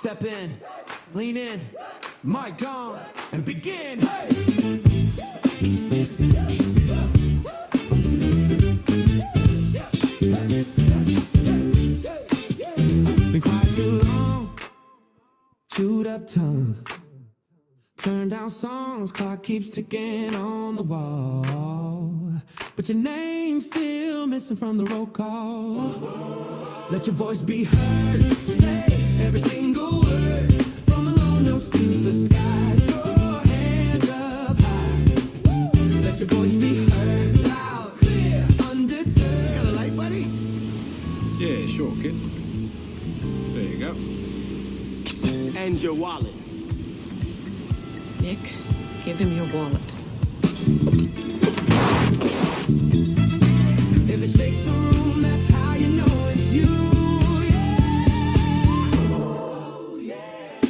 [SPEAKER 1] Step in, lean in, mic on, and begin. Hey! Been quiet too long, chewed up tongue. Turn down songs, clock keeps ticking on the wall. But your name's still missing from the roll call. Let your voice be heard. Say every single word. From the low notes to the sky. Throw hands up high. Let your voice be heard. Loud, clear, undeterred. You got a light, buddy?
[SPEAKER 8] Yeah, sure, kid. There you go.
[SPEAKER 7] And your wallet.
[SPEAKER 9] Nick, give him your wallet.
[SPEAKER 1] If it shakes the room, that's how you know it's you. Yeah. Oh, yeah.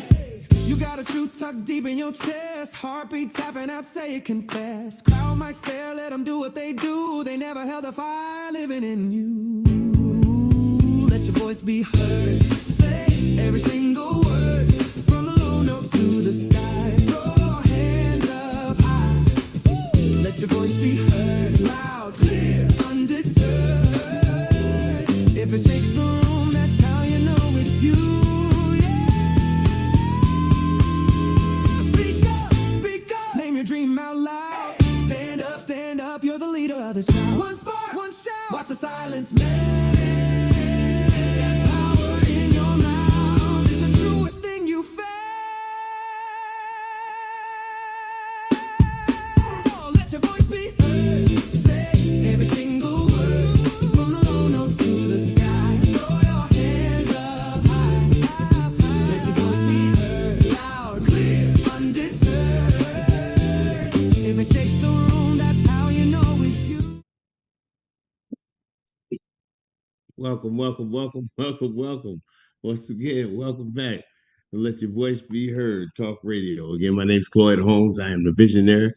[SPEAKER 1] You got a truth tucked deep in your chest. Heartbeat tapping out, say it, confess. Crowd might stare, let them do what they do. They never held a fire living in you. Let your voice be heard. Say every single word. From the low notes to the sky. Throw hands up high. Let your voice be heard. Loud, clear, undeterred. If it shakes the room, that's how you know it's you. Yeah. Speak up, name your dream out loud. Stand up, you're the leader of this crowd. One spark, one shout, watch the silence melt. That power in your mouth is the truest thing you felt. Oh, let your voice be heard. Say every single word. From the low notes to the sky. Throw your hands up high. Let your voice be heard. Loud, clear, undeterred. If it shakes the room, that's how you know it's you.
[SPEAKER 2] Welcome. Once again, welcome back. And let your voice be heard. Talk radio. Again, my name is Cloyd Holmes. I am the visionary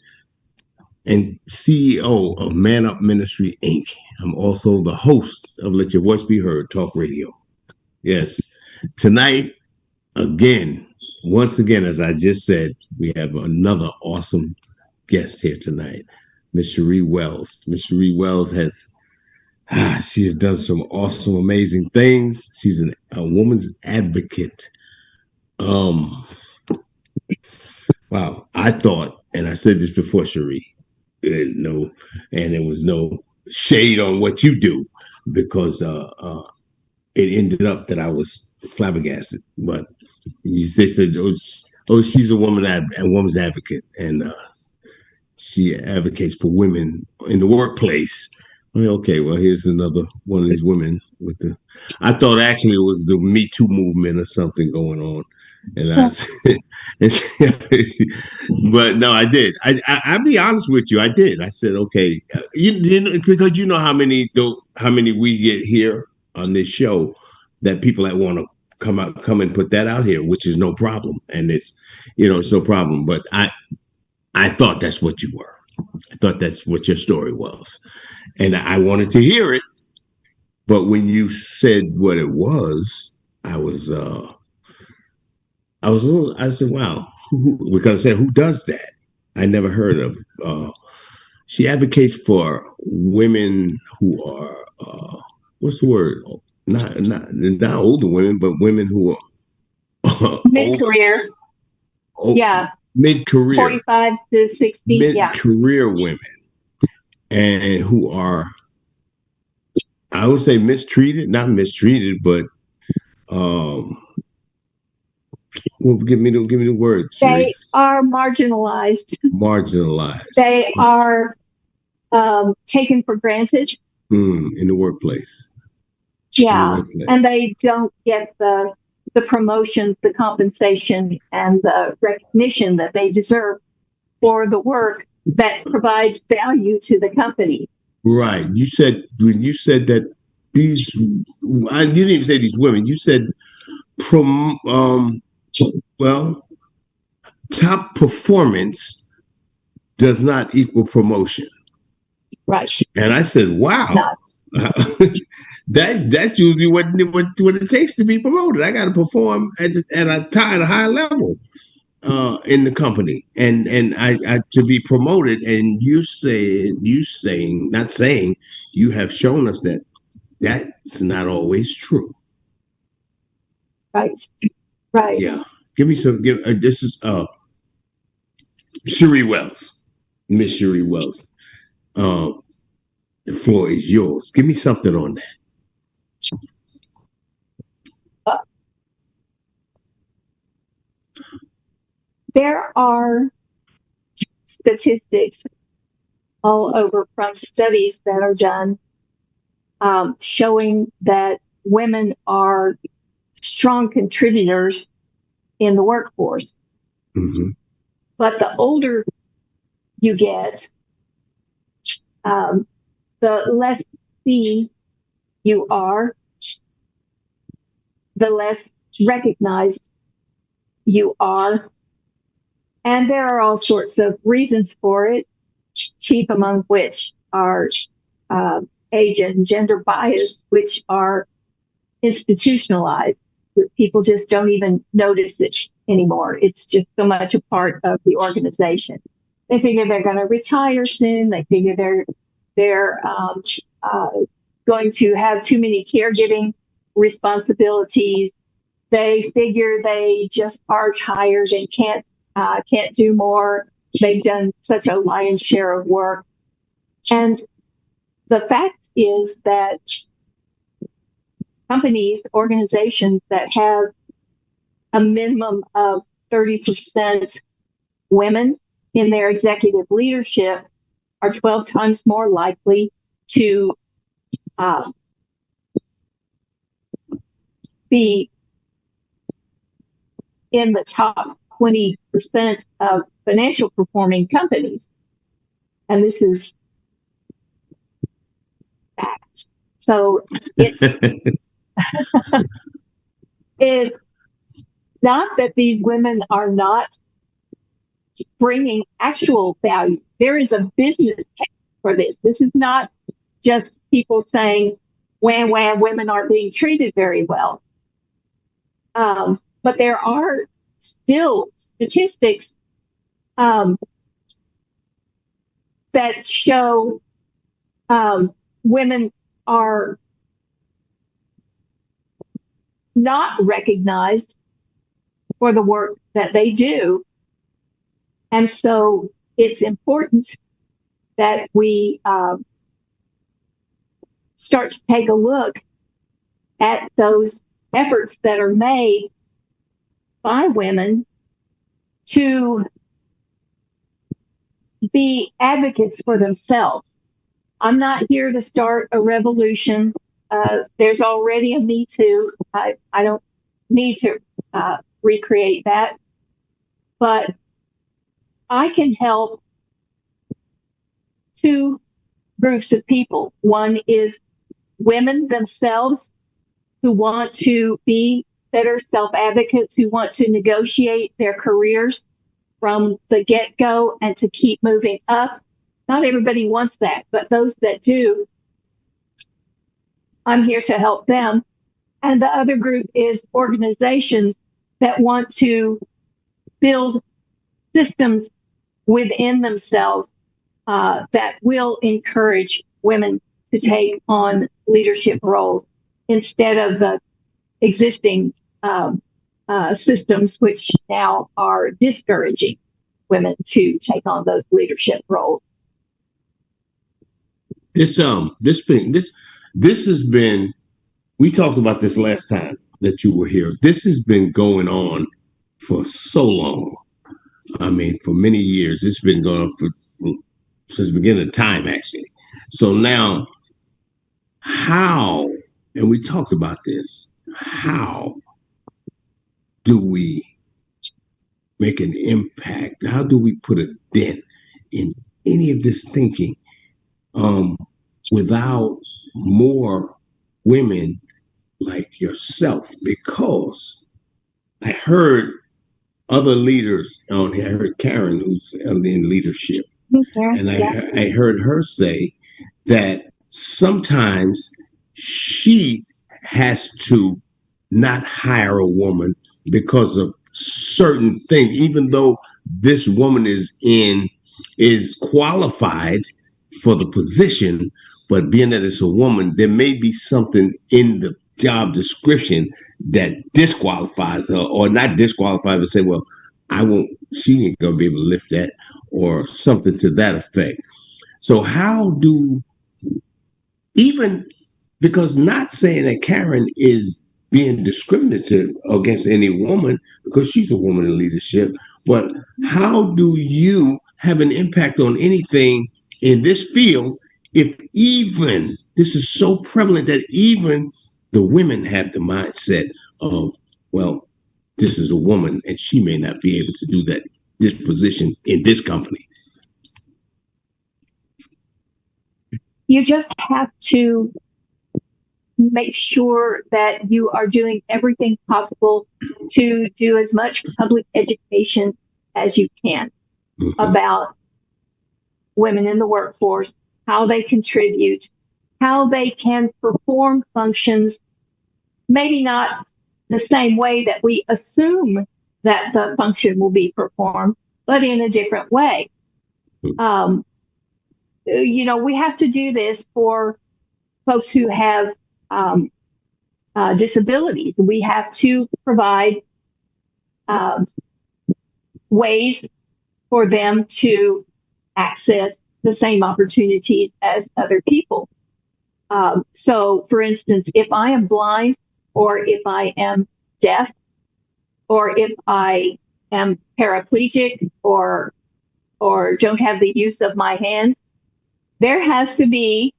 [SPEAKER 2] and CEO of Man Up Ministry, Inc. I'm also the host of Let Your Voice Be Heard Talk Radio. Yes. Tonight, once again, as I just said, we have another awesome guest here tonight, Miss Sharee Wells. Miss Sharee Wells she has done some awesome, amazing things. She's a woman's advocate. Wow. I thought, and I said this before, Sharee, and there was no shade on what you do, because it ended up that I was flabbergasted. But they said, oh, she's a woman's advocate, and she advocates for women in the workplace. Okay, well, here's another one of these women I thought actually it was the Me Too movement or something going on. And but no, I did. I'll be honest with you. I did. I said, okay, because you know how many we get here on this show, that people that want to come and put that out here, which is no problem. And it's no problem. But I thought that's what you were. I thought that's what your story was. And I wanted to hear it. But when you said what it was, I said, wow, because I said, who does that? I never heard of. She advocates for women who are, what's the word? Not older women, but women who are
[SPEAKER 13] mid-career. Yeah.
[SPEAKER 2] Mid-career.
[SPEAKER 13] 45 to 60.
[SPEAKER 2] Mid-career women. And who are, I would say, not mistreated, but give me the word.
[SPEAKER 13] They are marginalized. They are taken for granted.
[SPEAKER 2] In the workplace.
[SPEAKER 13] Yeah, and they don't get the promotions, the compensation, and the recognition that they deserve for the work that provides value to the company.
[SPEAKER 2] Right. When you said that these, you didn't even say these women. You said, top performance does not equal promotion.
[SPEAKER 13] Right.
[SPEAKER 2] And I said, wow.
[SPEAKER 13] No.
[SPEAKER 2] that's usually what it takes to be promoted. I got to perform at a high level in the company, and I to be promoted. And you saying not saying, you have shown us that that's not always true.
[SPEAKER 13] Right.
[SPEAKER 2] Yeah. Give me some. This is Sharee Wells, Miss Sharee Wells. The floor is yours. Give me something on that.
[SPEAKER 13] There are statistics all over from studies that are done showing that women are strong contributors in the workforce.
[SPEAKER 2] Mm-hmm.
[SPEAKER 13] But the older you get, the less seen you are, the less recognized you are. And there are all sorts of reasons for it, chief among which are age and gender bias, which are institutionalized. People just don't even notice it anymore. It's just so much a part of the organization. They figure they're going to retire soon. They figure they're going to have too many caregiving responsibilities. They figure they just are tired and can't do more. They've done such a lion's share of work. And the fact is that companies, organizations that have a minimum of 30% women in their executive leadership are 12 times more likely to be in the top 20% of financial performing companies. And this is fact. So it's not that these women are not bringing actual value. There is a business case for this. This is not just people saying, wham, wham, women aren't being treated very well. But there are still statistics that show women are not recognized for the work that they do. And so it's important that we start to take a look at those efforts that are made by women to be advocates for themselves. I'm not here to start a revolution. There's already a Me Too. I don't need to recreate that. But I can help two groups of people. One is women themselves who want to be better self-advocates, who want to negotiate their careers from the get-go and to keep moving up. Not everybody wants that, but those that do, I'm here to help them. And the other group is organizations that want to build systems within themselves that will encourage women to take on leadership roles instead of the existing systems which now are discouraging women to take on those leadership roles.
[SPEAKER 2] This has been, we talked about this last time that you were here. This has been going on for so long. I mean, for many years. It's been going on since the beginning of time, actually. So now, how, and we talked about this, how do we make an impact? How do we put a dent in any of this thinking without more women like yourself? Because I heard other leaders on here. I heard Karen, who's in leadership, and I heard her say that sometimes she has to not hire a woman because of certain things, even though this woman is qualified for the position, but being that it's a woman, there may be something in the job description that disqualifies her, or not disqualified, but say, well, I won't, she ain't gonna be able to lift that, or something to that effect. So how do, even, because not saying that Karen is being discriminative against any woman because she's a woman in leadership, but how do you have an impact on anything in this field if even this is so prevalent that even the women have the mindset of, well, this is a woman and she may not be able to do that, this position in this company?
[SPEAKER 13] You just have to make sure that you are doing everything possible to do as much public education as you can about women in the workforce, how they contribute, how they can perform functions, maybe not the same way that we assume that the function will be performed, but in a different way. We have to do this for folks who have disabilities. We have to provide ways for them to access the same opportunities as other people. So, for instance, if I am blind, or if I am deaf, or if I am paraplegic, or don't have the use of my hands, there has to be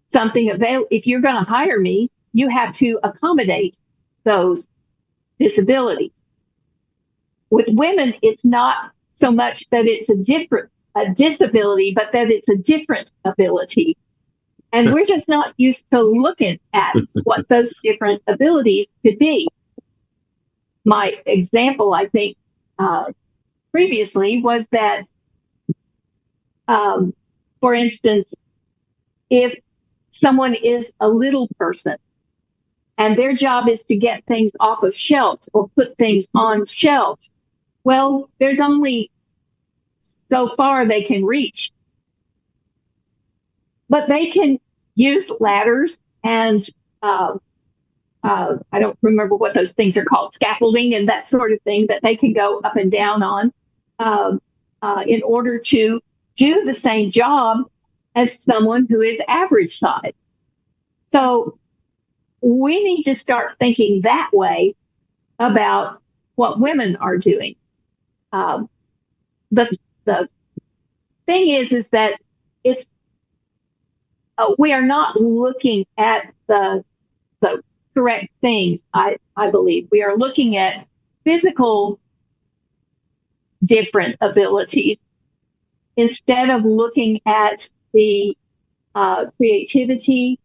[SPEAKER 13] something available. If you're going to hire me, you have to accommodate those disabilities. With women, it's not so much that it's a disability, but that it's a different ability. And we're just not used to looking at what those different abilities could be. My example, I think, previously was that, for instance, if someone is a little person and their job is to get things off of shelves or put things on shelves, well, there's only so far they can reach. But they can use ladders and I don't remember what those things are called, scaffolding and that sort of thing that they can go up and down on in order to do the same job as someone who is average size. So we need to start thinking that way about what women are doing. The thing is that it's we are not looking at the correct things. I believe we are looking at physical different abilities instead of looking at the creativity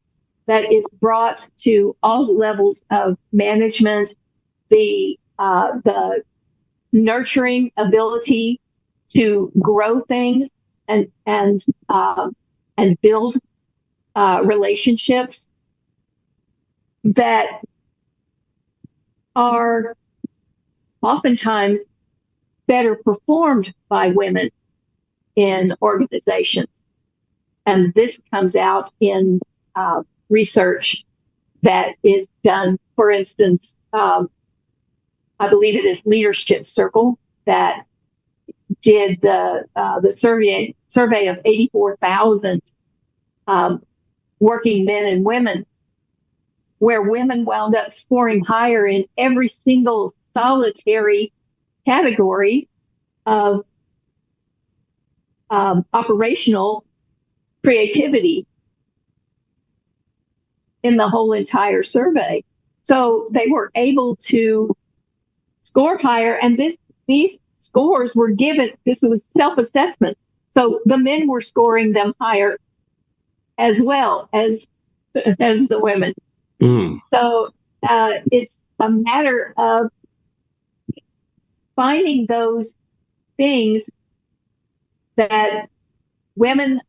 [SPEAKER 13] that is brought to all levels of management, the nurturing ability to grow things and build relationships that are oftentimes better performed by women in organizations. And this comes out in research that is done. For instance, I believe it is Leadership Circle that did the survey of 84,000 working men and women, where women wound up scoring higher in every single solitary category of operational creativity in the whole entire survey. So they were able to score higher, and these scores were given, this was self-assessment. So the men were scoring them higher as well as the women. So it's a matter of finding those things that women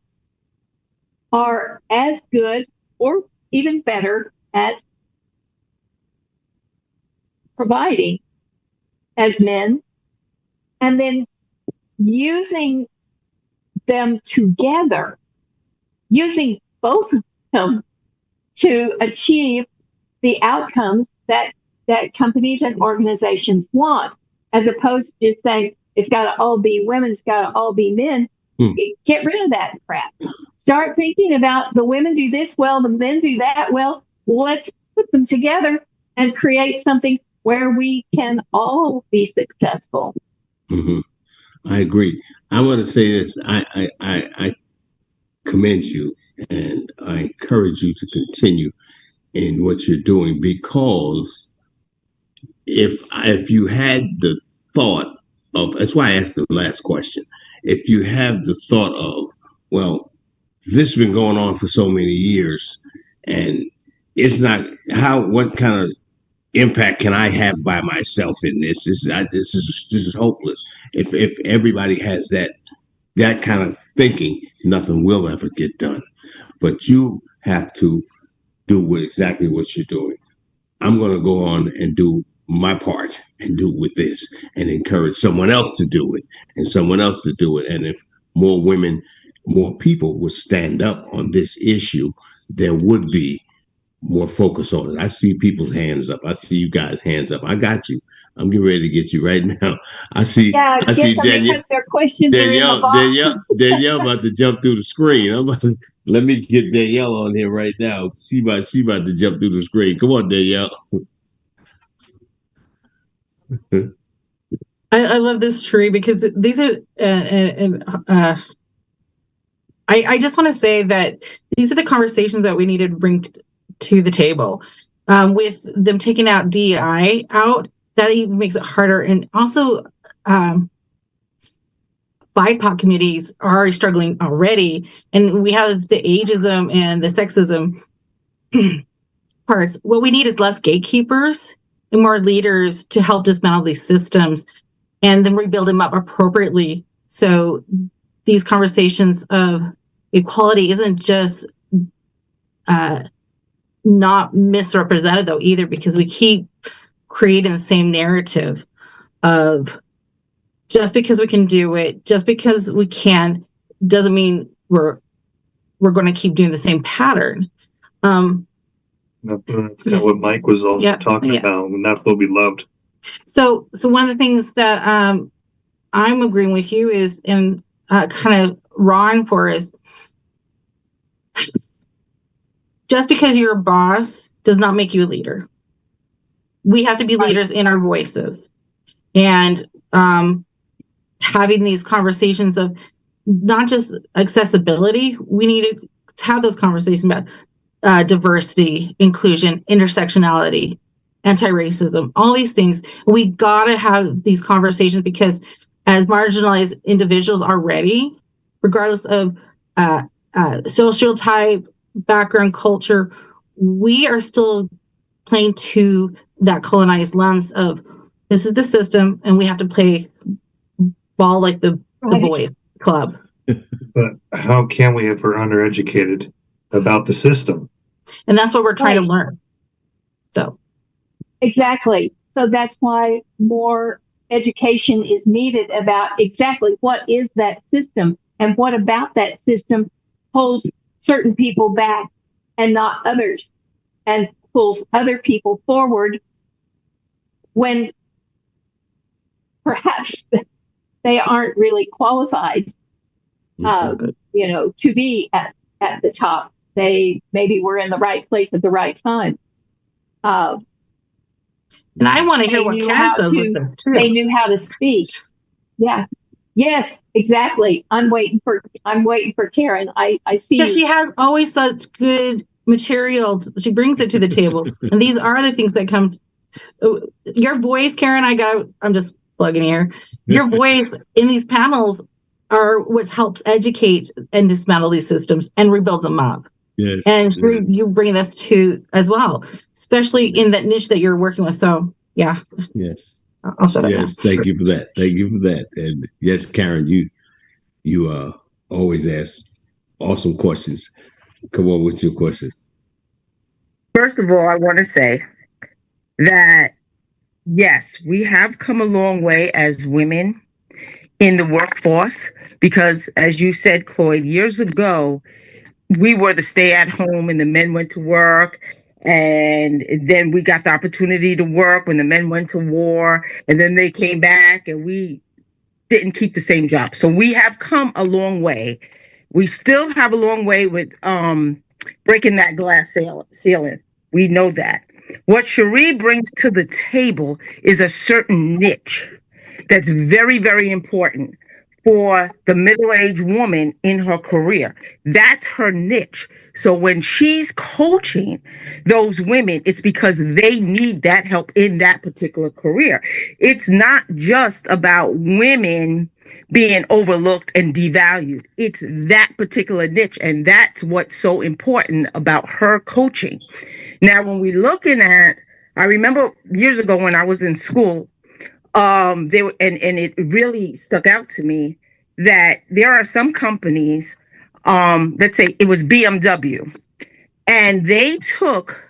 [SPEAKER 13] are as good or even better at providing as men, and then using them together, using both of them to achieve the outcomes that companies and organizations want, as opposed to just saying it's got to all be women, it's got to all be men. Get rid of that crap. Start thinking about the women do this well, the men do that well. Let's put them together and create something where we can all be successful.
[SPEAKER 2] Mm-hmm. I agree. I want to say this. I commend you, and I encourage you to continue in what you're doing, because if you had the thought of, that's why I asked the last question. If you have the thought of, well, this has been going on for so many years, and it's not what kind of impact can I have by myself in this? This is hopeless. If everybody has that kind of thinking, nothing will ever get done. But you have to do exactly what you're doing. I'm going to go on and do my part and do it with this, and encourage someone else to do it, and someone else to do it. And if more women, more people would stand up on this issue, there would be more focus on it. I see people's hands up. I see you guys' hands up. I got you. I'm getting ready to get you right now. I see Danielle.
[SPEAKER 13] Their questions
[SPEAKER 2] Danielle about to jump through the screen. Let me get Danielle on here right now. She about to jump through the screen. Come on, Danielle.
[SPEAKER 12] I love this, Sharee, because these are. I just want to say that these are the conversations that we need to bring to the table. With them taking out DEI out, that even makes it harder. And also, BIPOC communities are already struggling already, and we have the ageism and the sexism parts. What we need is less gatekeepers and more leaders to help dismantle these systems and then rebuild them up appropriately. So these conversations of equality isn't just not misrepresented though either, because we keep creating the same narrative of just because we can do it, just because we can, doesn't mean we're going to keep doing the same pattern.
[SPEAKER 4] That's kind of what Mike was also talking about, and that's what we loved.
[SPEAKER 12] So one of the things that I'm agreeing with you is, and kind of Ron for, is just because you're a boss does not make you a leader. We have to be leaders in our voices, and having these conversations of not just accessibility. We need to have those conversations about diversity, inclusion, intersectionality, anti-racism, all these things. We got to have these conversations, because as marginalized individuals already, regardless of social type, background, culture, we are still playing to that colonized lens of this is the system and we have to play ball like the boys club.
[SPEAKER 4] But how can we if we're undereducated about the system?
[SPEAKER 12] And that's what we're trying to learn. So
[SPEAKER 13] exactly. So that's why more education is needed about exactly what is that system, and what about that system holds certain people back and not others, and pulls other people forward when perhaps they aren't really qualified, to be at the top. They maybe were in the right place at the right time.
[SPEAKER 12] And I want to hear what Karen says with this too.
[SPEAKER 13] They knew how to speak. Yeah. Yes, exactly. I'm waiting for Karen. I see.
[SPEAKER 12] Because she has always such good material. She brings it to the table. And these are the things that come. Your voice, Karen, I'm just plugging here. Your voice in these panels are what helps educate and dismantle these systems and rebuilds them up.
[SPEAKER 2] Yes.
[SPEAKER 12] And you bring this to as well, especially in that niche that you're working with. So yeah.
[SPEAKER 2] Yes.
[SPEAKER 12] I'll shut up.
[SPEAKER 2] Yes. Thank you for that. Thank you for that. And yes, Karen, you always ask awesome questions. Come on with your questions.
[SPEAKER 14] First of all, I want to say that yes, we have come a long way as women in the workforce because, as you said, Cloyd, years ago, we were the stay at home and the men went to work. And then we got the opportunity to work when the men went to war. And then they came back and we didn't keep the same job. So we have come a long way. We still have a long way with breaking that glass ceiling. We know that. What Sharee brings to the table is a certain niche that's very, very important for the middle-aged woman in her career. That's her niche. So when she's coaching those women, it's because they need that help in that particular career. It's not just about women being overlooked and devalued. It's that particular niche, and that's what's so important about her coaching. Now, when we're looking at, I remember years ago when I was in school, they were, and it really stuck out to me that there are some companies, let's say it was BMW, and they took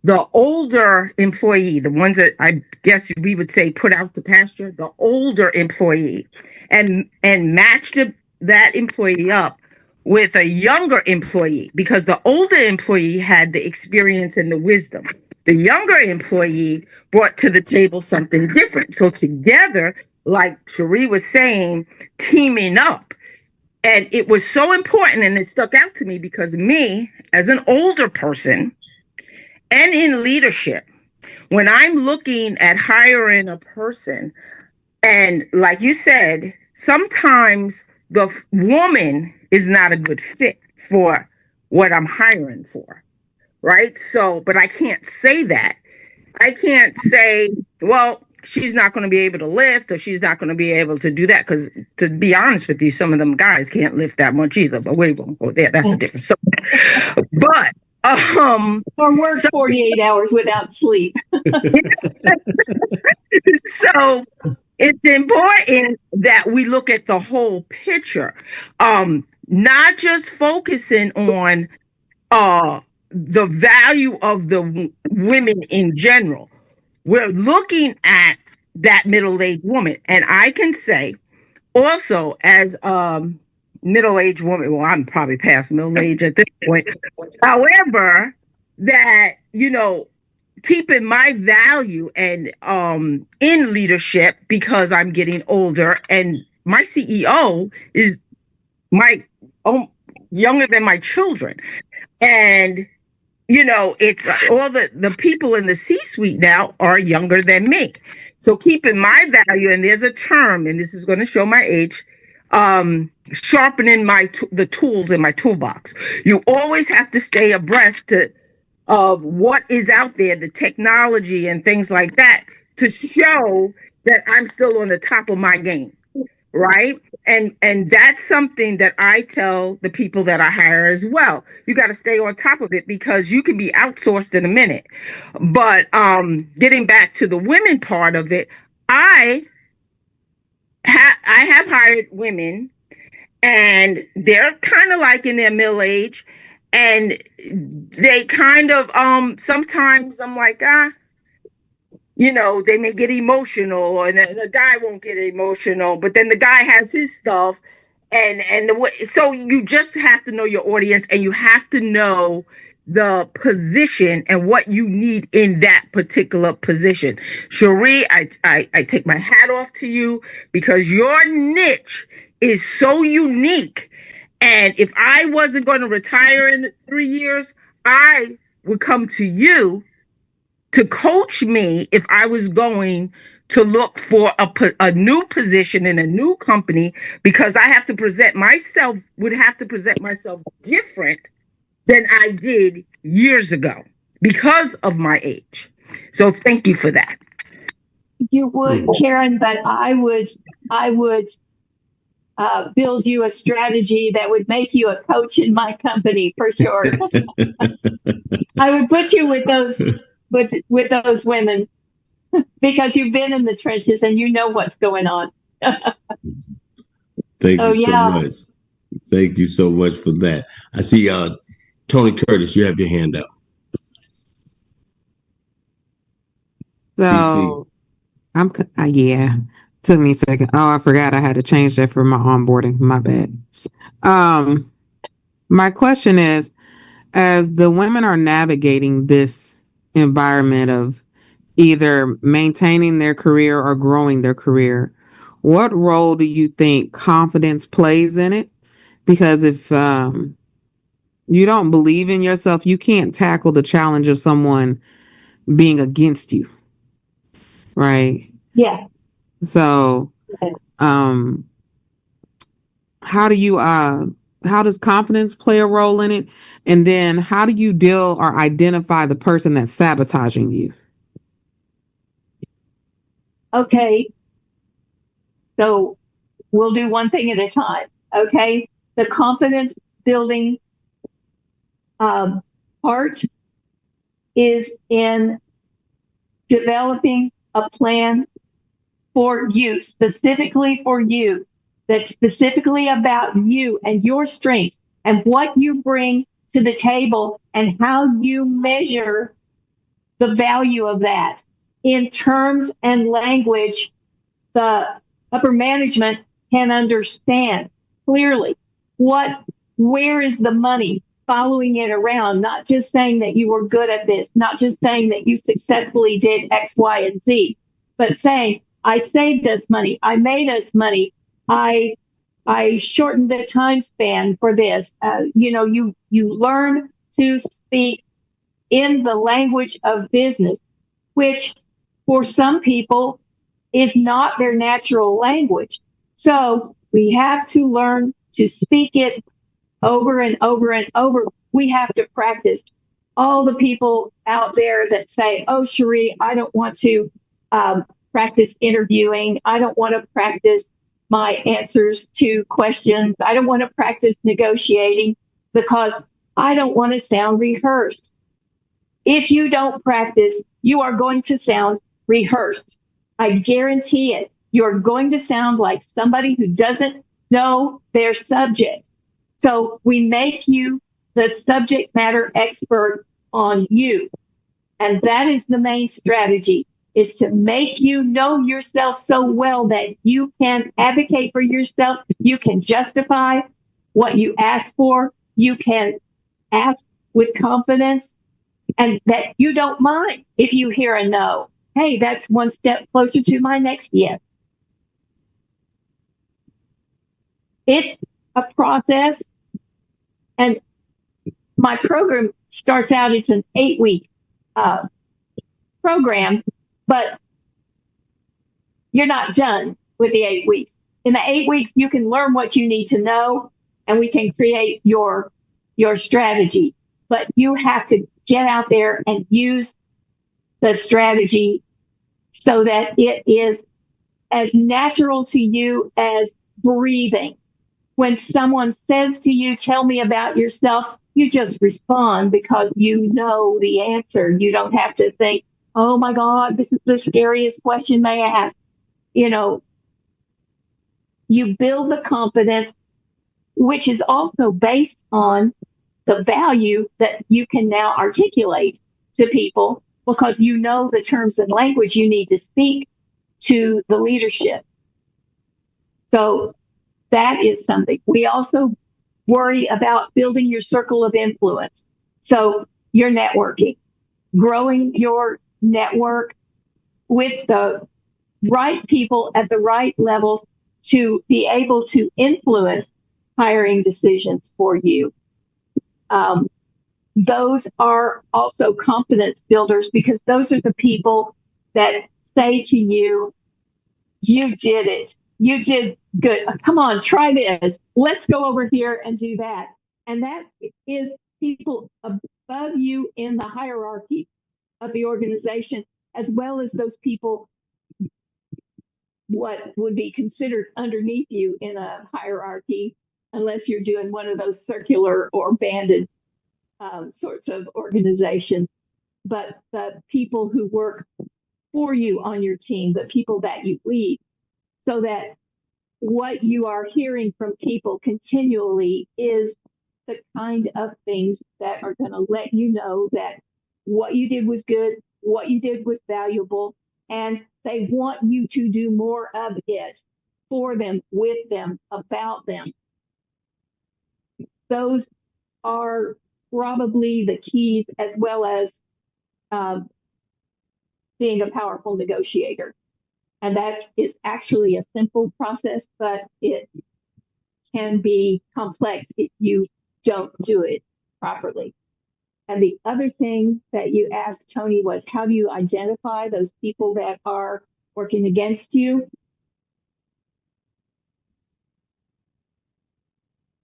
[SPEAKER 14] the older employee, the ones that I guess we would say put out to pasture, the older employee, and matched that employee up with a younger employee because the older employee had the experience and the wisdom. The younger employee brought to the table something different. So together, like Sharee was saying, teaming up. And it was so important and it stuck out to me because me, as an older person and in leadership, when I'm looking at hiring a person, and like you said, sometimes the woman is not a good fit for what I'm hiring for, right? So, but I can't say that. I can't say, well, she's not going to be able to lift or she's not going to be able to do that because, to be honest with you, some of them guys can't lift that much either. But we won't go there. That's a different subject. But
[SPEAKER 13] or work 48 hours without sleep.
[SPEAKER 14] So it's important that we look at the whole picture, not just focusing on the value of the women in general. We're looking at that middle-aged woman. And I can say also as middle-aged woman, well, I'm probably past middle age at this point. However, that, keeping my value and in leadership because I'm getting older and my CEO is my younger than my children. And it's all the people in the C-suite now are younger than me. So keeping my value, and there's a term, and this is going to show my age, sharpening the tools in my toolbox. You always have to stay abreast of what is out there, the technology and things like that, to show that I'm still on the top of my game, right? And that's something that I tell the people that I hire as well. You got to stay on top of it because you can be outsourced in a minute. But getting back to the women part of it, I have hired women and they're kind of like in their middle age and they kind of sometimes I'm like, they may get emotional and the guy won't get emotional, but then the guy has his stuff. So you just have to know your audience and you have to know the position and what you need in that particular position. Sharee, I take my hat off to you because your niche is so unique. And if I wasn't going to retire in 3 years, I would come to you to coach me if I was going to look for a new position in a new company, because I would have to present myself different than I did years ago because of my age. So thank you for that.
[SPEAKER 13] You would, Karen, but I would build you a strategy that would make you a coach in my company for sure. I would put you with those women because you've been in the trenches and you know what's going on.
[SPEAKER 2] Thank you so much. Thank you so much for that. I see Tony Curtis, you have your hand up.
[SPEAKER 5] So yeah. Took me a second. Oh, I forgot I had to change that for my onboarding. My bad. My question is, as the women are navigating this environment of either maintaining their career or growing their career, what role do you think confidence plays in it? Because if you don't believe in yourself, you can't tackle the challenge of someone being against you, right?
[SPEAKER 13] Yeah.
[SPEAKER 5] So, um, how do you how does confidence play a role in it? And then how do you deal or identify the person that's sabotaging you?
[SPEAKER 13] Okay. So we'll do one thing at a time. Okay. The confidence building part is in developing a plan for you, specifically for you, that's specifically about you and your strengths and what you bring to the table and how you measure the value of that in terms and language the upper management can understand clearly where is the money, following it around, not just saying that you were good at this, not just saying that you successfully did X, Y, and Z, but saying, I saved us money, I made us money, I shortened the time span for this. You learn to speak in the language of business, which for some people is not their natural language. So we have to learn to speak it over and over and over. We have to practice. All the people out there that say, oh, Sharee, I don't want to practice interviewing. I don't want to practice my answers to questions. I don't want to practice negotiating because I don't want to sound rehearsed. If you don't practice, you are going to sound rehearsed. I guarantee it. You're going to sound like somebody who doesn't know their subject. So we make you the subject matter expert on you. And that is the main strategy, is to make you know yourself so well that you can advocate for yourself. You can justify what you ask for. You can ask with confidence, and that you don't mind if you hear a no. Hey, that's one step closer to my next yes. It's a process, and my program starts out, it's an 8-week program, but you're not done with the 8 weeks. In the 8 weeks, you can learn what you need to know, and we can create your strategy. But you have to get out there and use the strategy so that it is as natural to you as breathing. When someone says to you, tell me about yourself, you just respond because you know the answer. You don't have to think, oh my God, this is the scariest question they ask. You build the confidence, which is also based on the value that you can now articulate to people because you know the terms and language you need to speak to the leadership. So that is something. We also worry about building your circle of influence. So your networking, growing your network with the right people at the right levels to be able to influence hiring decisions for you. Those are also confidence builders because those are the people that say to you, you did it. You did good. Come on, try this. Let's go over here and do that. And that is people above you in the hierarchy of the organization, as well as those people what would be considered underneath you in a hierarchy, unless you're doing one of those circular or banded sorts of organizations. But the people who work for you on your team, the people that you lead, so that what you are hearing from people continually is the kind of things that are going to let you know that what you did was good, what you did was valuable, and they want you to do more of it for them, with them, about them. Those are probably the keys, as well as being a powerful negotiator. And that is actually a simple process, but it can be complex if you don't do it properly. And the other thing that you asked, Tony, was how do you identify those people that are working against you?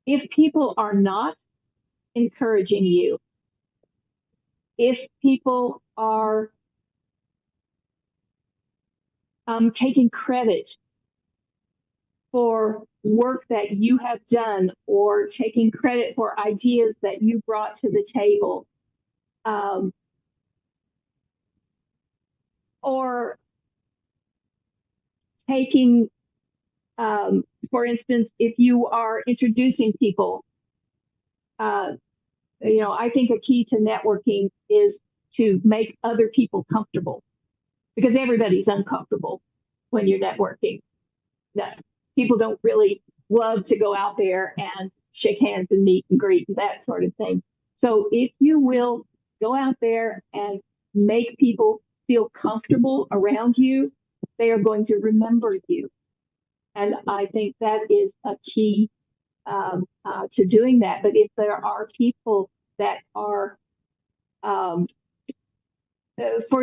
[SPEAKER 13] If people are not encouraging you, if people are taking credit for work that you have done, or taking credit for ideas that you brought to the table, or taking, for instance, if you are introducing people, I think a key to networking is to make other people comfortable, because everybody's uncomfortable when you're networking. People don't really love to go out there and shake hands and meet and greet and that sort of thing. So if you will go out there and make people feel comfortable around you, they are going to remember you. And I think that is a key to doing that. But if there are people that are, for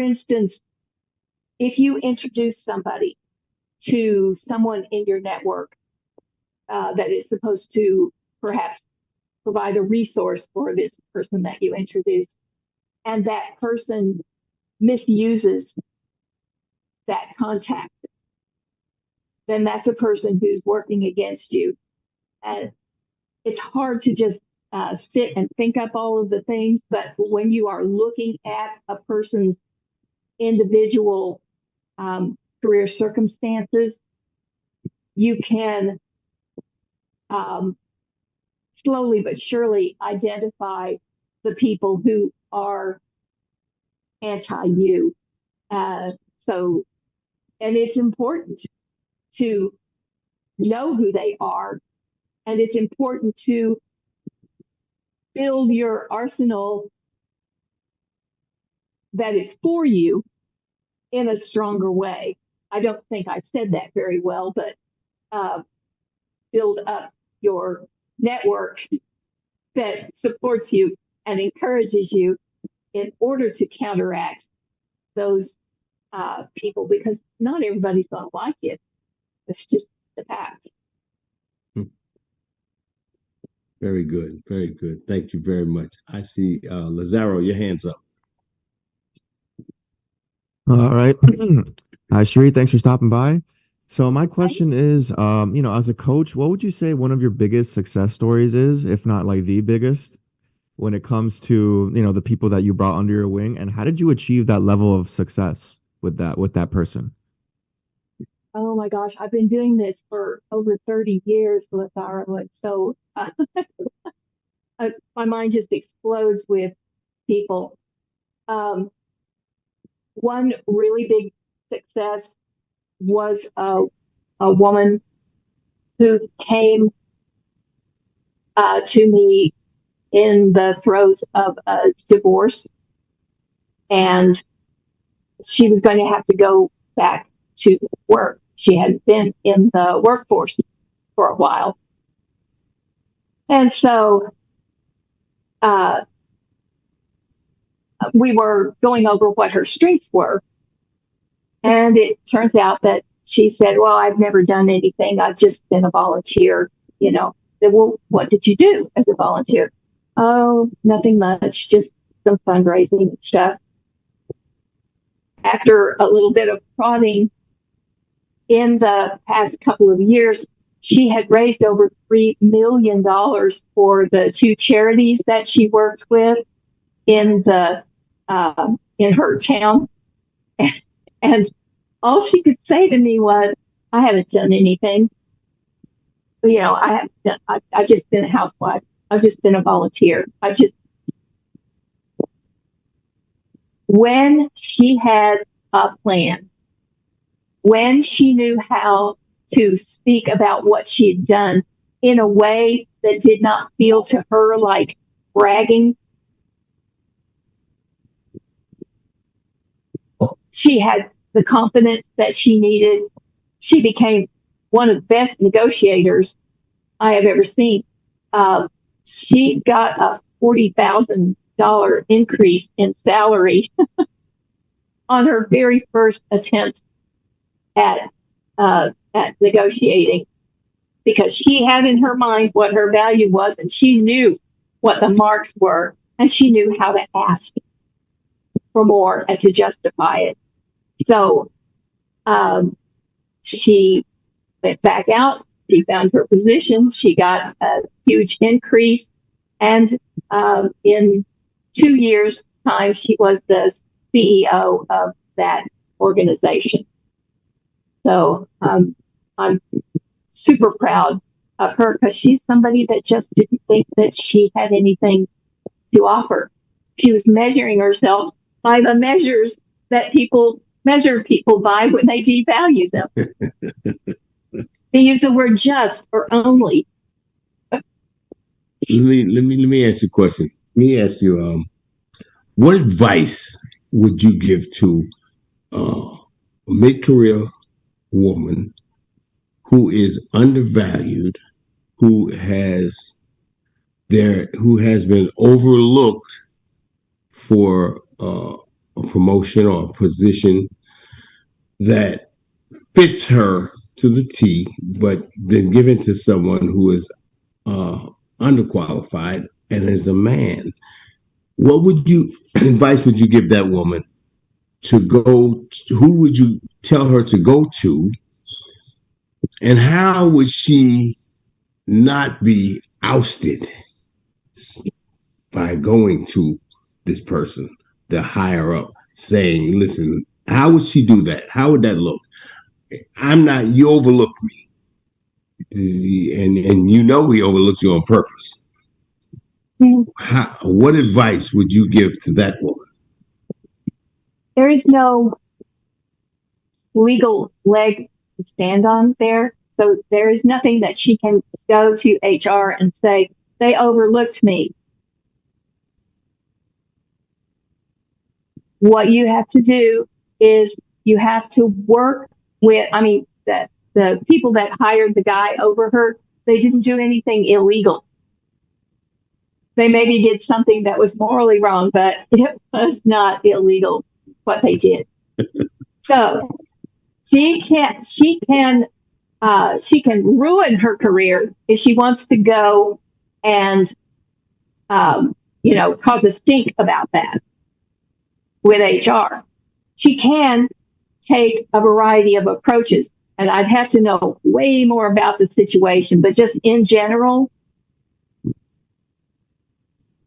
[SPEAKER 13] instance, if you introduce somebody to someone in your network that is supposed to perhaps provide a resource for this person that you introduced, and that person misuses that contact, then that's a person who's working against you. And it's hard to just sit and think up all of the things, but when you are looking at a person's individual career circumstances, you can slowly but surely identify the people who are anti-you. And it's important to know who they are, and it's important to build your arsenal that is for you in a stronger way. I don't think I said that very well, but build up your network that supports you and encourages you in order to counteract those people, because not everybody's going to like it. It's just the fact.
[SPEAKER 2] Very good. Very good. Thank you very much. I see Lazaro, your hand's up.
[SPEAKER 6] All right. Hi, Sharee. Thanks for stopping by. So my question is, as a coach, what would you say one of your biggest success stories is, if not like the biggest, when it comes to, the people that you brought under your wing, and how did you achieve that level of success with that person?
[SPEAKER 13] Oh my gosh, I've been doing this for over 30 years, Lazaro. So my mind just explodes with people. One really big success was a woman who came to me in the throes of a divorce, and she was going to have to go back to work. She had been in the workforce for a while. And so we were going over what her strengths were. And it turns out that she said, well, I've never done anything. I've just been a volunteer, Said, well, what did you do as a volunteer? Oh, nothing much, just some fundraising stuff. After a little bit of prodding in the past couple of years, she had raised over $3 million for the two charities that she worked with in her town. And all she could say to me was, I haven't done anything. I've just been a housewife. I've just been a volunteer. When she had a plan when she knew how to speak about what she had done in a way that did not feel to her like bragging. She had the confidence that she needed. She became one of the best negotiators I have ever seen. She got a $40,000 increase in salary on her very first attempt at negotiating, because she had in her mind what her value was, and she knew what the marks were, and she knew how to ask for more and to justify it. So she went back out. She found her position. She got a huge increase, and in 2 years' time, she was the CEO of that organization. So I'm super proud of her, because she's somebody that just didn't think that she had anything to offer. She was measuring herself by the measures that people measure people by when they devalue them. They use the word just or only.
[SPEAKER 2] Let me ask you a question. Let me ask you, what advice would you give to a mid-career woman who is undervalued, who has been overlooked for a promotion or a position that fits her to the T, but been given to someone who is underqualified and is a man? What advice would you give that woman to go? Who would you tell her to go to? And how would she not be ousted by going to this person, the higher up, saying, listen, how would she do that? How would that look? You overlooked me. And you know he overlooked you on purpose. What advice would you give to that woman?
[SPEAKER 13] There is no legal leg to stand on there. So there is nothing that she can go to HR and say, they overlooked me. What you have to do is you have to work with, the people that hired the guy over her, they didn't do anything illegal. They maybe did something that was morally wrong, but it was not illegal what they did. So she can ruin her career if she wants to go and cause a stink about that with HR. She can take a variety of approaches, and I'd have to know way more about the situation, but just in general,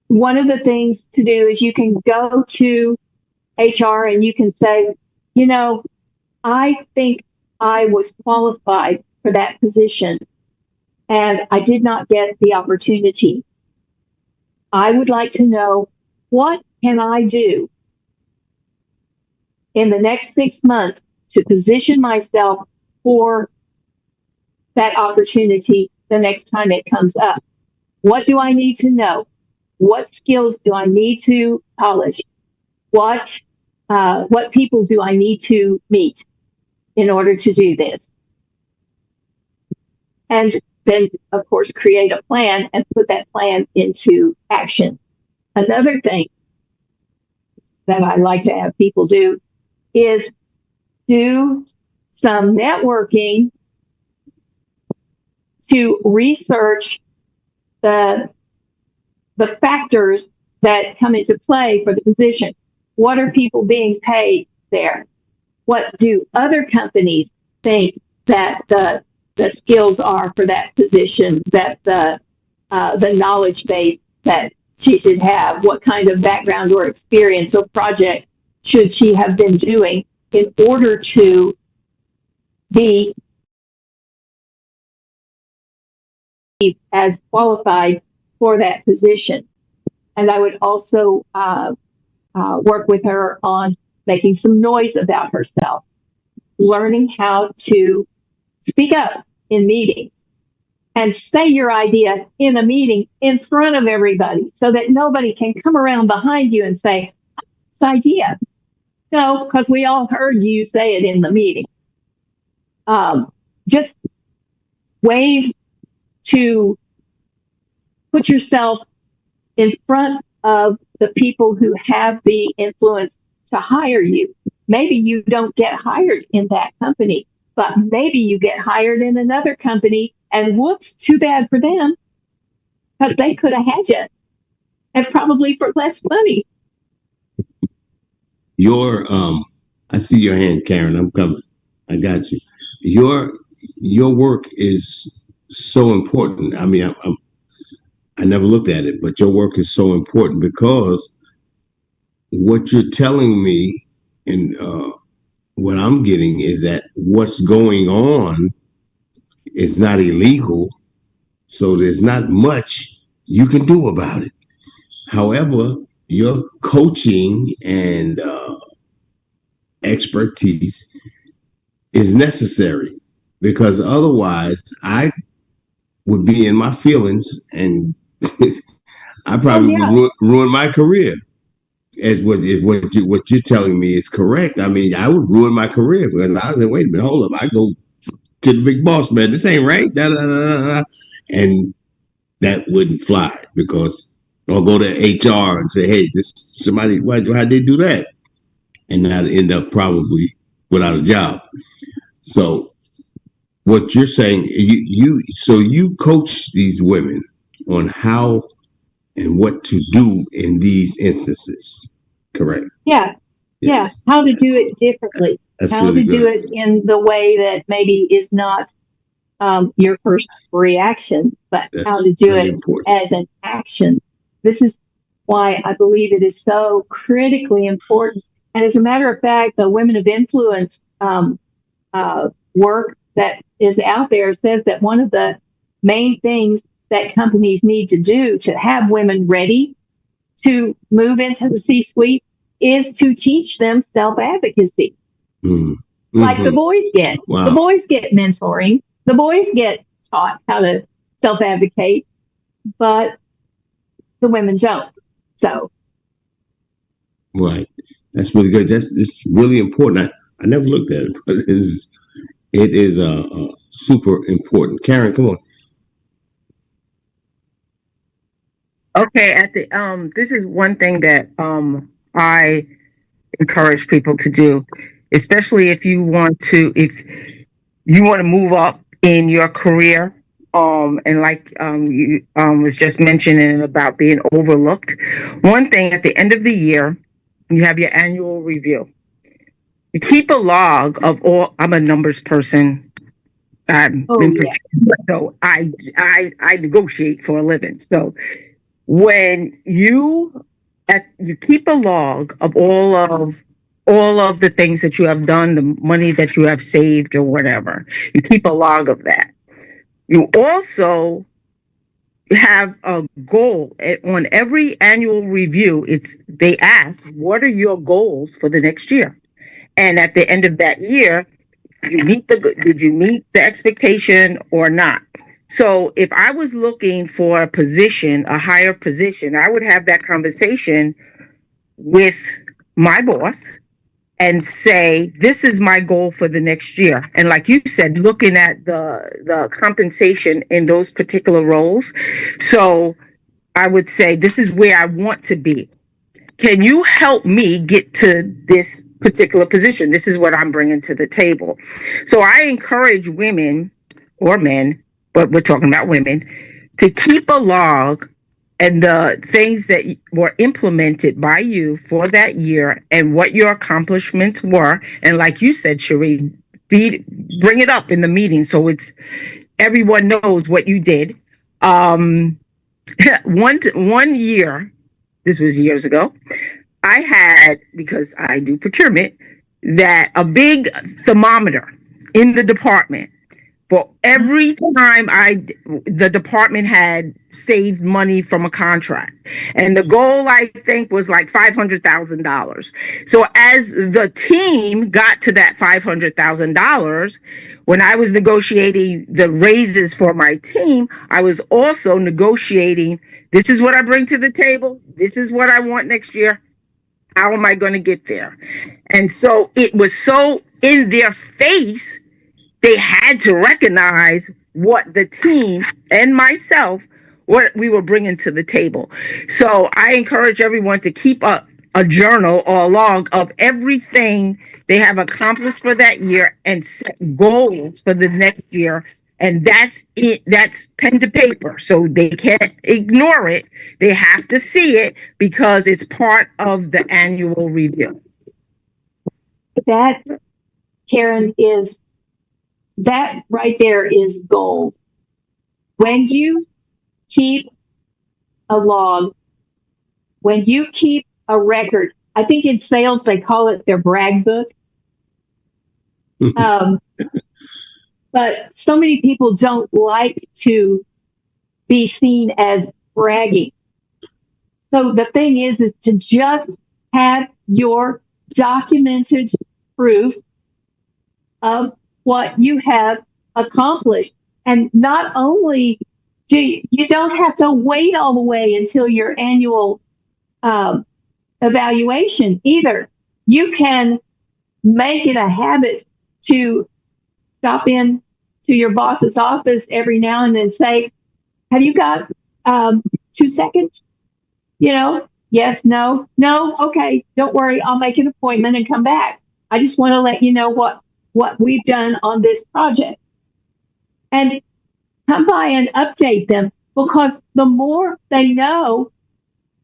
[SPEAKER 13] one of the things to do is you can go to HR and you can say, I think I was qualified for that position and I did not get the opportunity. I would like to know, what can I do in the next 6 months to position myself for that opportunity the next time it comes up? What do I need to know? What skills do I need to polish? What people do I need to meet in order to do this? And then, of course, create a plan and put that plan into action. Another thing that I like to have people do is do some networking to research the factors that come into play for the position. What are people being paid there? What do other companies think that the skills are for that position, that the knowledge base that she should have? What kind of background or experience or projects should she have been doing in order to be as qualified for that position? And I would also work with her on making some noise about herself. learning how to speak up in meetings and say your idea in a meeting in front of everybody so that nobody can come around behind you and say, this idea. No, because we all heard you say it in the meeting. Just ways to put yourself in front of the people who have the influence to hire you. Maybe you don't get hired in that company, but maybe you get hired in another company, and whoops, too bad for them, because they could have had you, and probably for less money.
[SPEAKER 2] I see your hand, Karen. I'm coming. I got you. Your work is so important. I mean, I never looked at it, but your work is so important because what you're telling me and what I'm getting is that what's going on is not illegal, so there's not much you can do about it. However, your coaching and expertise is necessary because otherwise I would be in my feelings and I probably would ruin my career. As what you're telling me is correct. I mean, I would ruin my career because I was like, wait a minute, hold up. I go to the big boss man. This ain't right. Da, da, da, da. And that wouldn't fly because I'll go to HR and say, hey, this somebody, how'd they do that? And I'd end up probably without a job. So what you're saying, you coach these women on how and what to do in these instances, correct?
[SPEAKER 13] Yeah. Yes. Yeah. How to do it differently.
[SPEAKER 2] That's
[SPEAKER 13] how
[SPEAKER 2] really
[SPEAKER 13] to do it in the way that maybe is not your first reaction, but how to do it as an action. This is why I believe it is so critically important. And as a matter of fact, the Women of Influence work that is out there says that one of the main things that companies need to do to have women ready to move into the C-suite is to teach them self-advocacy. Mm-hmm. Like the boys get. Wow. The boys get mentoring. The boys get taught how to self-advocate, but the women don't. So.
[SPEAKER 2] Right. That's really good. It's really important. I never looked at it, but it is super important. Karen, come on.
[SPEAKER 14] Okay, this is one thing that I encourage people to do, especially if you want to move up in your career. And like you was just mentioning about being overlooked. One thing at the end of the year, you have your annual review. You keep a log of all. I'm a numbers person. So I negotiate for a living. So when you keep a log of all of the things that you have done, the money that you have saved or whatever, you keep a log of that. You also have a goal on every annual review. They ask, what are your goals for the next year? And at the end of that year, did you meet the expectation or not? So if I was looking for a higher position, I would have that conversation with my boss and say, this is my goal for the next year. And like you said, looking at the compensation in those particular roles. So I would say, this is where I want to be. Can you help me get to this particular position? This is what I'm bringing to the table. So I encourage women or men, but we're talking about women, to keep a log and the things that were implemented by you for that year and what your accomplishments were. And like you said, Sharee, bring it up in the meeting so everyone knows what you did. One year, this was years ago, I had, because I do procurement, that a big thermometer in the department for every time the department had saved money from a contract. And the goal, I think, was like $500,000. So as the team got to that $500,000, when I was negotiating the raises for my team, I was also negotiating, this is what I bring to the table. This is what I want next year. How am I going to get there? And so it was so in their face, they had to recognize what the team and myself, what we were bringing to the table. So I encourage everyone to keep a journal or a log of everything they have accomplished for that year and set goals for the next year. And that's it. That's pen to paper. So they can't ignore it. They have to see it because it's part of the annual review.
[SPEAKER 13] That, Karen, that right there is gold. When you keep a log, when you keep a record, I think in sales they call it their brag book. But so many people don't like to be seen as bragging. So the thing is to just have your documented proof of what you have accomplished. And not only you don't have to wait all the way until your annual evaluation either. You can make it a habit to stop in to your boss's office every now and then, say, have you got 2 seconds? Yes, no, okay, don't worry, I'll make an appointment and come back. I just want to let you know what we've done on this project. And come by and update them, because the more they know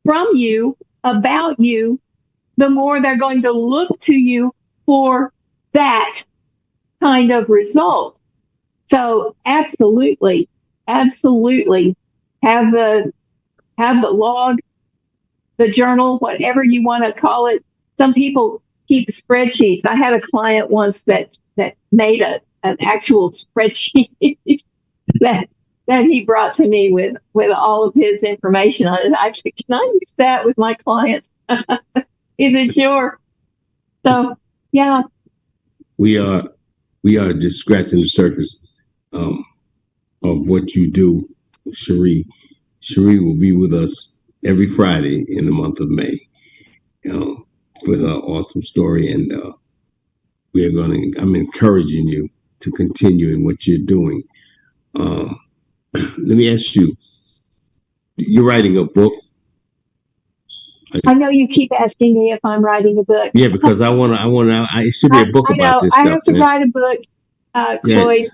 [SPEAKER 13] from you, about you, the more they're going to look to you for that kind of result. So absolutely have the log, the journal, whatever you want to call it. Some people keep spreadsheets. I had a client once that made an actual spreadsheet that he brought to me with all of his information on it. I said, can I use that with my clients? He said, sure. So yeah.
[SPEAKER 2] We are just scratching the surface of what you do, Sharee. Sharee will be with us every Friday in the month of May with her awesome story, and I'm encouraging you to continue in what you're doing. Let me ask you, you're writing a book.
[SPEAKER 13] I know you keep asking me if I'm writing a book.
[SPEAKER 2] Yeah, because it should be a book about this stuff.
[SPEAKER 13] I have to write a book, Chloe,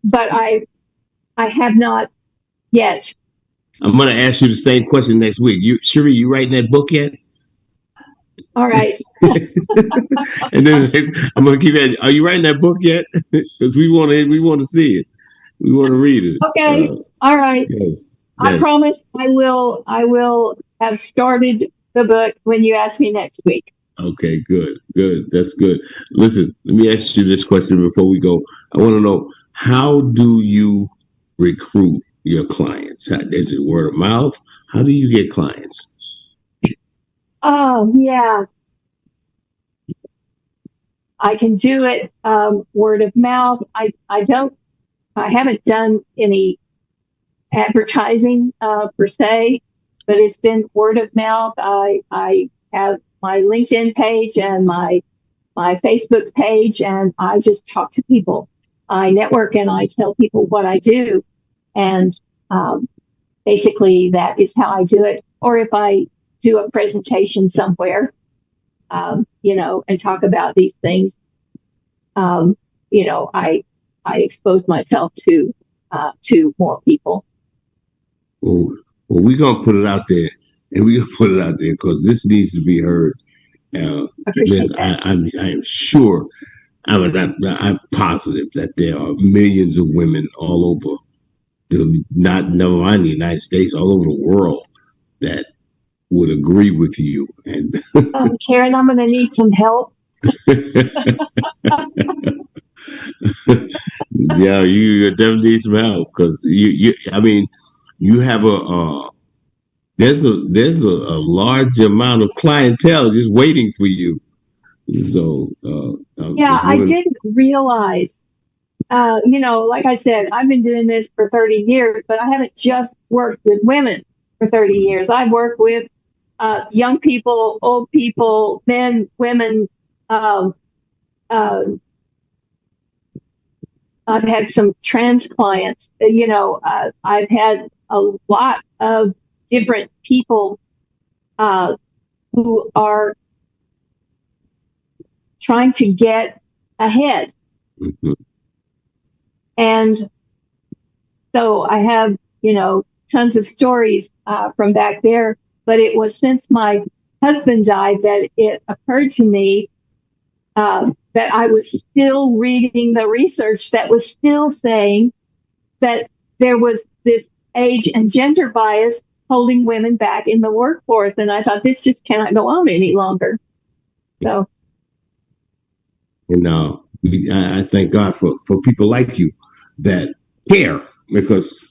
[SPEAKER 13] but I have not yet.
[SPEAKER 2] I'm going to ask you the same question next week. Sharee, you writing that book yet?
[SPEAKER 13] All right.
[SPEAKER 2] And then I'm going to keep asking, are you writing that book yet? Because we want to see it. We want to read it.
[SPEAKER 13] Okay. All right.
[SPEAKER 2] Yes.
[SPEAKER 13] I promise I will have started the book when you ask me next week.
[SPEAKER 2] Okay, good. That's good. Listen, let me ask you this question before we go. I want to know, how do you recruit your clients? Is it word of mouth? How do you get clients?
[SPEAKER 13] Oh, yeah. I can do it word of mouth. I haven't done any advertising per se, but it's been word of mouth. I have my LinkedIn page and my Facebook page, and I just talk to people. I network and I tell people what I do, and basically that is how I do it. Or if I do a presentation somewhere, and talk about these things, I expose myself to more people.
[SPEAKER 2] Well, we're going to put it out there, and we're going to put it out there because this needs to be heard. I am sure, I'm positive that there are millions of women all over, never mind the United States, all over the world that would agree with you. And
[SPEAKER 13] Karen, I'm going to need some help.
[SPEAKER 2] Yeah, you definitely need some help because I mean, you have there's a large amount of clientele just waiting for you. So,
[SPEAKER 13] yeah, I didn't realize, like I said, I've been doing this for 30 years, but I haven't just worked with women for 30 years. I've worked with young people, old people, men, women. Um, uh, I've had some trans clients. I've had a lot of different people who are trying to get ahead.
[SPEAKER 2] Mm-hmm.
[SPEAKER 13] And so I have, tons of stories from back there. But it was since my husband died that it occurred to me that I was still reading the research that was still saying that there was this age and gender bias holding women back in the workforce. And I thought this just cannot go on any longer. So,
[SPEAKER 2] I thank God for people like you that care because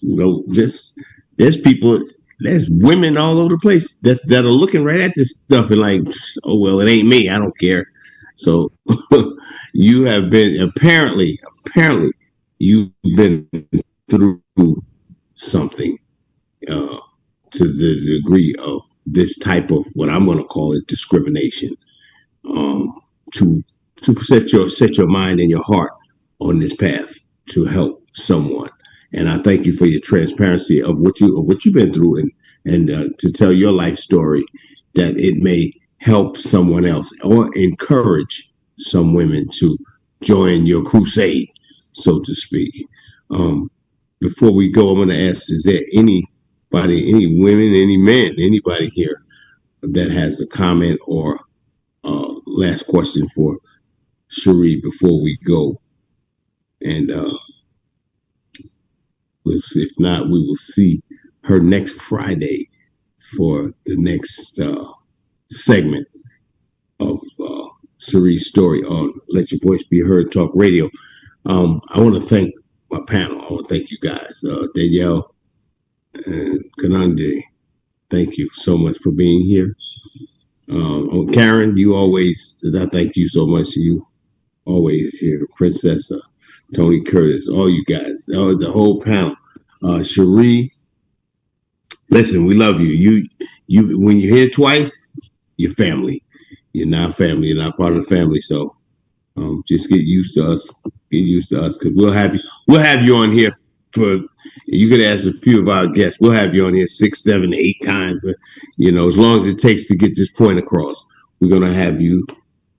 [SPEAKER 2] there's people, there's women all over the place that are looking right at this stuff and like, oh well, it ain't me, I don't care. So you have been apparently you've been through something to the degree of this type of what I'm going to call it discrimination, to set your mind and your heart on this path to help someone. And I thank you for your transparency of what you've been through and to tell your life story that it may help someone else or encourage some women to join your crusade, so to speak. Before we go, I'm going to ask, is there anybody, any women, any men, anybody here that has a comment or last question for Sharee before we go? And if not, we will see her next Friday for the next segment of Sharee's story on Let Your Voice Be Heard Talk Radio. I want to thank my panel. I want to thank you guys, Danielle and Kanande. Thank you so much for being here. Karen, I thank you so much. You always here, Princess Tony Curtis, all you guys, the whole panel. Sharee, listen, we love you. You when you're here twice, you're family. You're not family. You're not part of the family. So just get used to us. Get used to us because we'll have you on here for. You could ask a few of our guests. We'll have you on here 6, 7, 8 times. As long as it takes to get this point across, we're gonna have you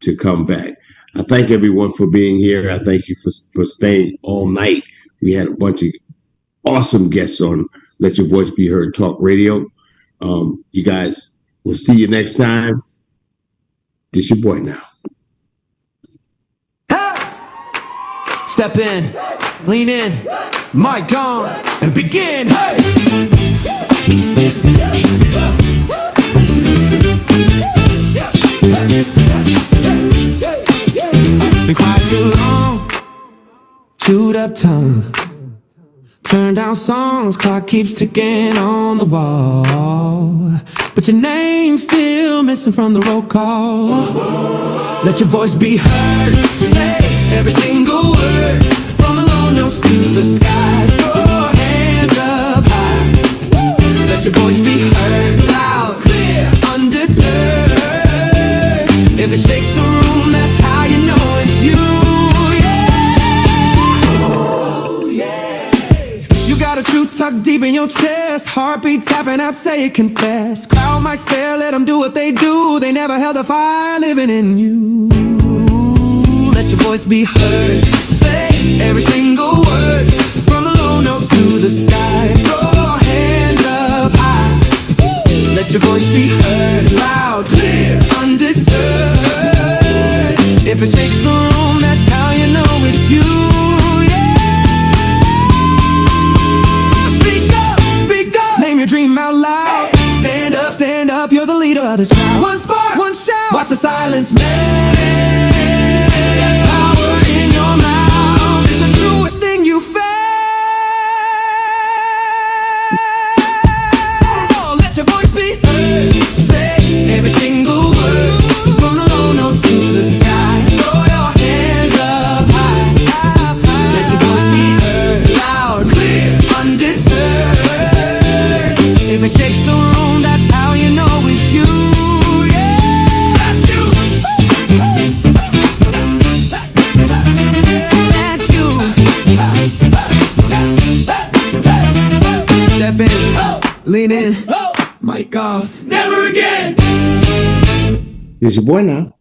[SPEAKER 2] to come back. I thank everyone for being here. I thank you for staying all night. We had a bunch of awesome guests on Let Your Voice Be Heard Talk Radio. You guys, we'll see you next time. This your boy now.
[SPEAKER 1] Step in, lean in, mic on, and begin. Hey! Been quiet too long, chewed up tongue. Turn down songs, clock keeps ticking on the wall. But your name's still missing from the roll call. Let your voice be heard. Say every single word, from the low notes to the sky. Throw your hands up high. Let your voice be heard. Loud, clear, undeterred. If it shakes the room, that's how you know it's you. Got a truth tucked deep in your chest, heartbeat tapping out, say it, confess. Crowd might stare, let them do what they do. They never held a fire living in you. Let your voice be heard. Say every single word, from the low notes to the sky. Throw your hands up high. Let your voice be heard. Loud, clear, undeterred. If it shakes the room, that's how you know it's you. Dream out loud. Stand up, you're the leader of this crowd. One spark, one shout. Watch the silence melt. That power in your mouth is the truest thing meaning. Oh my God, never again.
[SPEAKER 2] Here's your boy now.